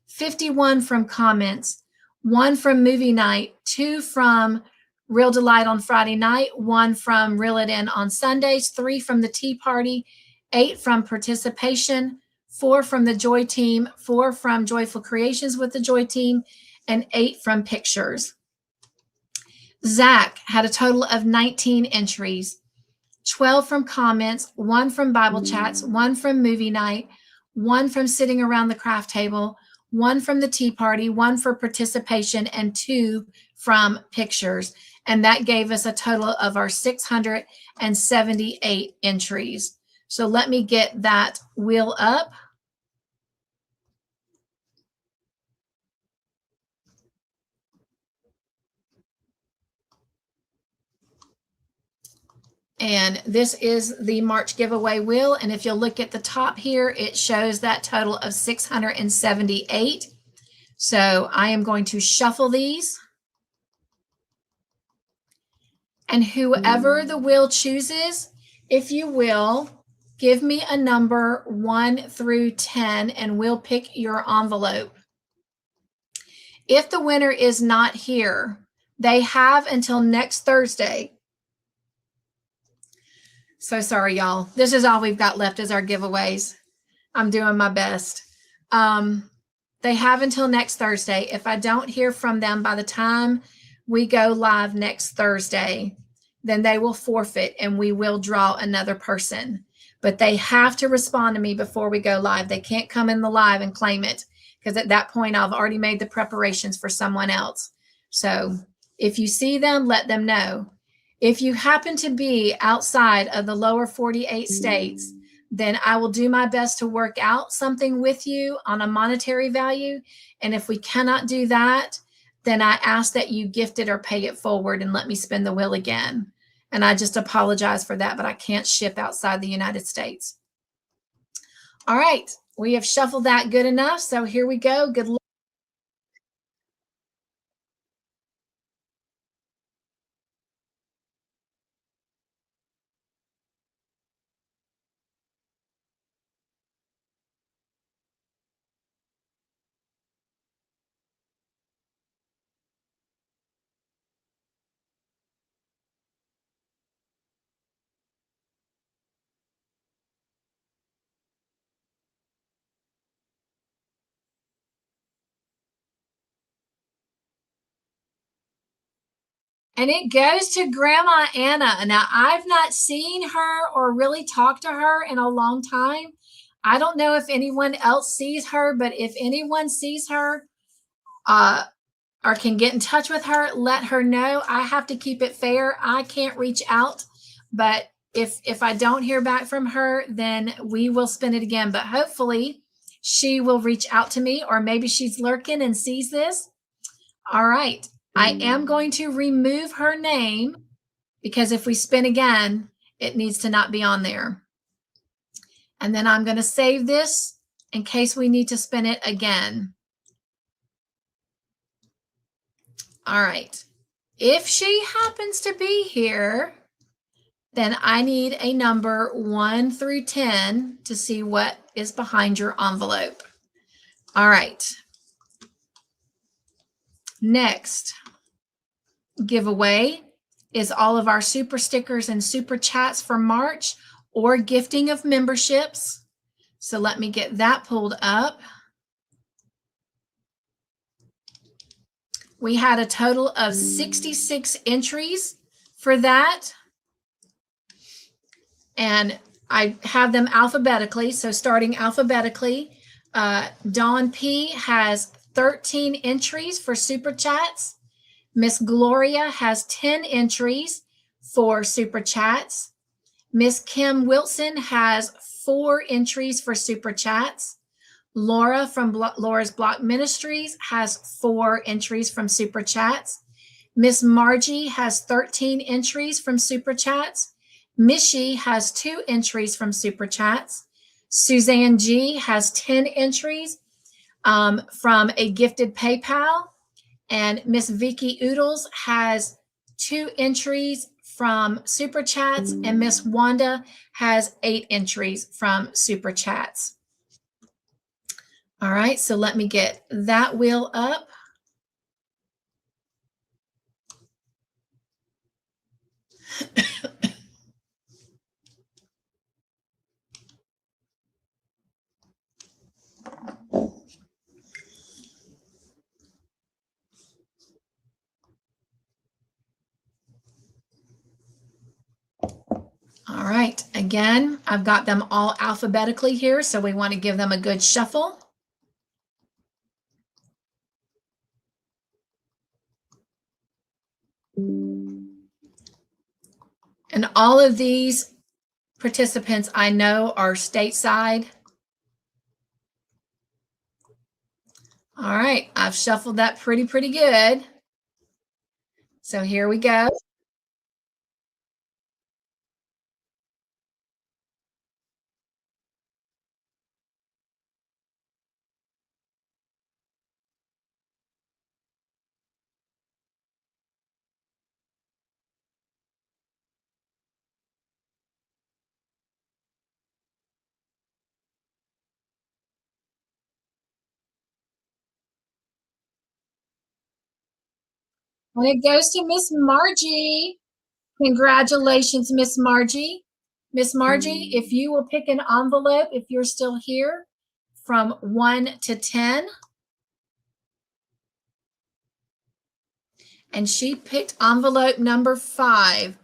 51 from comments, 1 from movie night, 2 from Real Delight on Friday night, 1 from Reel It In on Sundays, 3 from the Tea Party, 8 from participation, 4 from the Joy team, 4 from Joyful Creations with the Joy team, and 8 from pictures. Zach had a total of 19 entries, 12 from comments, 1 from Bible chats, 1 from movie night, 1 from sitting around the craft table, 1 from the Tea Party, 1 for participation, and 2 from pictures. And that gave us a total of our 678 entries. So let me get that wheel up. And this is the March giveaway wheel. And if you'll look at the top here, it shows that total of 678. So I am going to shuffle these. And whoever the wheel chooses, if you will, give me a number 1 through 10, and we'll pick your envelope. If the winner is not here, they have until next Thursday. So sorry, y'all. This is all we've got left is our giveaways. I'm doing my best. They have until next Thursday. If I don't hear from them by the time we go live next Thursday, then they will forfeit and we will draw another person. But they have to respond to me before we go live. They can't come in the live and claim it, because at that point I've already made the preparations for someone else. So if you see them, let them know. If you happen to be outside of the lower 48 states, then I will do my best to work out something with you on a monetary value. And if we cannot do that, then I ask that you gift it or pay it forward and let me spin the wheel again. And I just apologize for that, but I can't ship outside the United States. All right, we have shuffled that good enough. So here we go. Good luck. And it goes to Grandma Anna. Now, I've not seen her or really talked to her in a long time. I don't know if anyone else sees her, but if anyone sees her or can get in touch with her, let her know. I have to keep it fair. I can't reach out, but if I don't hear back from her, then we will spin it again. But hopefully she will reach out to me, or maybe she's lurking and sees this. All right. I am going to remove her name because if we spin again, it needs to not be on there. And then I'm going to save this in case we need to spin it again. All right. If she happens to be here, then I need a number 1 through 10 to see what is behind your envelope. All right. Next giveaway is all of our super stickers and super chats for March, or gifting of memberships. So let me get that pulled up. We had a total of 66 entries for that. And I have them alphabetically. So starting alphabetically, Dawn P has 13 entries for super chats. Miss Gloria has 10 entries for super chats. Miss Kim Wilson has 4 entries for super chats. Laura from Laura's Block Ministries has 4 entries from super chats. Miss Margie has 13 entries from super chats. Mishy has 2 entries from super chats. Suzanne G has 10 entries from a gifted PayPal. And Miss Vicky Oodles has 2 entries from super chats, and Miss Wanda has 8 entries from super chats. All right, so let me get that wheel up. All right, again, I've got them all alphabetically here, so we want to give them a good shuffle. And all of these participants I know are stateside. All right, I've shuffled that pretty good. So here we go. And it goes to Miss Margie. Congratulations, Miss Margie. Miss Margie, if you will pick an envelope, if you're still here, from 1 to 10. And she picked envelope number 5.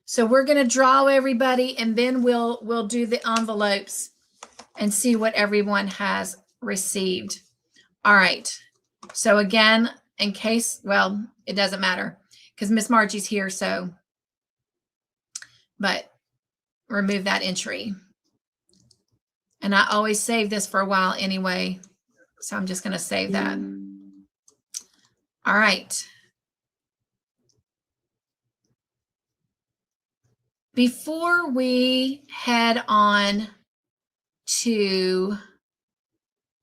So we're going to draw everybody, and then we'll do the envelopes and see what everyone has received. All right. So again, in case, well, it doesn't matter because Miss Margie's here, so, but remove that entry. And I always save this for a while anyway, so I'm just going to save that. All right. Before we head on to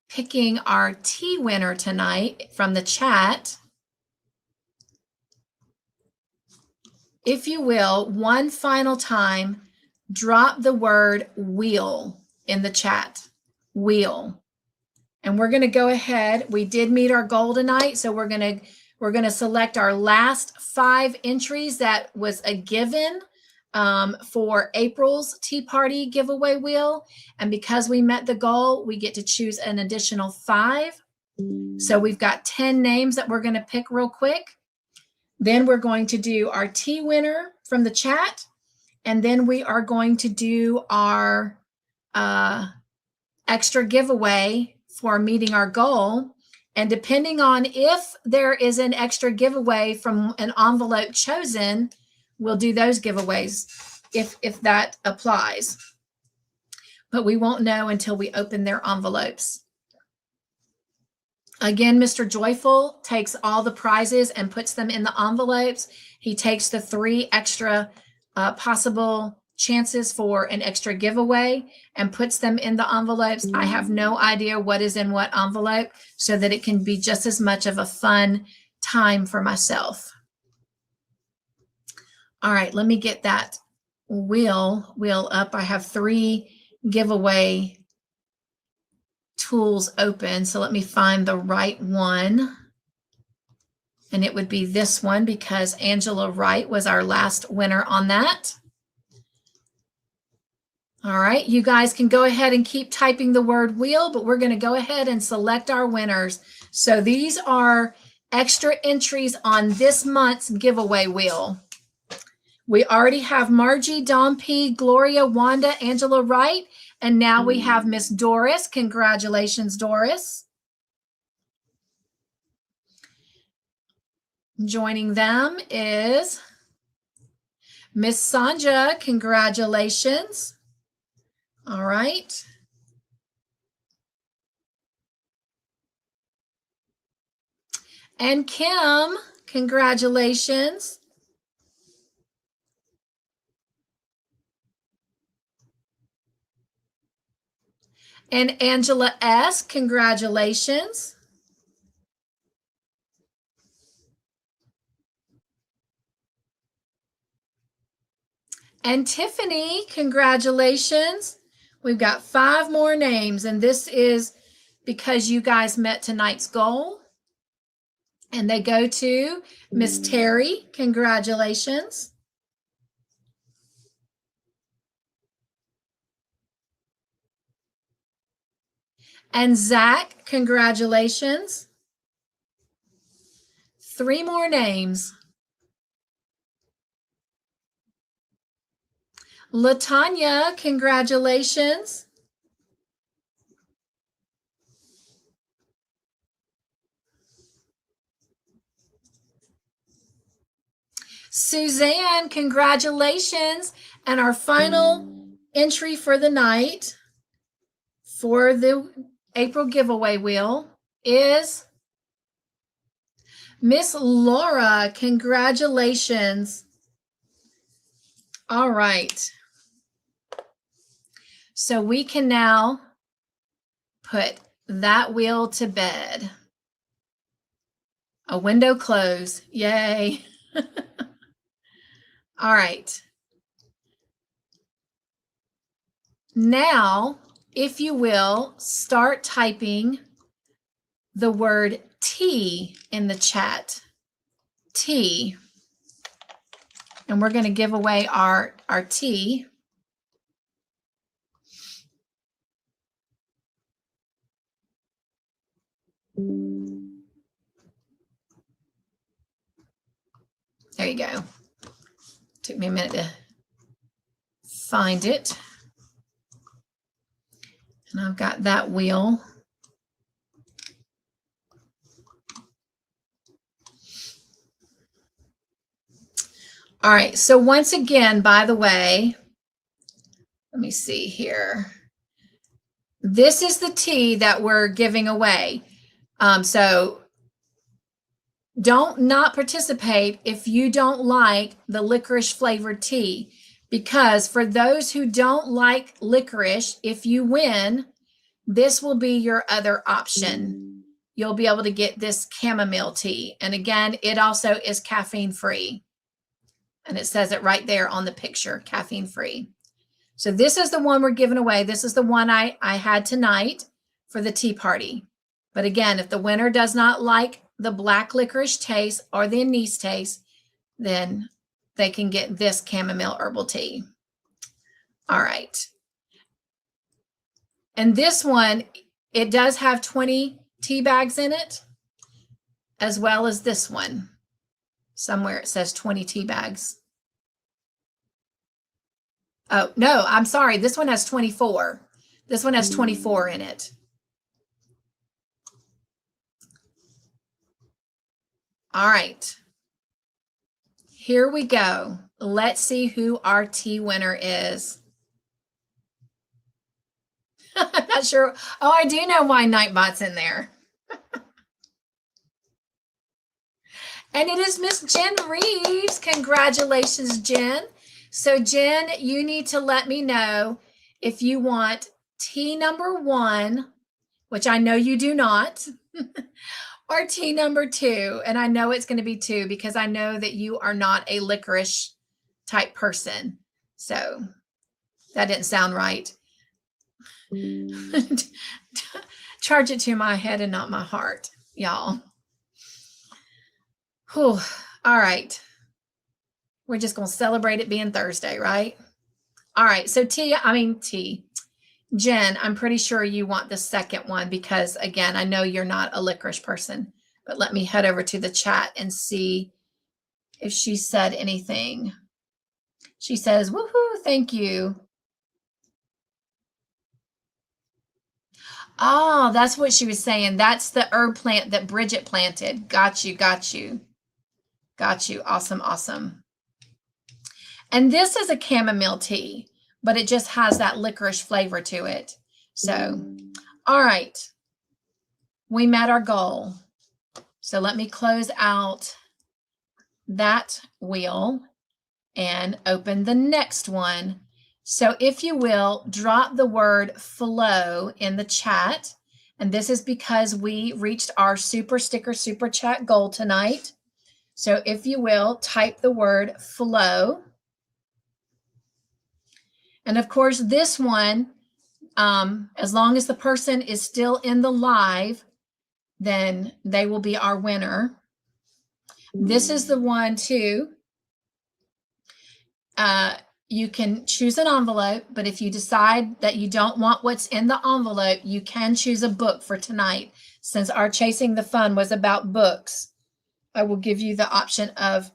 picking our tea winner tonight from the chat, if you will, one final time, drop the word wheel in the chat. Wheel. And we're going to go ahead. We did meet our goal tonight, so we're going to select our last 5 entries that was a given for April's Tea Party giveaway wheel. And because we met the goal, we get to choose an additional 5. So we've got 10 names that we're going to pick real quick. Then we're going to do our tea winner from the chat. And then we are going to do our extra giveaway for meeting our goal. And depending on if there is an extra giveaway from an envelope chosen, we'll do those giveaways if that applies. But we won't know until we open their envelopes. Again, Mr. Joyful takes all the prizes and puts them in the envelopes. He takes the 3 extra possible chances for an extra giveaway and puts them in the envelopes. I have no idea what is in what envelope, so that it can be just as much of a fun time for myself. All right, let me get that wheel up. I have 3 giveaway tools open, so let me find the right one. And it would be this one, because Angela Wright was our last winner on that. All right, you guys can go ahead and keep typing the word wheel, but we're going to go ahead and select our winners. So these are extra entries on this month's giveaway wheel. We already have Margie, Don P, Gloria, Wanda, Angela Wright, and now we have Miss Doris. Congratulations, Doris. Joining them is Miss Sanja. Congratulations. All right. And Kim, congratulations. And Angela S, congratulations. And Tiffany, congratulations. We've got 5 more names, and this is because you guys met tonight's goal. And they go to Miss Terry, congratulations. And Zach, congratulations. 3 more names. LaTanya, congratulations. Suzanne, congratulations. And our final entry for the night for the April giveaway wheel is Miss Laura. Congratulations. All right. So we can now put that wheel to bed. A window closed. Yay. All right. Now, if you will, start typing the word tea in the chat. Tea. And we're going to give away our tea. There you go. Took me a minute to find it. And I've got that wheel. All right, so once again, by the way, let me see here. This is the tea that we're giving away. So don't not participate if you don't like the licorice flavored tea, because for those who don't like licorice, if you win, this will be your other option. You'll be able to get this chamomile tea. And again, it also is caffeine free. And it says it right there on the picture, caffeine free. So this is the one we're giving away. This is the one I had tonight for the tea party. But again, if the winner does not like the black licorice taste or the anise taste, then they can get this chamomile herbal tea. All right. And this one, it does have 20 tea bags in it, as well as this one. Somewhere it says 20 tea bags. Oh, no, I'm sorry. This one has 24. This one has 24 in it. All right. Here we go. Let's see who our tea winner is. I'm not sure. Oh, I do know why Nightbot's in there. And it is Miss Jen Reeves. Congratulations, Jen. So, Jen, you need to let me know if you want tea number 1, which I know you do not, or tea number 2. And I know it's going to be 2 because I know that you are not a licorice type person. So that didn't sound right. Charge it to my head and not my heart, y'all. Whew. All right. We're just going to celebrate it being Thursday, right? All right. So Jen, I'm pretty sure you want the second one because, again, I know you're not a licorice person. But let me head over to the chat and see if she said anything. She says, woohoo, thank you. Oh, that's what she was saying. That's the herb plant that Bridget planted. Got you, got you. Got you. Awesome, awesome. And this is a chamomile tea, but it just has that licorice flavor to it. So, all right. We met our goal. So let me close out that wheel and open the next one. So if you will, drop the word flow in the chat. And this is because we reached our super sticker, super chat goal tonight. So if you will, type the word flow. And of course, this one, as long as the person is still in the live, then they will be our winner. This is the one too. You can choose an envelope, but if you decide that you don't want what's in the envelope, you can choose a book for tonight. Since our Chasing the Fun was about books, I will give you the option of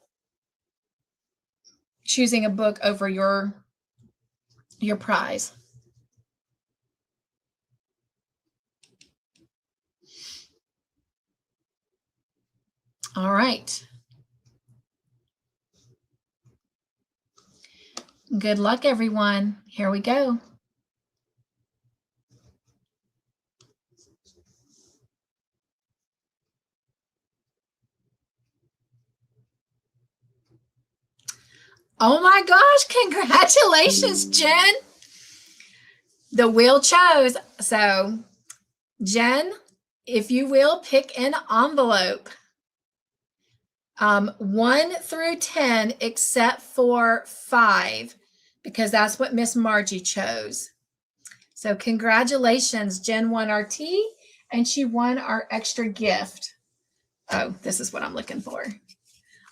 choosing a book over your prize. All right. Good luck, everyone. Here we go. Oh my gosh, congratulations, Jen. The wheel chose. So, Jen, if you will, pick an envelope. 1 through 10, except for 5, because that's what Miss Margie chose. So congratulations, Jen won our tea, and she won our extra gift. Oh, this is what I'm looking for.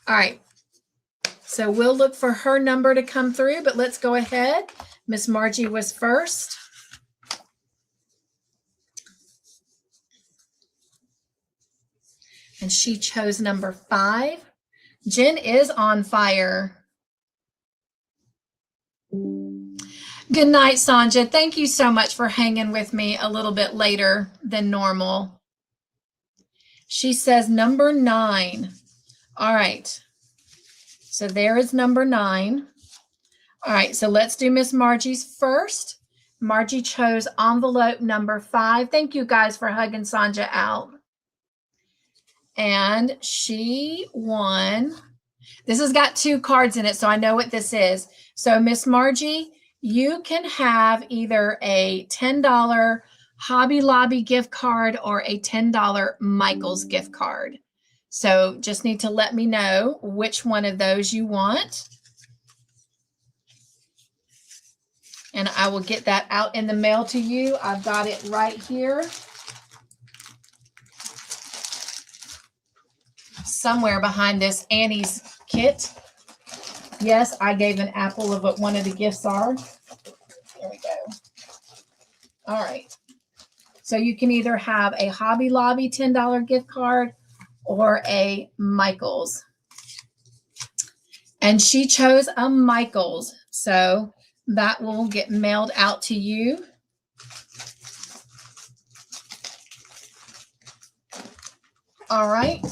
All right. So we'll look for her number to come through, but let's go ahead. Miss Margie was first. And she chose number 5. Jen is on fire. Good night, Sanja. Thank you so much for hanging with me a little bit later than normal. She says number 9. All right. So there is number 9. All right. So let's do Miss Margie's first. Margie chose envelope number 5. Thank you guys for hugging Sanja out. And she won. This has got 2 cards in it, so I know what this is. So Miss Margie, you can have either a $10 Hobby Lobby gift card or a $10 Michael's gift card. So just need to let me know which one of those you want. And I will get that out in the mail to you. I've got it right here. Somewhere behind this Annie's kit. Yes, I gave an apple of what one of the gifts are. There we go. All right. So you can either have a Hobby Lobby $10 gift card or a Michael's And she chose a Michael's. So that will get mailed out to you. All right.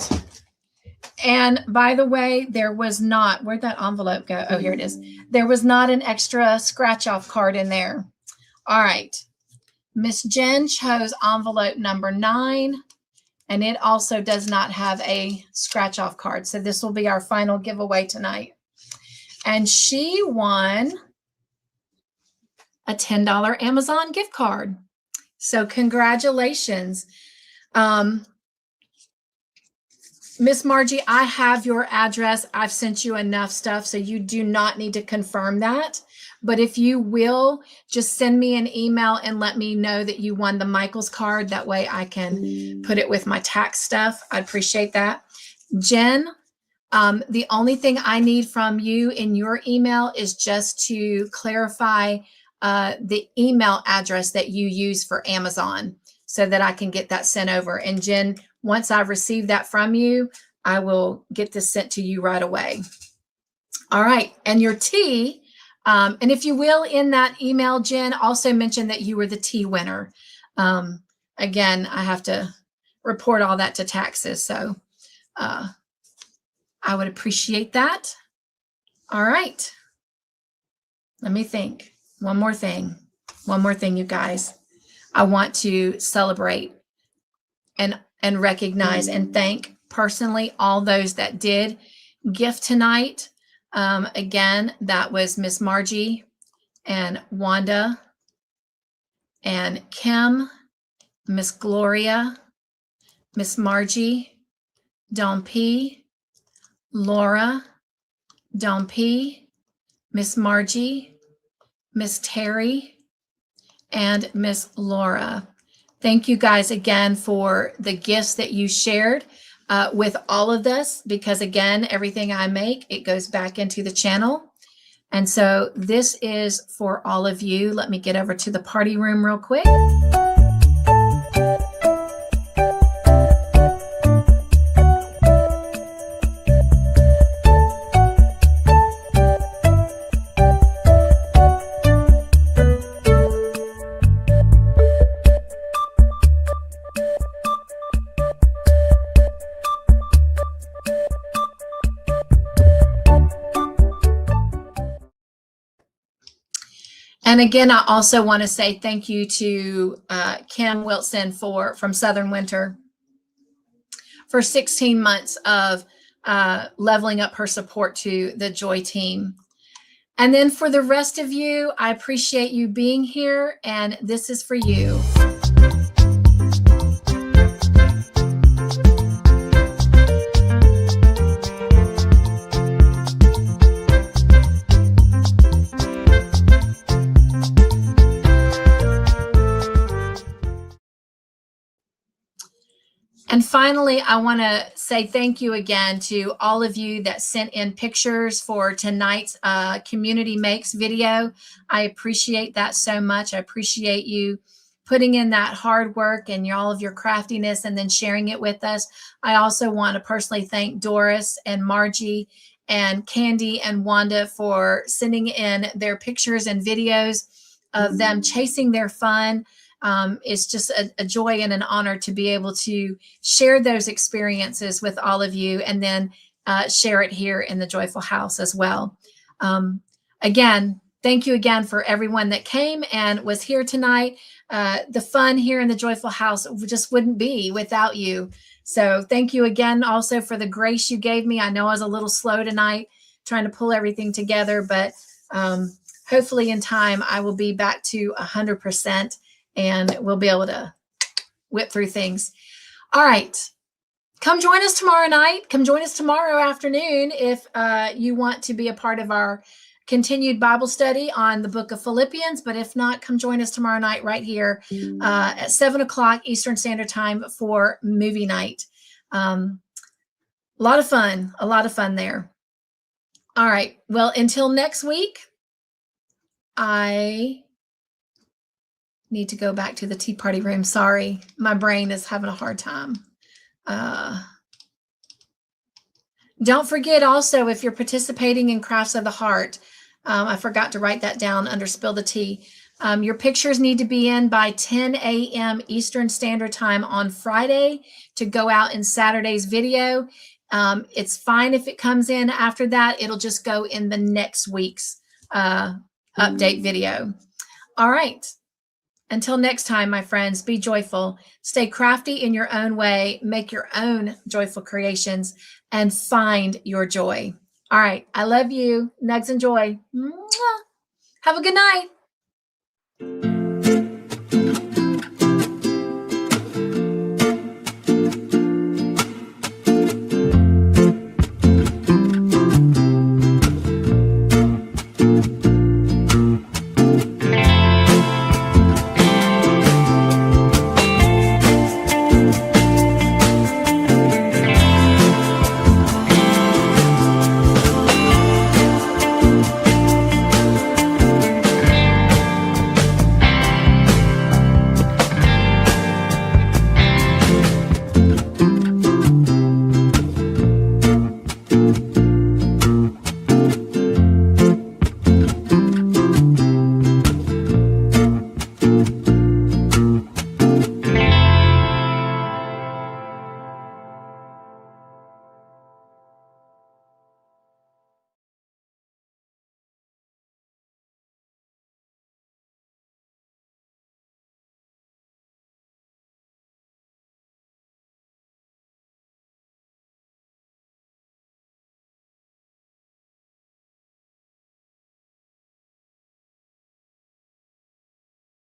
And by the way, there was not, where'd that envelope go? Oh, here it is. There was not an extra scratch off card in there. All right. Miss Jen chose envelope number 9, and it also does not have a scratch off card. So this will be our final giveaway tonight. And she won a $10 Amazon gift card. So congratulations. Miss Margie, I have your address. I've sent you enough stuff, so you do not need to confirm that. But if you will, just send me an email and let me know that you won the Michael's card. That way I can put it with my tax stuff. I appreciate that. Jen, the only thing I need from you in your email is just to clarify the email address that you use for Amazon so that I can get that sent over. And Jen, once I've received that from you, I will get this sent to you right away. All right. And your tea, and if you will, in that email, Jen, also mention that you were the tea winner. Again, I have to report all that to taxes. So I would appreciate that. All right. Let me think. One more thing, you guys. I want to celebrate and recognize and thank personally all those that did gift tonight. Again, that was Miss Margie and Wanda and Kim, Miss Gloria, Miss Margie, Don P, Laura, Don P, Miss Margie, Miss Terry, and Miss Laura. Thank you guys again for the gifts that you shared with all of this, because again, everything I make, it goes back into the channel. And so this is for all of you. Let me get over to the party room real quick. And again, I also want to say thank you to Kim Wilson from Southern Winter for 16 months of leveling up her support to the Joy team. And then for the rest of you, I appreciate you being here, and this is for you. And finally, I want to say thank you again to all of you that sent in pictures for tonight's Community Makes video. I appreciate that so much. I appreciate you putting in that hard work and all of your craftiness and then sharing it with us. I also want to personally thank Doris and Margie and Candi and Wanda for sending in their pictures and videos of them chasing their fun. It's just a joy and an honor to be able to share those experiences with all of you, and then share it here in the Joyful House as well. Again, thank you again for everyone that came and was here tonight. The fun here in the Joyful House just wouldn't be without you. So thank you again also for the grace you gave me. I know I was a little slow tonight trying to pull everything together, but hopefully in time I will be back to 100%. And we'll be able to whip through things. All right. Come join us tomorrow night. Come join us tomorrow afternoon if you want to be a part of our continued Bible study on the book of Philippians. But if not, come join us tomorrow night right here at 7 o'clock Eastern Standard Time for movie night. A lot of fun there. All right. Well, until next week, I need to go back to the tea party room. Sorry, my brain is having a hard time. Don't forget also, if you're participating in Crafts of the Heart, I forgot to write that down under Spill the Tea. Your pictures need to be in by 10 a.m. Eastern Standard Time on Friday to go out in Saturday's video. It's fine if it comes in after that. It'll just go in the next week's update video. All right. Until next time, my friends, be joyful, stay crafty in your own way, make your own joyful creations, and find your joy. All right. I love you. Nugs and joy. Mwah. Have a good night.